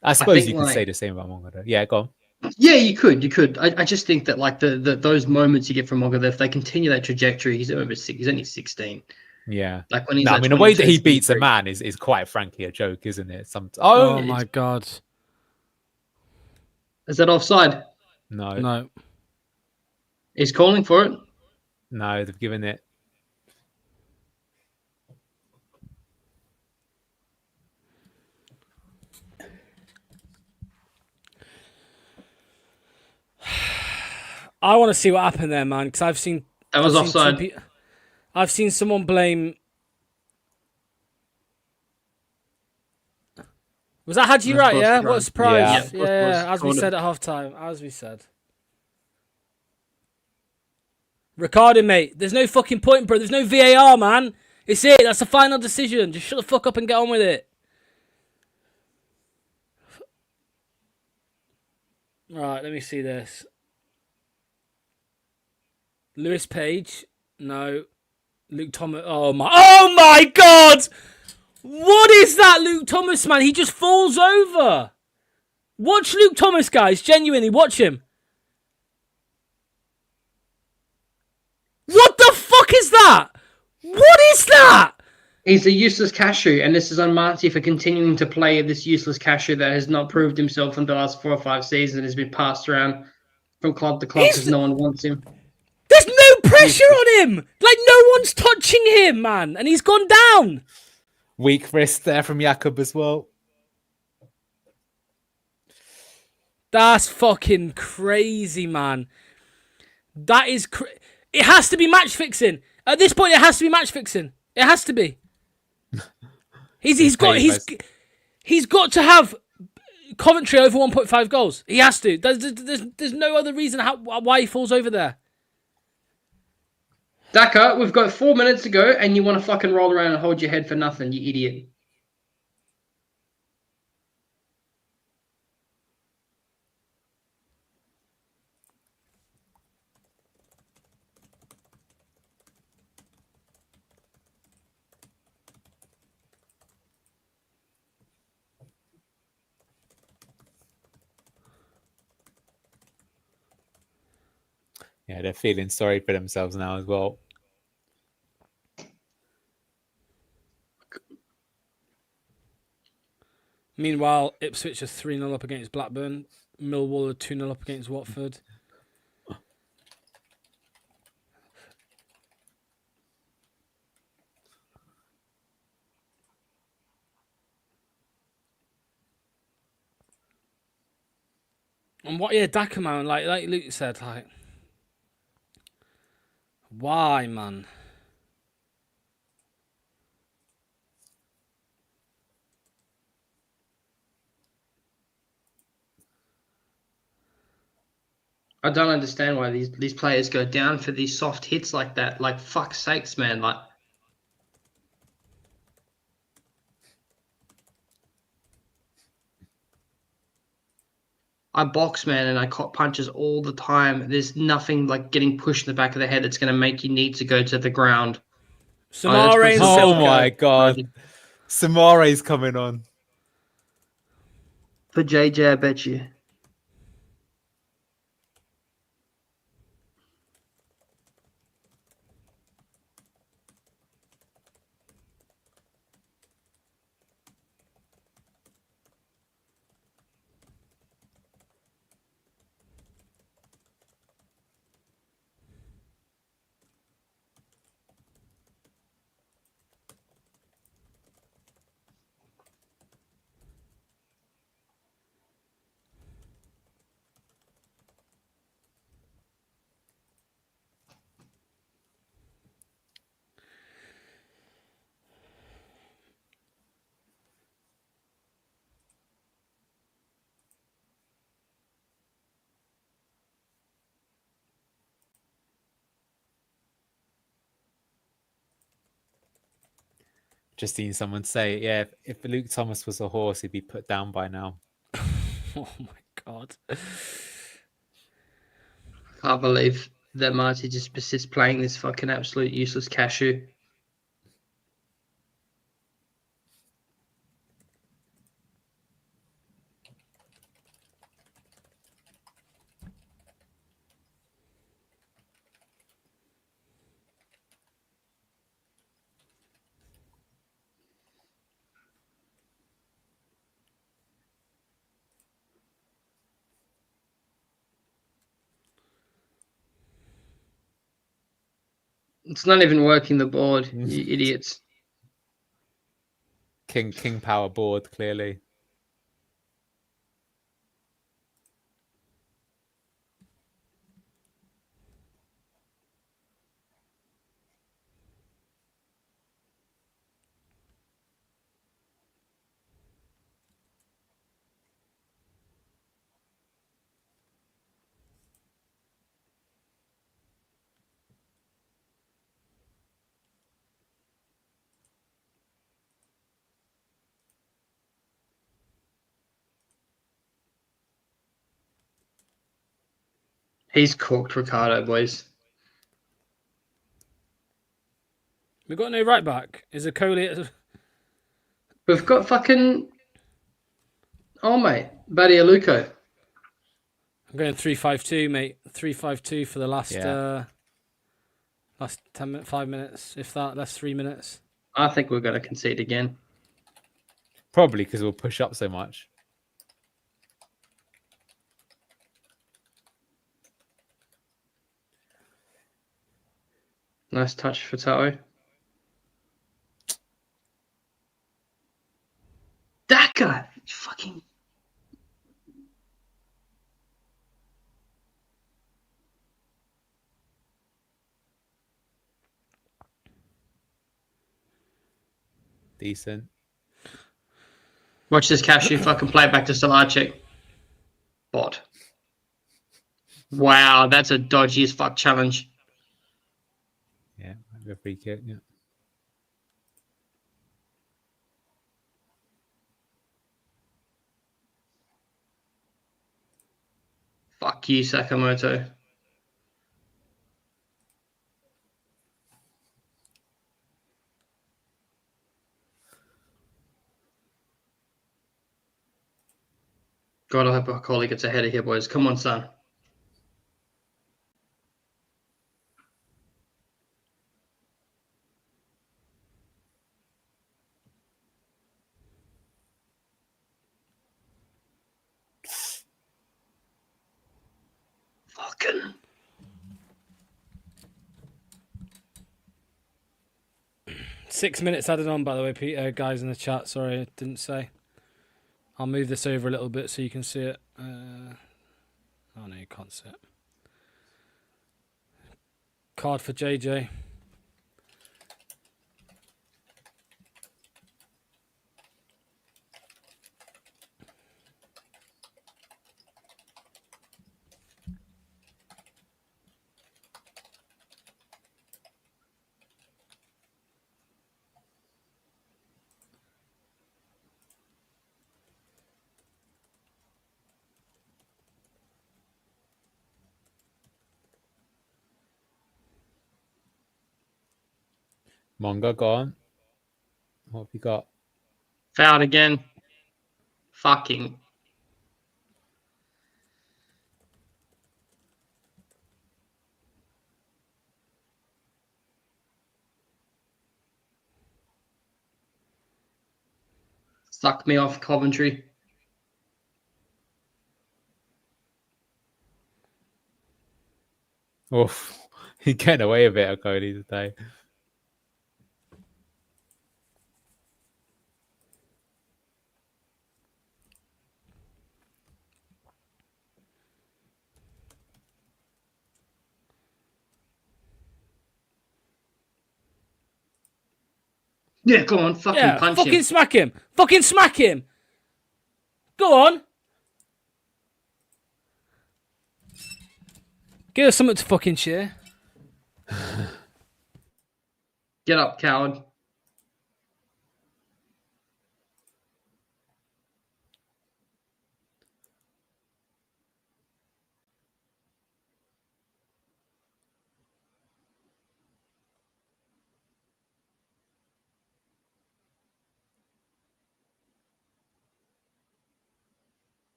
I suppose you could say the same about Monga, though. Yeah, go on. Yeah, you could. I just think that like those moments you get from Monga, if they continue that trajectory, he's only 16. Yeah, like when he's. I mean, the way that he beats a man is quite frankly a joke, isn't it? Oh my god! Is that offside? No. He's calling for it. No, they've given it. I want to see what happened there, man, because I've seen that was offside. I've seen someone blame. Was that Hadji right? Yeah. What a surprise! Yeah. As we said at halftime. As we said. Recording, mate. There's no fucking point, bro. There's no VAR, man. It's it. That's the final decision. Just shut the fuck up and get on with it. Right, let me see this. Lewis Page, no. Luke Thomas. Oh my God! What is that, Luke Thomas, man? He just falls over. Watch Luke Thomas, guys. Genuinely, watch him. What the fuck is that? What is that? He's a useless cashew, and this is on Marty for continuing to play this useless cashew that has not proved himself in the last 4 or 5 seasons and has been passed around from club to club because no one wants him. There's no pressure on him. Like, no one's touching him, man. And he's gone down. Weak wrist there from Jakob as well. That's fucking crazy, man. That is it has to be match fixing. At this point, it has to be match fixing. It has to be. He's got to have Coventry over 1.5 goals. He has to. There's no other reason why he falls over there. Daka, we've got 4 minutes to go, and you want to fucking roll around and hold your head for nothing, you idiot. Yeah, they're feeling sorry for themselves now as well. Meanwhile, Ipswich are 3-0 up against Blackburn. Millwall are 2-0 up against Watford. And Daka, man, like Luke said, like, why, man? I don't understand why these players go down for these soft hits like that. Like, fuck's sakes, man. Like, I box, man, and I caught punches all the time. There's nothing like getting pushed in the back of the head that's going to make you need to go to the ground. Samare and Oh my God. Samare's coming on. For JJ, I bet you. Just seen someone say, yeah, if Luke Thomas was a horse, he'd be put down by now. Oh my God. Can't believe that Marty just persists playing this fucking absolute useless cashew. It's not even working the board, you idiots. King power board, clearly. He's cooked, Ricardo, boys. We've got no right back. Is a Coley? We've got fucking... Oh, mate. Badialuko. I'm going 3-5-2, mate. 3-5-2 for the last 5 minutes, if that. That's 3 minutes. I think we're going to concede again. Probably because we'll push up so much. Nice touch for Tato. That guy! Fucking... Decent. Watch this cashew fucking play back to Solacek. Bot. Wow, that's a dodgy as fuck challenge. Yeah, maybe a free kick. Yeah. Fuck you, Sakamoto. God, I hope our colleague gets ahead of here, boys. Come on, son. Fucking... 6 minutes added on, by the way, Peter, guys in the chat. Sorry, I didn't say. I'll move this over a little bit so you can see it. Oh, no, you can't see it. Card for JJ. Monga gone. What have you got? Fouled again. Fucking... Suck me off, Coventry. Oof. He's getting away a bit, Cody, today. Yeah, go on, fucking punch fucking him. smack him. Fucking smack him. Go on. Give us something to fucking cheer. Get up, coward.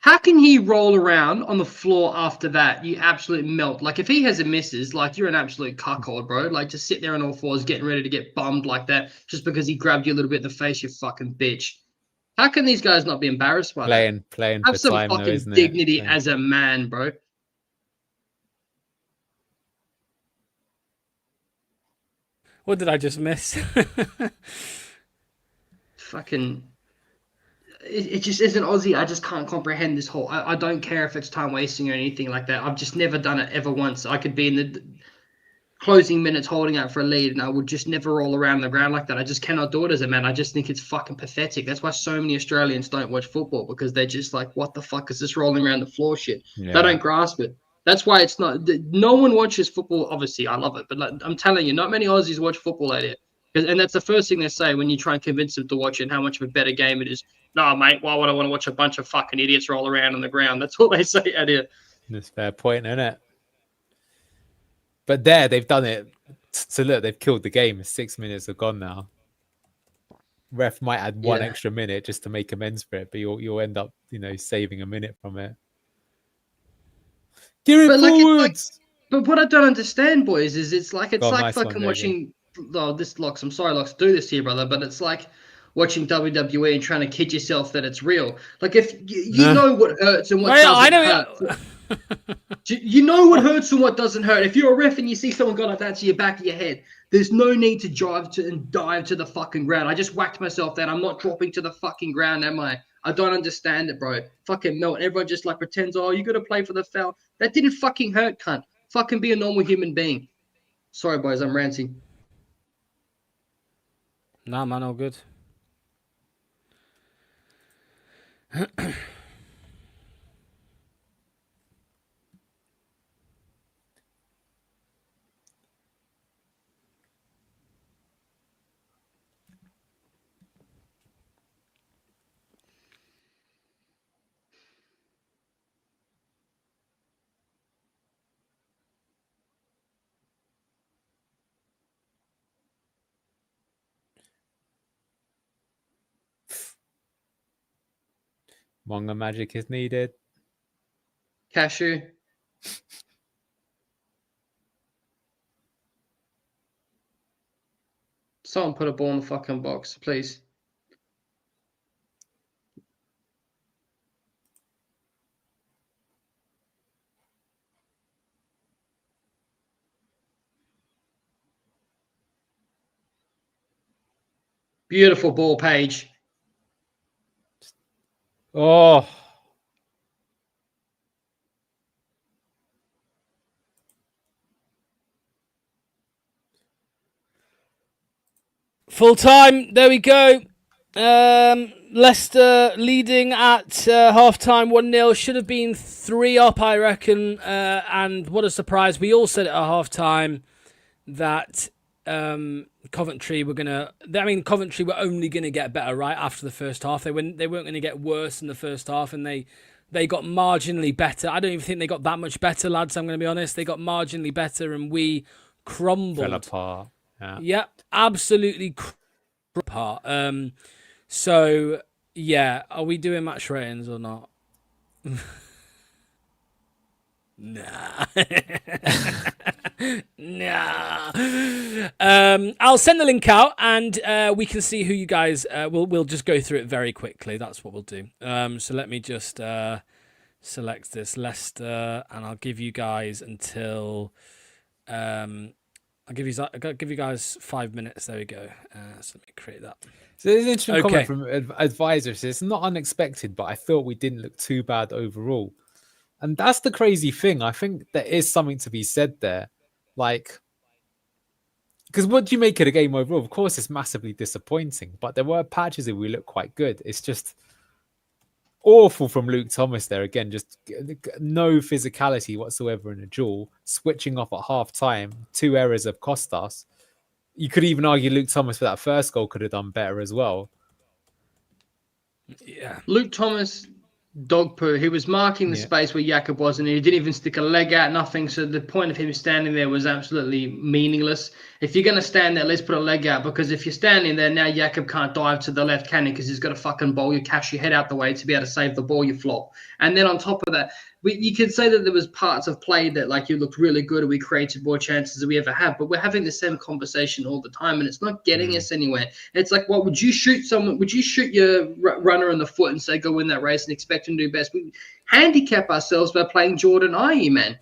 How can he roll around on the floor after that? You absolute melt. Like, if he has a misses, like, you're an absolute cuckold, bro. Like, to sit there on all fours getting ready to get bummed like that just because he grabbed you a little bit in the face, you fucking bitch. How can these guys not be embarrassed by that? Playing Have for some time, fucking though, isn't dignity it? as a man, bro. What did I just miss? Fucking... It just isn't Aussie. I just can't comprehend this whole... I don't care if it's time wasting or anything like that. I've just never done it ever once. I could be in the closing minutes holding out for a lead and I would just never roll around the ground like that. I just cannot do it as a man. I just think it's fucking pathetic. That's why so many Australians don't watch football, because they're just like, what the fuck is this rolling around the floor shit? Yeah. They don't grasp it. That's why it's not... No one watches football. Obviously, I love it. But like, I'm telling you, not many Aussies watch football out here. And that's the first thing they say when you try and convince them to watch it and how much of a better game it is. No, mate, why would I want to watch a bunch of fucking idiots roll around on the ground? That's what they say out here. That's a fair point, isn't it? But there, they've done it. So look, they've killed the game. 6 minutes are gone now. Ref might add one extra minute just to make amends for it, but you'll end up, saving a minute from it. Give it forwards! But what I don't understand, boys, is it's like nice fucking one, watching. Oh, this Locks. I'm sorry, Locks, to do this to you, brother, but it's like watching WWE and trying to kid yourself that it's real. Like if you know what hurts and what doesn't hurt. You know what hurts and what doesn't hurt. If you're a ref and you see someone go like that to your back of your head, there's no need to dive to the fucking ground. I just whacked myself there. I'm not dropping to the fucking ground, am I? I don't understand it, bro. Fucking melt. Everyone just like pretends, oh, you got to play for the foul. That didn't fucking hurt, cunt. Fucking be a normal human being. Sorry, boys, I'm ranting. Nah, man, all good. Monga magic is needed. Cashew. Someone put a ball in the fucking box, please. Beautiful ball, Paige. Oh. Full time. There we go. Leicester leading at half-time 1-0. Should have been 3 up, I reckon. And what a surprise. We all said at half-time that Coventry were Coventry were only going to get better right after the first half. They weren't going to get worse in the first half, and they got marginally better. I don't even think they got that much better, lads. I'm going to be honest. They got marginally better, and we crumbled. Fell apart. Yeah, absolutely apart. So yeah, are we doing match ratings or not? Nah. Nah. I'll send the link out and we can see who you guys we'll just go through it very quickly. That's what we'll do. So let me just select this Leicester, and I'll give you guys until I'll give you guys 5 minutes. There we go. So let me create that. So there's an interesting comment from advisors. It's not unexpected, but I thought we didn't look too bad overall. And that's the crazy thing. I think there is something to be said there. Like, because what do you make of the game overall? Of course, it's massively disappointing, but there were patches where we looked quite good. It's just awful from Luke Thomas there. Again, just no physicality whatsoever in a duel. Switching off at half time. 2 errors have cost us. You could even argue Luke Thomas for that first goal could have done better as well. Yeah. Luke Thomas, dog poo. He was marking the space where Jakob was, and he didn't even stick a leg out, nothing. So the point of him standing there was absolutely meaningless. If you're going to stand there, let's put a leg out, because if you're standing there now, Jakob can't dive to the left, can he? Because he's got a fucking ball. You cash your head out the way to be able to save the ball, you flop. And then on top of that, you could say that there was parts of play that like you looked really good and we created more chances than we ever have, but we're having the same conversation all the time and it's not getting us anywhere. It's like, what would you shoot someone? Would you shoot your runner in the foot and say, go win that race and expect him to do best? We handicap ourselves by playing Jordan Ayew, man.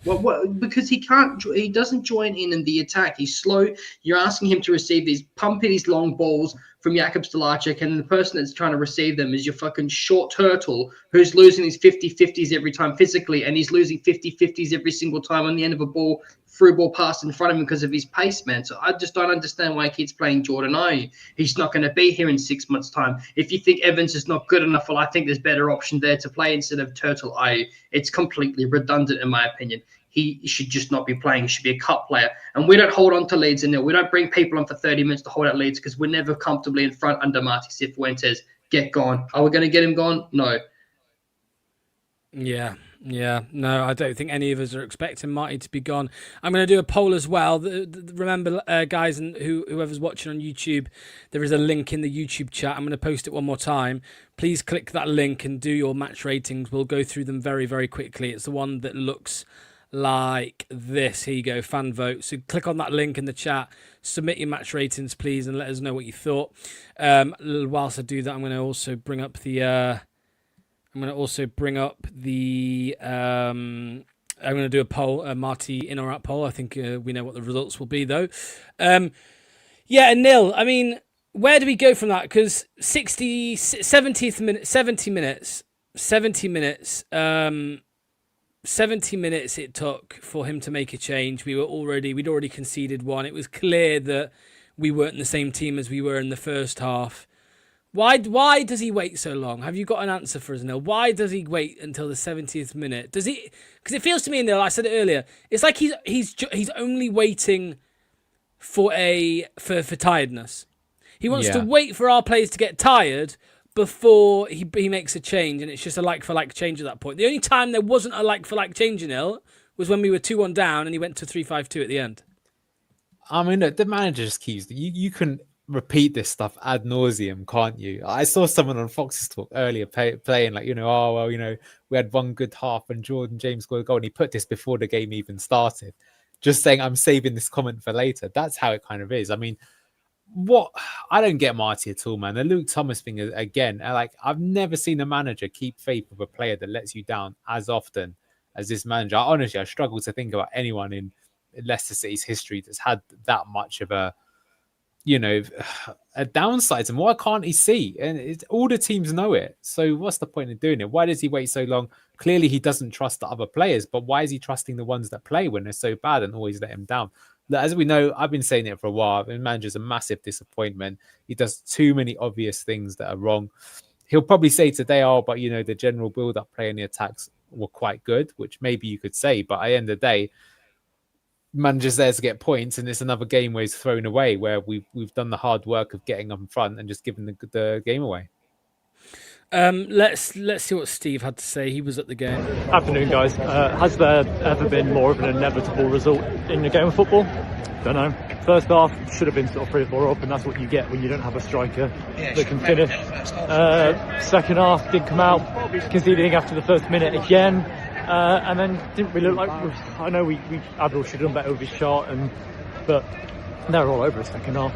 Because he doesn't join in the attack. He's slow. You're asking him to receive these long balls from Jakub Stolacic, and the person that's trying to receive them is your fucking short turtle who's losing these 50-50s every time physically, and he's losing 50-50s every single time on the end of a ball, through ball pass in front of him because of his pace, man. So I just don't understand why he keeps playing Jordan Ayew. He's not going to be here in 6 months' time. If you think Evans is not good enough, well, I think there's better option there to play instead of Turtle Ayew. It's completely redundant in my opinion. he should just not be playing. He should be a cut player. And we don't hold on to leads in nil. We don't bring people on for 30 minutes to hold out leads because we're never comfortably in front under Marty Cifuentes. Get gone. Are we going to get him gone? No. Yeah. No, I don't think any of us are expecting Marty to be gone. I'm going to do a poll as well. Remember, guys, and whoever's watching on YouTube, there is a link in the YouTube chat. I'm going to post it one more time. Please click that link and do your match ratings. We'll go through them very, very quickly. It's the one that looks like this. Here you go, fan vote. So click on that link in the chat, submit your match ratings, please, and let us know what you thought. Whilst I do that, I'm going to also bring up the... I'm going to do a poll, Marty in or out poll. I think we know what the results will be, though. Yeah, a nil. I mean, where do we go from that? Because 70 minutes it took for him to make a change. We'd already conceded one. It was clear that we weren't in the same team as we were in the first half. Why does he wait so long? Have you got an answer for us, Neil? Why does he wait until the 70th minute? Does he? Because it feels to me, Neil, I said it earlier, it's like he's only waiting for tiredness. He wants to wait for our players to get tired before he makes a change, and it's just a like-for-like change at that point. The only time there wasn't a like-for-like change in Neil was when we were 2-1 down and he went to 3-5-2 at the end. I mean, look, the manager just keeps... You can repeat this stuff ad nauseum, can't you? I saw someone on Fox's talk earlier playing like, we had one good half and Jordan James scored a goal, and he put this before the game even started, just saying, I'm saving this comment for later. That's how it kind of is. I mean, I don't get Marty at all, man. The Luke Thomas thing, again, like, I've never seen a manager keep faith with a player that lets you down as often as this manager. Honestly, I struggle to think about anyone in Leicester City's history that's had that much of a downside. And why can't he see? And all the teams know it. So what's the point of doing it? Why does he wait so long? Clearly he doesn't trust the other players, but why is he trusting the ones that play when they're so bad and always let him down? As we know, I've been saying it for a while, the manager's a massive disappointment. He does too many obvious things that are wrong. He'll probably say today, but the general build-up play and the attacks were quite good, which maybe you could say, but at the end of the day, manager's there to get points, and it's another game where he's thrown away, where we've done the hard work of getting up in front and just giving the game away. Let's see what Steve had to say. He was at the game. Afternoon, guys. Has there ever been more of an inevitable result in a game of football? Don't know. First half should have been sort of 3-4 up, and that's what you get when you don't have a striker that can finish. Second half did come out conceding after the first minute again. And then didn't really look like... I know Admiral should have done better with his shot, but they're all over his second half.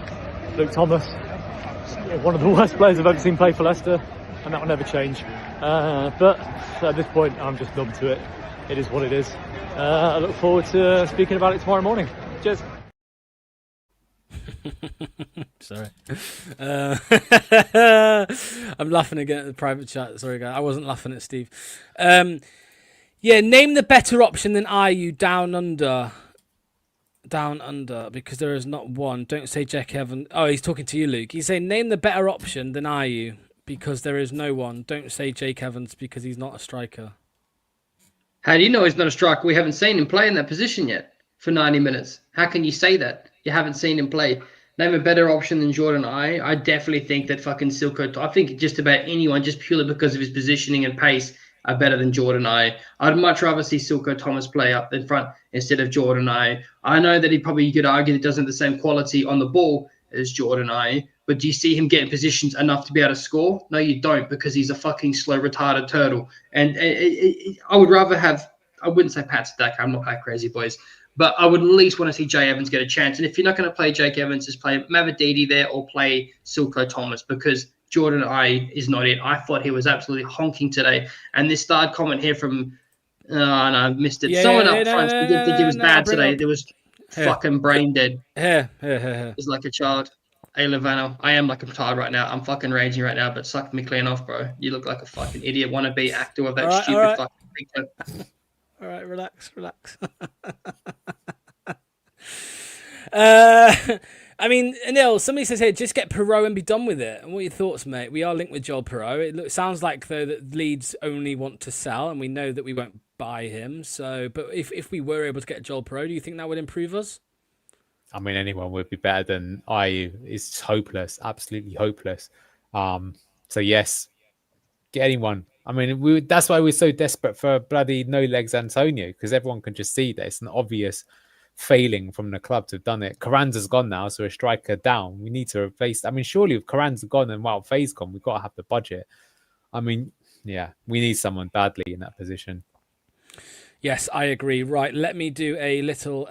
Luke Thomas, one of the worst players I've ever seen play for Leicester, and that will never change. But at this point, I'm just numb to it. It is what it is. I look forward to speaking about it tomorrow morning. Cheers. Sorry. I'm laughing again at the private chat. Sorry, guys. I wasn't laughing at Steve. Name the better option than IU down under. Down under, because there is not one. Don't say Jack Evans. Oh, he's talking to you, Luke. He's saying name the better option than IU, because there is no one. Don't say Jake Evans, because he's not a striker. How do you know he's not a striker? We haven't seen him play in that position yet for 90 minutes. How can you say that? You haven't seen him play. Name a better option than Jordan. I definitely think that fucking Silko... I think just about anyone, just purely because of his positioning and pace, are better than Jordan. I'd much rather see Silko Thomas play up in front instead of Jordan. I know that you could argue that doesn't have the same quality on the ball as Jordan. But do you see him getting positions enough to be able to score? No, you don't, because he's a fucking slow, retarded turtle. And I would rather have... I wouldn't say Pat Stack. I'm not that crazy, boys. But I would at least want to see Jay Evans get a chance. And if you're not going to play Jake Evans, just play Mavididi there or play Silko Thomas, because Jordan is not it. I thought he was absolutely honking today. And this third comment here from, no, I missed it. Someone up front didn't think he was bad today. There was fucking brain dead. He's like a child. Hey, Levano, I am like a child right now. I'm fucking raging right now, but suck me clean off, bro. You look like a fucking idiot wannabe actor of that stupid fucking thing. All right, relax. I mean, Neil, somebody says here, just get Perot and be done with it. And what are your thoughts, mate? We are linked with Joel Perot. It sounds like, though, that Leeds only want to sell, and we know that we won't buy him. So, but if we were able to get Joel Perreault, do you think that would improve us? I mean, anyone would be better than Ayew. It's hopeless, absolutely hopeless. So yes, get anyone. I mean, that's why we're so desperate for bloody no legs Antonio, because everyone can just see that it's an obvious failing from the club to have done it. Carranza's gone now, so a striker down. We need to replace. I mean, surely if Carranza gone and Wout Faye's gone, we've got to have the budget. I mean, yeah, we need someone badly in that position. Yes, I agree. Right, let me do a little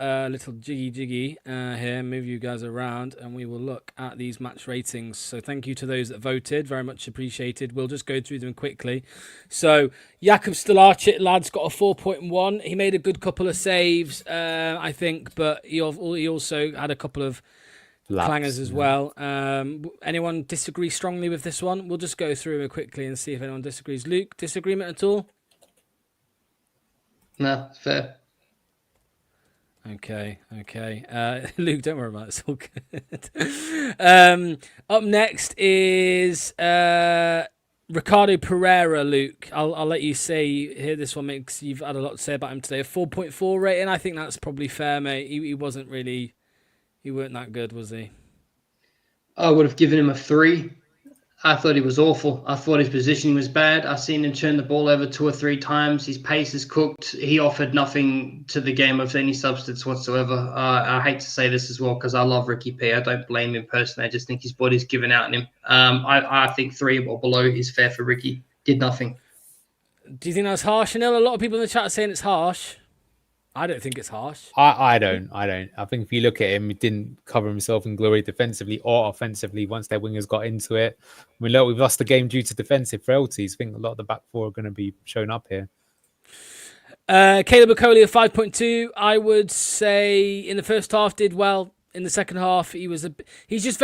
jiggy here, move you guys around, and we will look at these match ratings. So thank you to those that voted, very much appreciated. We'll just go through them quickly. So Jakub Stolarczyk, lad's got a 4.1. He made a good couple of saves, I think, but he also had a couple of clangers as well. Anyone disagree strongly with this one? We'll just go through it quickly and see if anyone disagrees. Luke, disagreement at all? No, it's fair. Okay. Luke, don't worry about it. It's all good. Up next is Ricardo Pereira. Luke, I'll let you hear this one, because you've had a lot to say about him today. A 4.4 rating. I think that's probably fair, mate. He weren't that good, was he? I would have given him a 3. I thought he was awful. I thought his positioning was bad. I've seen him turn the ball over 2 or 3 times. His pace is cooked. He offered nothing to the game of any substance whatsoever. I hate to say this as well, because I love Ricky P. I don't blame him personally. I just think his body's given out on him. I think 3 or below is fair for Ricky. Did nothing. Do you think that's harsh, Anil? A lot of people in the chat are saying it's harsh. I don't think it's harsh. I don't. I think if you look at him, he didn't cover himself in glory defensively or offensively once their wingers got into it. I mean, look, we've lost the game due to defensive frailties. I think a lot of the back four are going to be shown up here. Caleb Okoli, a 5.2. I would say in the first half did well. In the second half, he gives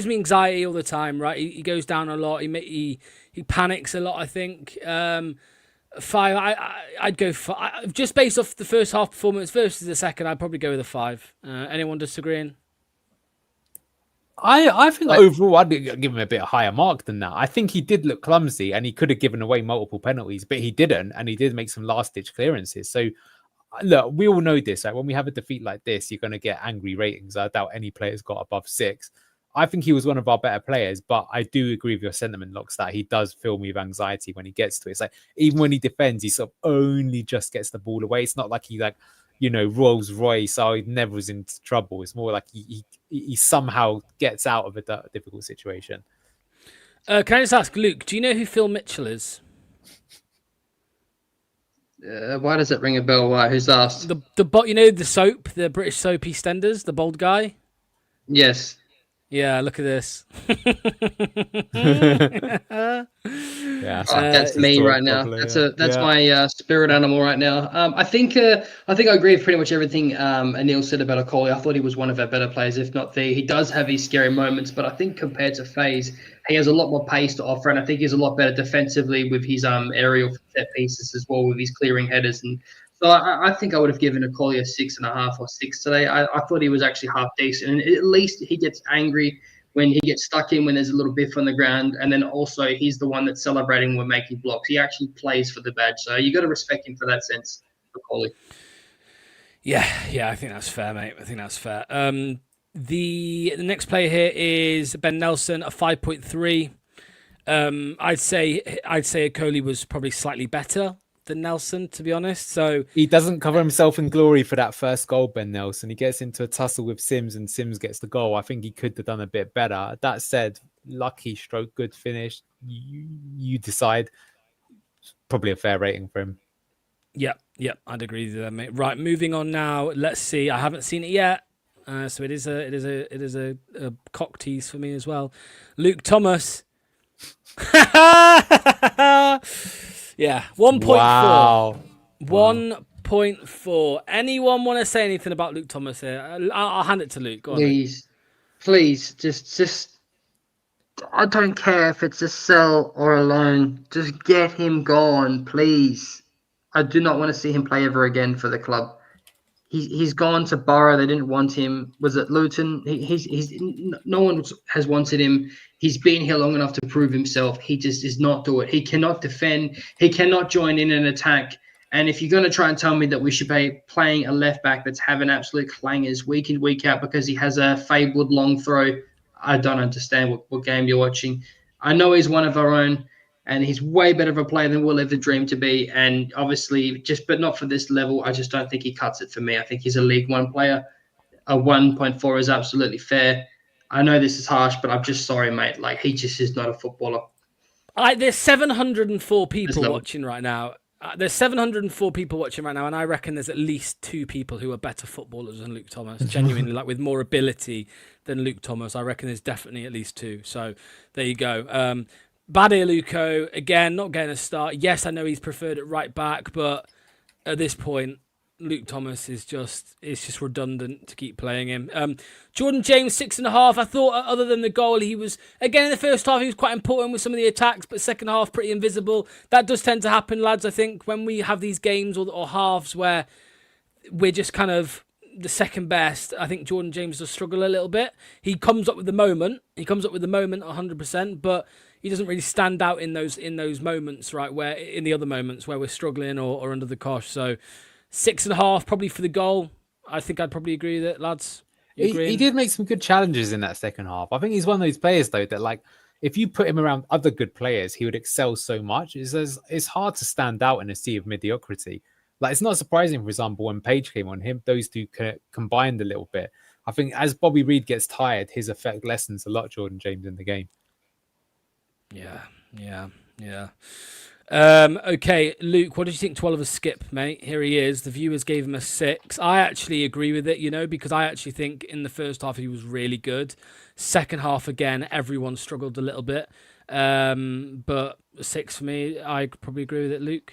me anxiety all the time, right? He goes down a lot. He panics a lot, I think. 5. I'd go 5. Just based off the first half performance versus the second, I'd probably go with a 5. Anyone disagreeing? I think overall I'd give him a bit higher mark than that. I think he did look clumsy and he could have given away multiple penalties, but he didn't, and he did make some last-ditch clearances. So look, we all know this. Like, when we have a defeat like this, you're going to get angry ratings. I doubt any player's got above 6. I think he was one of our better players, but I do agree with your sentiment, Locks, that he does fill me with anxiety when he gets to it. It's like, even when he defends, he sort of only just gets the ball away. It's not like he, like, you know, Rolls Royce, so he never was into trouble. It's more like he somehow gets out of a difficult situation. Can I just ask, Luke, do you know who Phil Mitchell is? Why does it ring a bell? Why? Who's asked? The soap, the British soap EastEnders, the bald guy? Yes. Yeah, look at this. Yeah, that's me right now. That's my spirit animal right now. I think I agree with pretty much everything Anil said about Okoli. I thought he was one of our better players, if not the. He does have his scary moments, but I think compared to FaZe, he has a lot more pace to offer, and I think he's a lot better defensively with his aerial set pieces as well, with his clearing headers. And so I think I would have given Okoli a 6.5 or 6 today. I thought he was actually half decent, and at least he gets angry when he gets stuck in, when there's a little biff on the ground, and then also he's the one that's celebrating when we're making blocks. He actually plays for the badge, so you got to respect him for that sense, Okoli. Yeah, I think that's fair, mate. I think that's fair. The next player here is Ben Nelson, a 5.3. I'd say Okoli was probably slightly better than Nelson, to be honest. So he doesn't cover himself in glory for that first goal, Ben Nelson. He gets into a tussle with Sims and Sims gets the goal. I think he could have done a bit better. That said, lucky stroke, good finish. You decide. Probably a fair rating for him. Yeah, I'd agree with that, mate. Right, moving on now. Let's see. I haven't seen it yet. So it is a cock tease for me as well. Luke Thomas. Yeah, 1.4. Wow. 1.4. Anyone want to say anything about Luke Thomas here? I'll hand it to Luke. Go on, Please, just. I don't care if it's a sell or a loan. Just get him gone, please. I do not want to see him play ever again for the club. He's gone to Borough. They didn't want him. Was it Luton? He's no one has wanted him. He's been here long enough to prove himself. He just does not do it. He cannot defend. He cannot join in an attack And if you're going to try and tell me that we should be playing a left back that's having absolute clangers week in, week out because he has a fabled long throw, I don't understand what game you're watching. I know he's one of our own, and he's way better of a player than we'll ever dream to be. And obviously, but not for this level, I just don't think he cuts it for me. I think he's a League One player. A 1.4 is absolutely fair. I know this is harsh, but I'm just sorry, mate. Like, he just is not a footballer. There's 704 people watching right now. There's 704 people watching right now, and I reckon there's at least 2 people who are better footballers than Luke Thomas. Genuinely, like with more ability than Luke Thomas. I reckon there's definitely at least 2. So there you go. Bade Luco, again, not getting a start. Yes, I know he's preferred at right back, but at this point, Luke Thomas is just redundant to keep playing him. Jordan James, 6.5. I thought other than the goal, he was, again, in the first half, he was quite important with some of the attacks, but second half, pretty invisible. That does tend to happen, lads, I think, when we have these games or halves where we're just kind of the second best. I think Jordan James does struggle a little bit. He comes up with the moment. 100%, but he doesn't really stand out in those moments, right, where in the other moments where we're struggling or under the cosh. So 6.5 probably for the goal. I think I'd probably agree with it, lads. He did make some good challenges in that second half. I think he's one of those players, though, that like if you put him around other good players, he would excel so much. It's hard to stand out in a sea of mediocrity. Like, it's not surprising, for example, when Page came on, those two combined a little bit. I think as Bobby Reid gets tired, his effect lessens a lot, Jordan James, in the game. Yeah. Okay, Luke, what did you think to Oliver Skip, mate? Here he is. The viewers gave him a 6. I actually agree with it, because I actually think in the first half he was really good. Second half, again, everyone struggled a little bit. But 6 for me, I probably agree with it, Luke.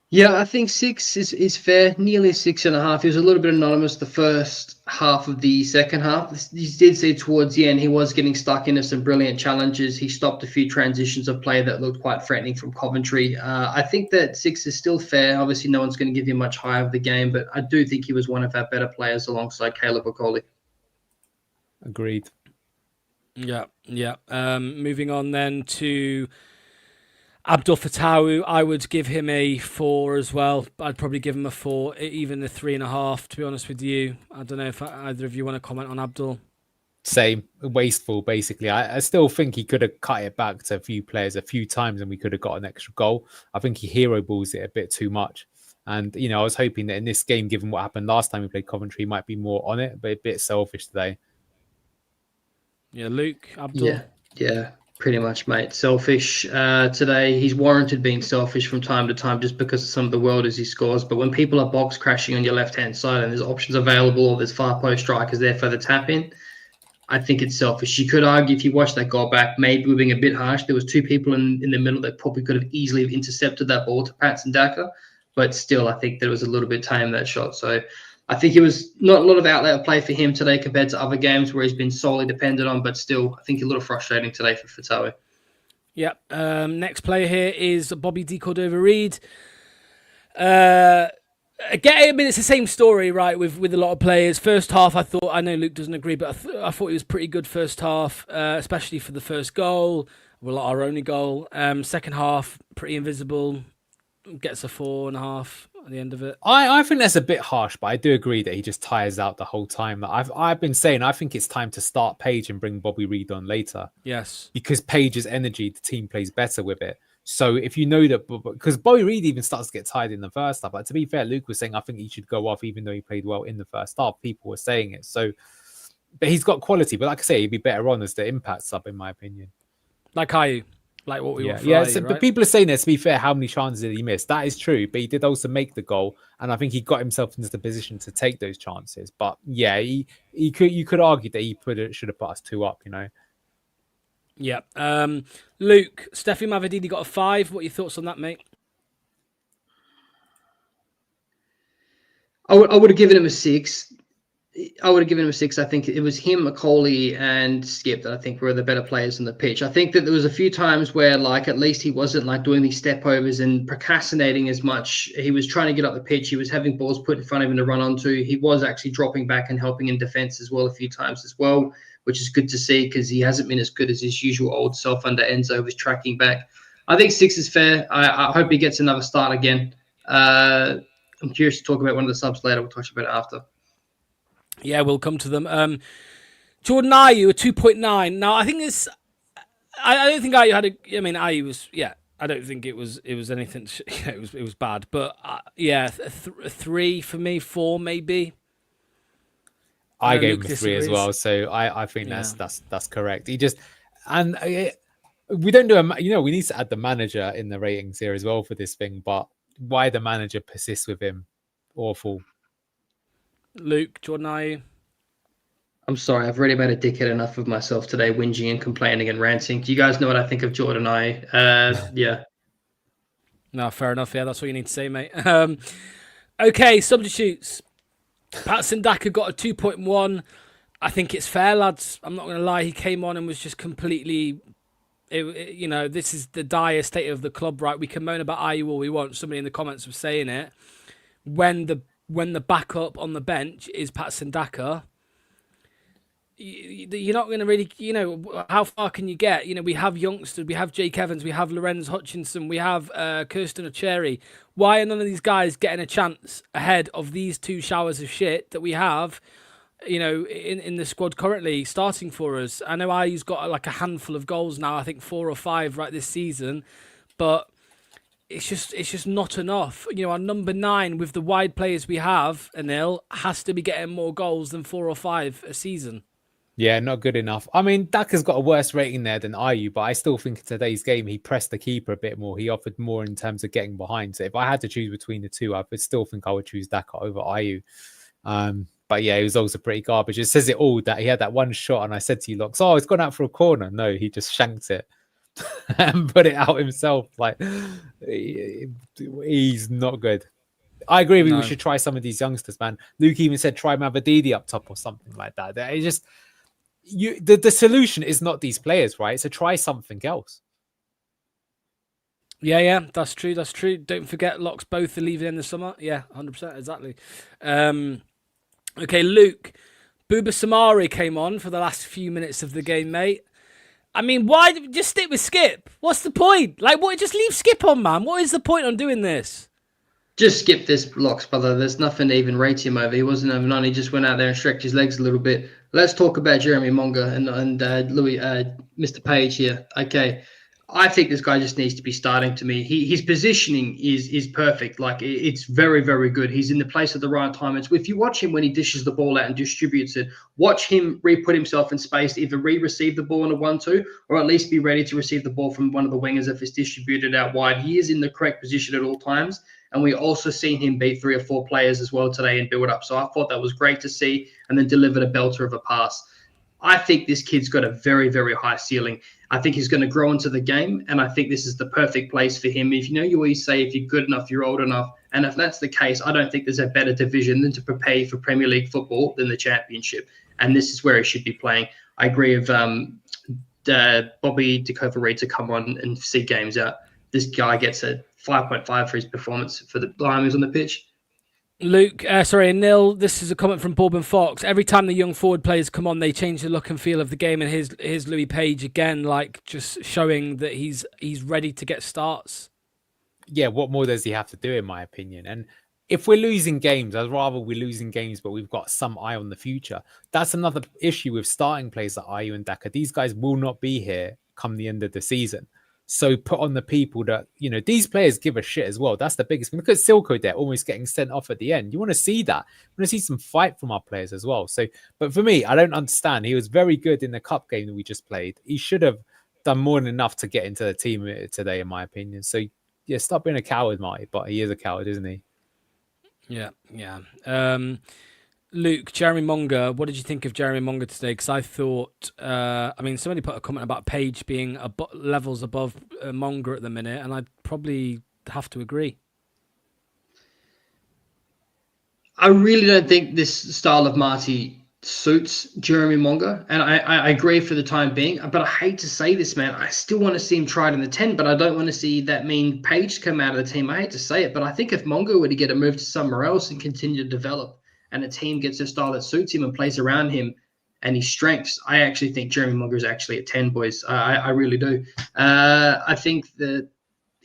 Yeah, I think 6 is fair. Nearly 6.5. He was a little bit anonymous the first half of the second half. You did see towards the end he was getting stuck into some brilliant challenges. He stopped a few transitions of play that looked quite threatening from Coventry. I think that 6 is still fair. Obviously, no one's going to give you much higher of the game, but I do think he was one of our better players alongside Caleb Okoli. Agreed. Yeah. Moving on then to Abdul Fatawu, I would give him a 4 as well. I'd probably give him a 4, even a 3.5, to be honest with you. I don't know if either of you want to comment on Abdul. Same, wasteful, basically. I still think he could have cut it back to a few players a few times and we could have got an extra goal. I think he hero balls it a bit too much. And, I was hoping that in this game, given what happened last time we played Coventry, he might be more on it, but a bit selfish today. Yeah, Luke, Abdul. Yeah. Pretty much, mate. Selfish today. He's warranted being selfish from time to time just because of some of the worlders he scores. But when people are box crashing on your left-hand side and there's options available or there's far post strikers there for the tap in, I think it's selfish. You could argue if you watch that goal back, maybe we're being a bit harsh. There was 2 people in the middle that probably could have easily intercepted that ball to Pats and Daka. But still, I think there was a little bit tame, that shot. So I think it was not a lot of outlet of play for him today compared to other games where he's been solely dependent on, but still, I think a little frustrating today for Fatawu. Yep. Next player here is Bobby D. Cordova-Reid. Again, I mean, it's the same story, right, with a lot of players. First half, I know Luke doesn't agree, but I thought he was pretty good first half, especially for the first goal, well, our only goal. Second half, pretty invisible, gets a 4.5 at the end of it. I think that's a bit harsh, but I do agree that he just tires out the whole time. I've been saying I think it's time to start Page and bring Bobby Reid on later. Yes. Because Page's energy, the team plays better with it. So if you know that, because Bobby Reid even starts to get tired in the first half. Like, to be fair, Luke was saying I think he should go off even though he played well in the first half. People were saying it. So, but he's got quality. But like I say, he'd be better on as the impact sub, in my opinion. Like Ayew. Like what we want for Ayew, right? But people are saying that, to be fair, how many chances did he miss? That is true, but he did also make the goal, and I think he got himself into the position to take those chances. But yeah, you could argue that he should have put us 2 up, Yeah. Luke, Steffi Mavididi got a 5. What are your thoughts on that, mate? I would have given him a 6. I think it was him, Macaulay, and Skip that I think were the better players on the pitch. I think that there was a few times where, like, at least he wasn't like doing these step overs and procrastinating as much. He was trying to get up the pitch. He was having balls put in front of him to run onto. He was actually dropping back and helping in defence as well a few times as well, which is good to see because he hasn't been as good as his usual old self under Enzo, who's tracking back. I think 6 is fair. I hope he gets another start again. I'm curious to talk about one of the subs later. We'll talk about it after. Yeah, we'll come to them. Jordan Ayew, a 2.9. Now, I think this... I don't think Ayew had a... I mean, Ayew was... Yeah, I don't think it was anything... Yeah, it was bad. But, a 3 for me, 4 maybe. I gave him a 3 as well. So I think that's correct. He just... And we don't do we need to add the manager in the ratings here as well for this thing. But why the manager persists with him? Awful. Luke, Jordan Ayew. I'm sorry, I've already made a dickhead enough of myself today, whinging and complaining and ranting. Do you guys know what I think of Jordan Ayew? Yeah. No, fair enough. Yeah, that's what you need to say, mate. Okay, substitutes. Patson Daka got a 2.1. I think it's fair, lads. I'm not going to lie. He came on and was just completely... this is the dire state of the club, right? We can moan about Ayew all we want. Somebody in the comments was saying it. When the backup on the bench is Patson Daka... You're not going to really, how far can you get? We have youngsters, we have Jake Evans, we have Lorenz Hutchinson, we have Kirsten Ocheri. Why are none of these guys getting a chance ahead of these two showers of shit that we have, in the squad currently starting for us? I know Ayew's got like a handful of goals now, I think 4 or 5 right this season, but it's just not enough. Our number 9 with the wide players we have, Anil, has to be getting more goals than 4 or 5 a season. Yeah, not good enough. I mean, Daka's got a worse rating there than Ayew, but I still think in today's game, he pressed the keeper a bit more. He offered more in terms of getting behind. So if I had to choose between the two, I would still think I would choose Daka over Ayew. But yeah, he was also pretty garbage. It says it all that he had that one shot, and I said to you, Locks, it's gone out for a corner. No, he just shanked it and put it out himself. Like, he's not good. I agree with you. We should try some of these youngsters, man. Luke even said try Mavadidi up top or something like that. It just... the solution is not these players, right? So try something else. Yeah, that's true. Don't forget, Locks both are leaving in the summer. Yeah, 100%, exactly. Okay, Luke, Bouba Samari came on for the last few minutes of the game, mate. I mean, why just stick with Skip? What's the point? Like, what? Just leave Skip on, man. What is the point on doing this? Just skip this, Locks, brother. There's nothing to even rate him over. He wasn't having none. He just went out there and stretched his legs a little bit. Let's talk about Jeremy Monga and Louis, Mr. Page here. Okay, I think this guy just needs to be starting. To me, his positioning is perfect. Like, it's very, very good. He's in the place at the right time. It's if you watch him when he dishes the ball out and distributes it, watch him re-put himself in space to either receive the ball in a 1-2 or at least be ready to receive the ball from one of the wingers if it's distributed out wide. He is in the correct position at all times. And we also seen him beat 3 or 4 players as well today in build-up. So I thought that was great to see, and then delivered a belter of a pass. I think this kid's got a very, very high ceiling. I think he's going to grow into the game, and I think this is the perfect place for him. If you always say if you're good enough, you're old enough. And if that's the case, I don't think there's a better division than to prepare for Premier League football than the Championship. And this is where he should be playing. I agree with Bobby Dekova-Reid to come on and see games out. This guy gets a 5.5 for his performance for the Lions on the pitch. Luke, Neil, this is a comment from Bob and Fox. Every time the young forward players come on, they change the look and feel of the game. And here's Louis Page again, like just showing that he's ready to get starts. Yeah, what more does he have to do, in my opinion? And if we're losing games, I'd rather we're losing games, but we've got some eye on the future. That's another issue with starting players like Ayew and Daka. These guys will not be here come the end of the season. So put on the people that, these players give a shit as well. That's the biggest thing. Look at Silko there, almost getting sent off at the end. You want to see that. You want to see some fight from our players as well. So, but for me, I don't understand. He was very good in the cup game that we just played. He should have done more than enough to get into the team today, in my opinion. So, yeah, stop being a coward, Marty. But he is a coward, isn't he? Yeah. Luke, Jeremy Monga, what did you think of Jeremy Monga today? Because I thought, somebody put a comment about Page being levels above Monga at the minute, and I'd probably have to agree. I really don't think this style of Marty suits Jeremy Monga, and I agree for the time being, but I hate to say this, man. I still want to see him tried in the 10, but I don't want to see that mean Page come out of the team. I hate to say it, but I think if Monga were to get a move to somewhere else and continue to develop, and a team gets a style that suits him and plays around him and his strengths, I actually think Jeremy Monga is actually a 10, boys. I really do. I think that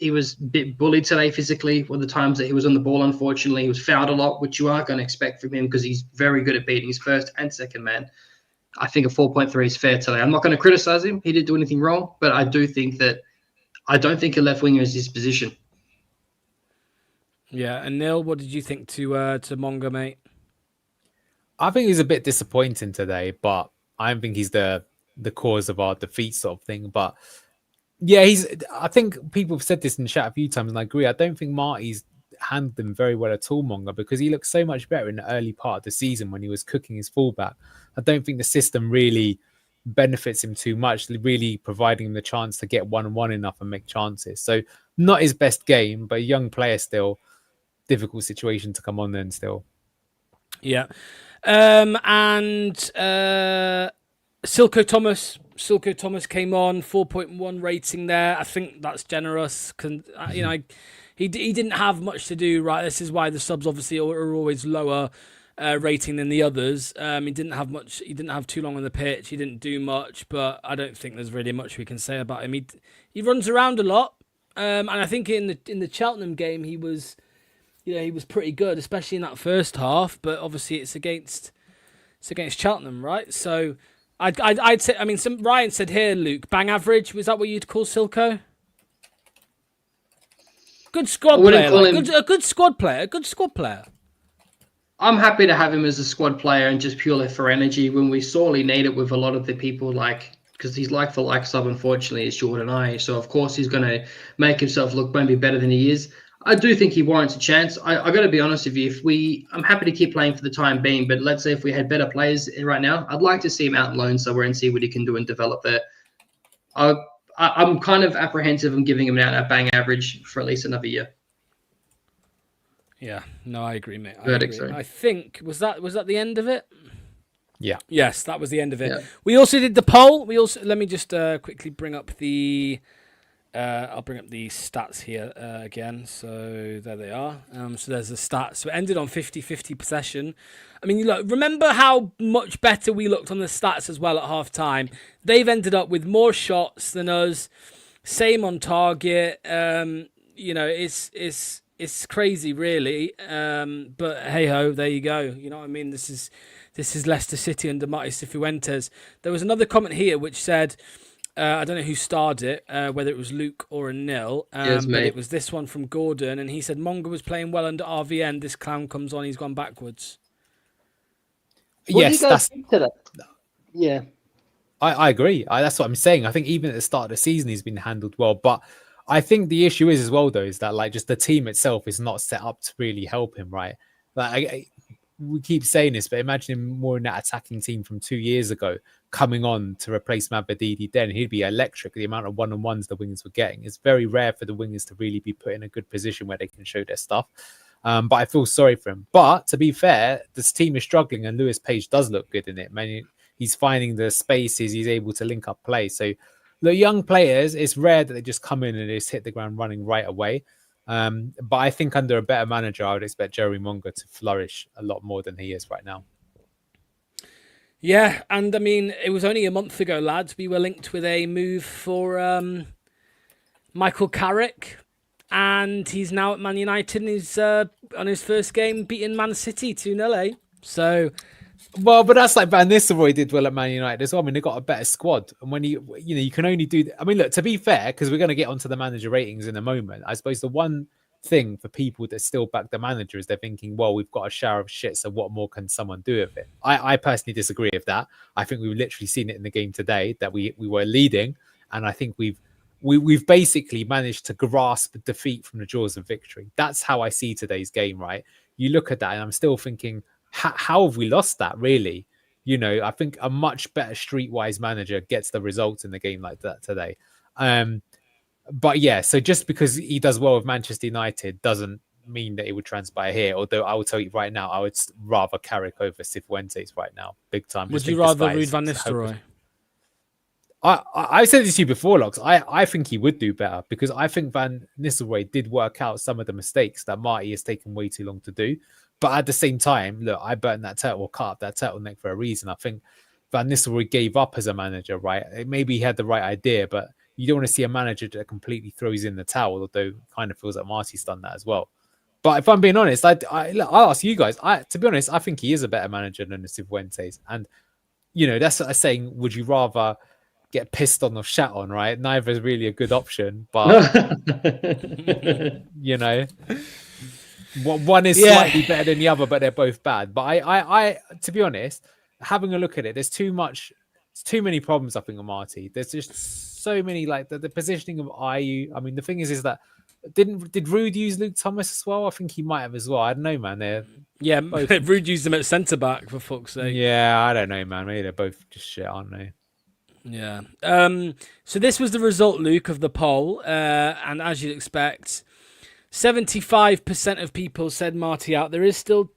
he was a bit bullied today physically with the times that he was on the ball. Unfortunately, he was fouled a lot, which you are going to expect from him because he's very good at beating his first and second man. I think a 4.3 is fair today. I'm not going to criticize him. He didn't do anything wrong, but I do think that I don't think a left winger is his position. Yeah, and Neil, what did you think to Monga, mate? I think he's a bit disappointing today, but I don't think he's the cause of our defeat sort of thing. But yeah, I think people have said this in the chat a few times, and I agree. I don't think Marty's handled him very well at all, Monga, because he looked so much better in the early part of the season when he was cooking his fullback. I don't think the system really benefits him too much, really providing him the chance to get 1-on-1 enough and make chances. So not his best game, but a young player still. Difficult situation to come on then still. Yeah. And Silko Thomas came on, 4.1 rating there. I think that's generous. He didn't have much to do, right? This is why the subs obviously are always lower rating than the others. He didn't have much. He didn't have too long on the pitch. He didn't do much, but I don't think there's really much we can say about him. He runs around a lot, and I think in the Cheltenham game he was pretty good, especially in that first half. But obviously it's against Cheltenham, right? So I'd say. I mean, Ryan said here, Luke, bang average. Was that what you'd call Silko? Good squad player. A good squad player. I'm happy to have him as a squad player and just purely for energy when we sorely need it with a lot of the people because he's like for like sub, unfortunately, is Jordan I. So, of course, he's going to make himself look maybe better than he is. I do think he warrants a chance. I got to be honest with you. I'm happy to keep playing for the time being, but let's say if we had better players right now, I'd like to see him out on loan somewhere and see what he can do and develop there. I'm kind of apprehensive of giving him a bang average for at least another year. Yeah, no, I agree, mate. I think was that the end of it? Yeah. Yes, that was the end of it. Yeah. We also did the poll. Let me just quickly bring up the. I'll bring up the stats here again. So there they are. So there's the stats. So it ended on 50-50 possession. I mean, look, remember how much better we looked on the stats as well at half time. They've ended up with more shots than us. Same on target. It's crazy, really. But hey ho, there you go. You know what I mean? This is Leicester City under Marty Cifuentes. There was another comment here which said, I don't know who starred it, whether it was Luke or a Nil, Yes, but it was this one from Gordon, and he said Monga was playing well under RVN. This clown comes on, he's gone backwards. Yes, that's yeah. I agree. That's what I'm saying. I think even at the start of the season, he's been handled well. But I think the issue is as well, though, is that just the team itself is not set up to really help him, right? We keep saying this, but imagine him more in that attacking team from 2 years ago, coming on to replace Mabadidi. Then he'd be electric. The amount of one-on-ones the wingers were getting. It's very rare for the wingers to really be put in a good position where they can show their stuff. But I feel sorry for him. But to be fair, this team is struggling, and Lewis Page does look good in it. Man, he's finding the spaces. He's able to link up play. So the young players, it's rare that they just come in and they just hit the ground running right away. But I think under a better manager, I would expect Jerry Monga to flourish a lot more than he is right now. Yeah, and I mean, it was only a month ago, lads, we were linked with a move for Michael Carrick, and he's now at Man United, and he's on his first game beating Man City 2-0. So, well, but that's like Van Nistelrooy did well at Man United as well. I mean, they got a better squad, and when you can only do. I mean, look, to be fair, because we're going to get onto the manager ratings in a moment. I suppose the one thing for people that still back the manager is they're thinking, well, we've got a shower of shit, so what more can someone do with it? I personally disagree with that. I think we've literally seen it in the game today that we were leading, and I think we've basically managed to grasp defeat from the jaws of victory. That's how I see today's game, right? You look at that, and I'm still thinking, how have we lost that, really? I think a much better streetwise manager gets the results in the game like that today. But yeah, so just because he does well with Manchester United doesn't mean that it would transpire here. Although I will tell you right now, I would rather Carrick over Cifuentes right now, big time. Would you rather Ruud van Nistelrooy? I said this to you before, Locks. I think he would do better because I think Van Nistelrooy did work out some of the mistakes that Marty has taken way too long to do. But at the same time, look, I burnt that turtle, cut up that turtleneck for a reason. I think Van Nistelrooy gave up as a manager, right? Maybe he had the right idea, but you don't want to see a manager that completely throws in the towel, although it kind of feels like Marty's done that as well. But if I'm being honest, I'll ask you guys. To be honest, I think he is a better manager than Cifuentes. And, that's like saying, would you rather get pissed on or shat on, right? Neither is really a good option. But, one is slightly better than the other, but they're both bad. But I to be honest, having a look at it, there's too many problems, I think, on Marty. There's just so many, like the positioning of IU. I mean, the thing is that did Rude use Luke Thomas as well? I think he might have as well. I don't know, man. Rude used him at centre back, for fuck's sake. Yeah, I don't know, man. Maybe they're both just shit, aren't they? Yeah. So this was the result, Luke, of the poll, and as you'd expect, 75% of people said Marty out. There is still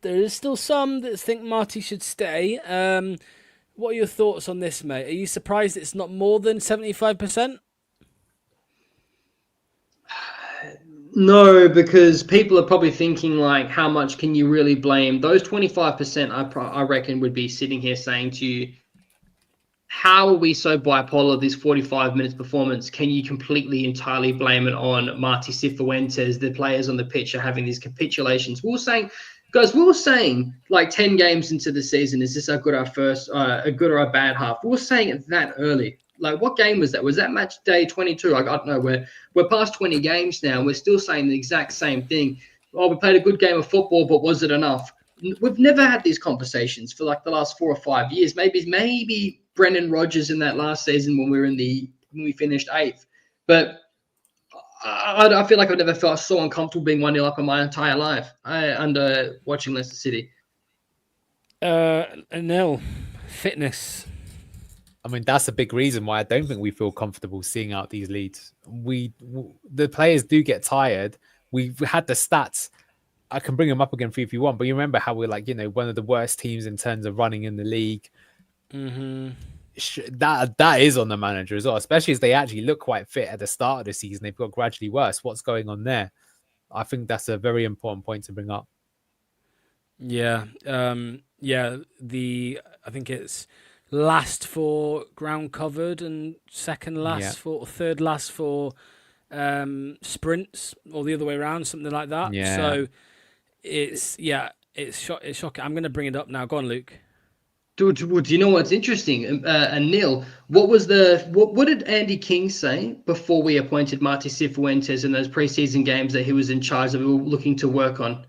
some that think Marty should stay. What are your thoughts on this, mate? Are you surprised it's not more than 75%? No, because people are probably thinking, like, how much can you really blame? Those 25%, I reckon, would be sitting here saying to you, how are we so bipolar this 45 minutes performance? Can you completely, entirely blame it on Marty Cifuentes? The players on the pitch are having these capitulations. We were saying like 10 games into the season, is this a good or a bad half? We were saying it that early. Like, what game was that? Was that match day 22? Like, I don't know. We're past 20 games now, and we're still saying the exact same thing. Oh, we played a good game of football, but was it enough? We've never had these conversations for like the last 4 or 5 years. Maybe Brendan Rodgers in that last season when we finished 8th. But I feel like I've never felt so uncomfortable being 1-0 up in my entire life under watching Leicester City. Nil. Fitness. I mean, that's a big reason why I don't think we feel comfortable seeing out these leads. The players do get tired. We've had the stats. I can bring them up again for you if you want, but you remember how we're like, one of the worst teams in terms of running in the league. Mm-hmm. That is on the manager as well, especially as they actually look quite fit at the start of the season. They've got gradually worse. What's going on there? I think that's a very important point to bring up. Yeah. I think it's last for ground covered and third last for sprints, or the other way around, something like that. Yeah. So it's shocking. I'm going to bring it up now. Go on, Luke. Dude, do you know what's interesting? Neil, what did Andy King say before we appointed Marty Cifuentes in those preseason games that he was in charge of looking to work on?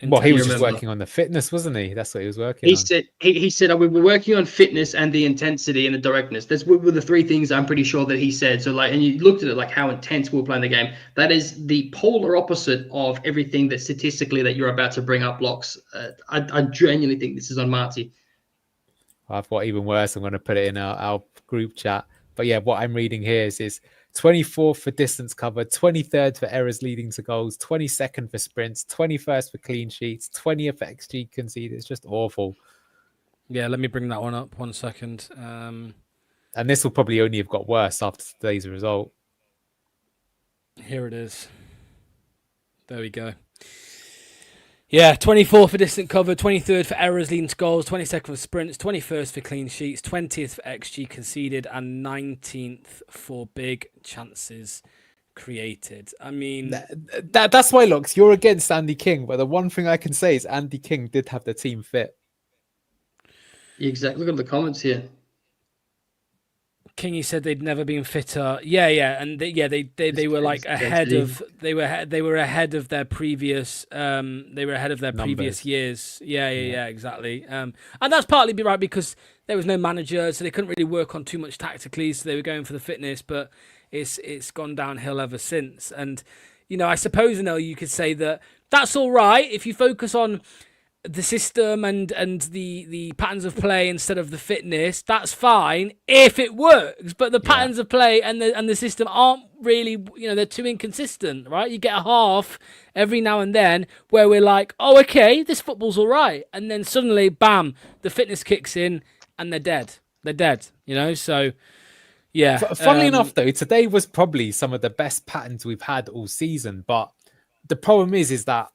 Well, he was just working on the fitness, wasn't he? That's what he was working on. He said we were working on fitness and the intensity and the directness. That's were the 3 things I'm pretty sure that he said. So and you looked at it like how intense we were playing the game. That is the polar opposite of everything that statistically that you're about to bring up, Locks. I genuinely think this is on Marty. I've got even worse. I'm going to put it in our group chat. But yeah, what I'm reading here is 24th for distance cover, 23rd for errors leading to goals, 22nd for sprints, 21st for clean sheets, 20th for XG conceded. It's just awful. Yeah, let me bring that one up 1 second. And this will probably only have got worse after today's result. Here it is. There we go. Yeah, 24th for distant cover, 23rd for errors leading to goals, 22nd for sprints, 21st for clean sheets, 20th for XG conceded, and 19th for big chances created. I mean, that's why, Lux, you're against Andy King, but the one thing I can say is Andy King did have the team fit. Exactly. Look at the comments here. Kingy said they'd never been fitter. And they were like ahead of they were ahead of their previous previous years. Yeah, exactly. And that's partly right because there was no manager, so they couldn't really work on too much tactically. So they were going for the fitness, but it's gone downhill ever since. And I suppose you could say that that's all right if you focus on the system and the patterns of play instead of the fitness. That's fine if it works, but the patterns of play and the system aren't really, they're too inconsistent, right? You get a half every now and then where we're like, oh, okay, this football's all right, and then suddenly, bam, the fitness kicks in and they're dead. So yeah. Funnily enough, though, today was probably some of the best patterns we've had all season, but the problem is that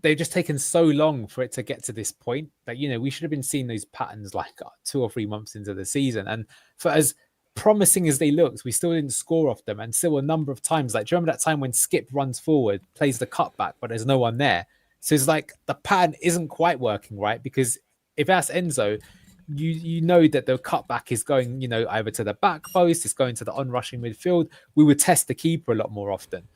they've just taken so long for it to get to this point that, we should have been seeing those patterns like 2 or 3 months into the season. And for as promising as they looked, we still didn't score off them. And still a number of times, like, do you remember that time when Skip runs forward, plays the cutback, but there's no one there? So it's like the pattern isn't quite working, right? Because if that's Enzo, you know that the cutback is going, either to the back post, it's going to the onrushing midfield. We would test the keeper a lot more often.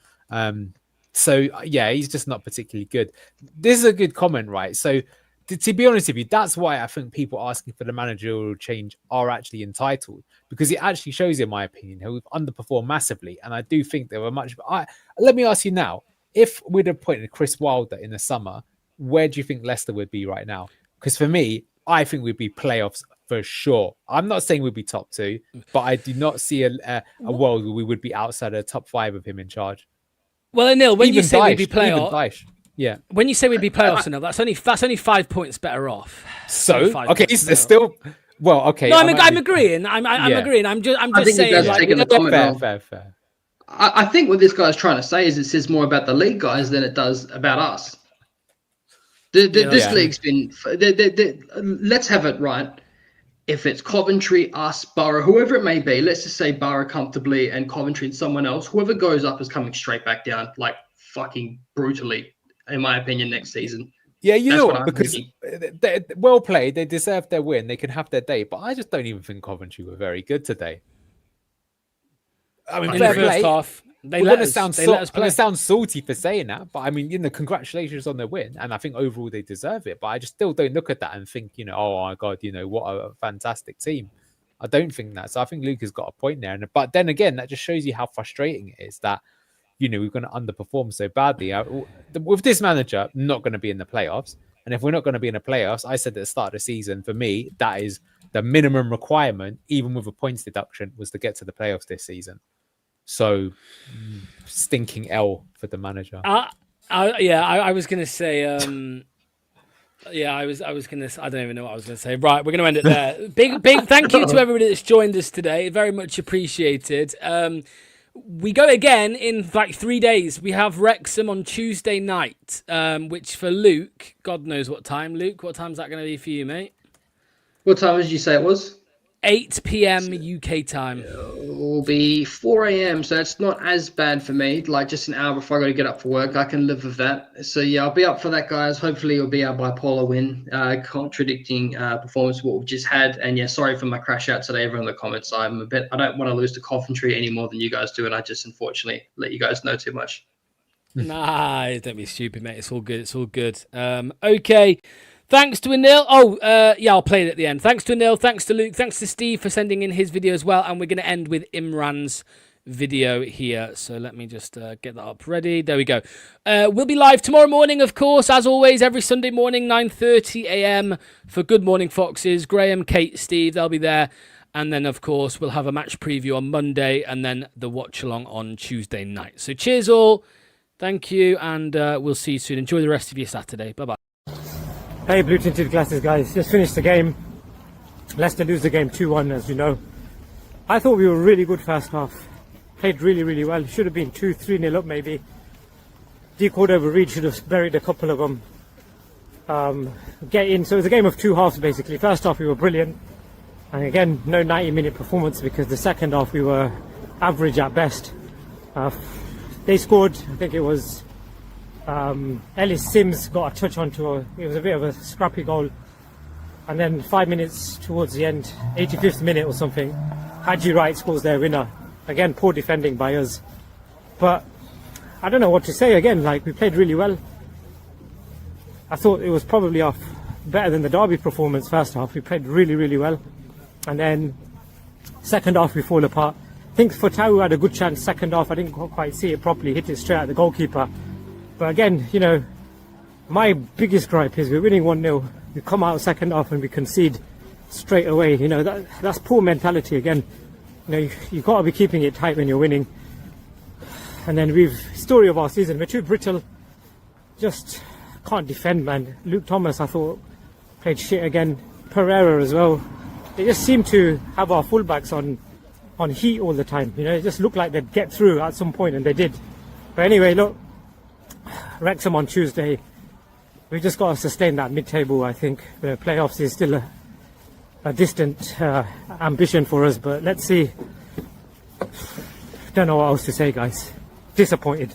So yeah, he's just not particularly good. This is a good comment, right? So to be honest with you, that's why I think people asking for the managerial change are actually entitled, because it actually shows, in my opinion, how we've underperformed massively. And I do think there were much. Let me ask you now, if we'd have appointed Chris Wilder in the summer, where do you think Leicester would be right now? Because for me, I think we'd be playoffs for sure. I'm not saying we'd be top 2, but I do not see a world where we would be outside of the top 5 of him in charge. Well, Anil, when Even you say Dyche, we'd be playoffs, yeah. When you say we'd be playoffs, Anil, that's only 5 points better off. So okay, it's still okay. No, I'm agreeing. I'm agreeing. I'm just saying. Fair. I think what this guy's trying to say is it says more about the league guys than it does about us. This league's been. Let's have it right. If it's Coventry, us, Borough, whoever it may be, let's just say Borough comfortably and Coventry and someone else, whoever goes up is coming straight back down, like fucking brutally, in my opinion, next season. Yeah, because they're well played, they deserve their win, they can have their day, but I just don't even think Coventry were very good today. I mean, in the first half, we're going to sound salty for saying that, but I mean, congratulations on their win, and I think overall they deserve it. But I just still don't look at that and think, oh my god, what a fantastic team. I don't think that. So I think Luke has got a point there. But then again, that just shows you how frustrating it is that we're going to underperform so badly. With this manager, not going to be in the playoffs, and if we're not going to be in the playoffs, I said at the start of the season, for me, that is the minimum requirement, even with a points deduction, was to get to the playoffs this season. So, stinking L for the manager. I was going to say, I was going to, I don't even know what I was going to say. Right, we're going to end it there. Big thank you to everybody that's joined us today. Very much appreciated. We go again in like 3 days. We have Wrexham on Tuesday night, which for Luke, God knows what time. Luke, what time's that going to be for you, mate? What time did you say it was? 8 p.m. UK time. It will be 4 a.m. So it's not as bad for me. Like just an hour before I got to get up for work. I can live with that. So yeah, I'll be up for that, guys. Hopefully it'll be our bipolar win, contradicting performance what we've just had. And yeah, sorry for my crash out today, everyone in the comments. I don't want to lose to Coventry any more than you guys do, and I just unfortunately let you guys know too much. Nah, don't be stupid, mate. It's all good. It's all good. Okay. Thanks to Anil. I'll play it at the end. Thanks to Anil. Thanks to Luke. Thanks to Steve for sending in his video as well. And we're going to end with Imran's video here. So let me just get that up ready. There we go. We'll be live tomorrow morning, of course, as always, every Sunday morning, 9:30 a.m. for Good Morning Foxes. Graham, Kate, Steve, they'll be there. And then, of course, we'll have a match preview on Monday and then the watch-along on Tuesday night. So cheers all. Thank you. And we'll see you soon. Enjoy the rest of your Saturday. Bye-bye. Hey, blue tinted glasses, guys. Just finished the game. Leicester lose the game 2-1, as you know. I thought we were really good first half. Played really, really well. Should have been 2-3-0 up, maybe. Decode over Reed should have buried a couple of them. Get in. So it was a game of two halves, basically. First half, we were brilliant. And again, no 90-minute performance because the second half, we were average at best. They scored, I think it was... Ellis Sims got a touch onto it was a bit of a scrappy goal, and then 5 minutes towards the end, 85th minute or something, Haji Wright scores their winner. Again, poor defending by us, but I don't know what to say. Again, like, we played really well. I thought it was probably better than the Derby performance. First half we played really, really well, and then second half we fall apart. I think Fatawu had a good chance second half. I didn't quite see it properly, hit it straight at the goalkeeper. But again, my biggest gripe is we're winning 1-0. We come out second half and we concede straight away. That's poor mentality again. You've got to be keeping it tight when you're winning. And then story of our season, we're too brittle. Just can't defend, man. Luke Thomas, I thought, played shit again. Pereira as well. They just seem to have our fullbacks on heat all the time. It just looked like they'd get through at some point, and they did. But anyway, look. Wrexham on Tuesday. We've just got to sustain that mid-table. I think the playoffs is still a distant ambition for us, but let's see Don't know what else to say, guys. Disappointed.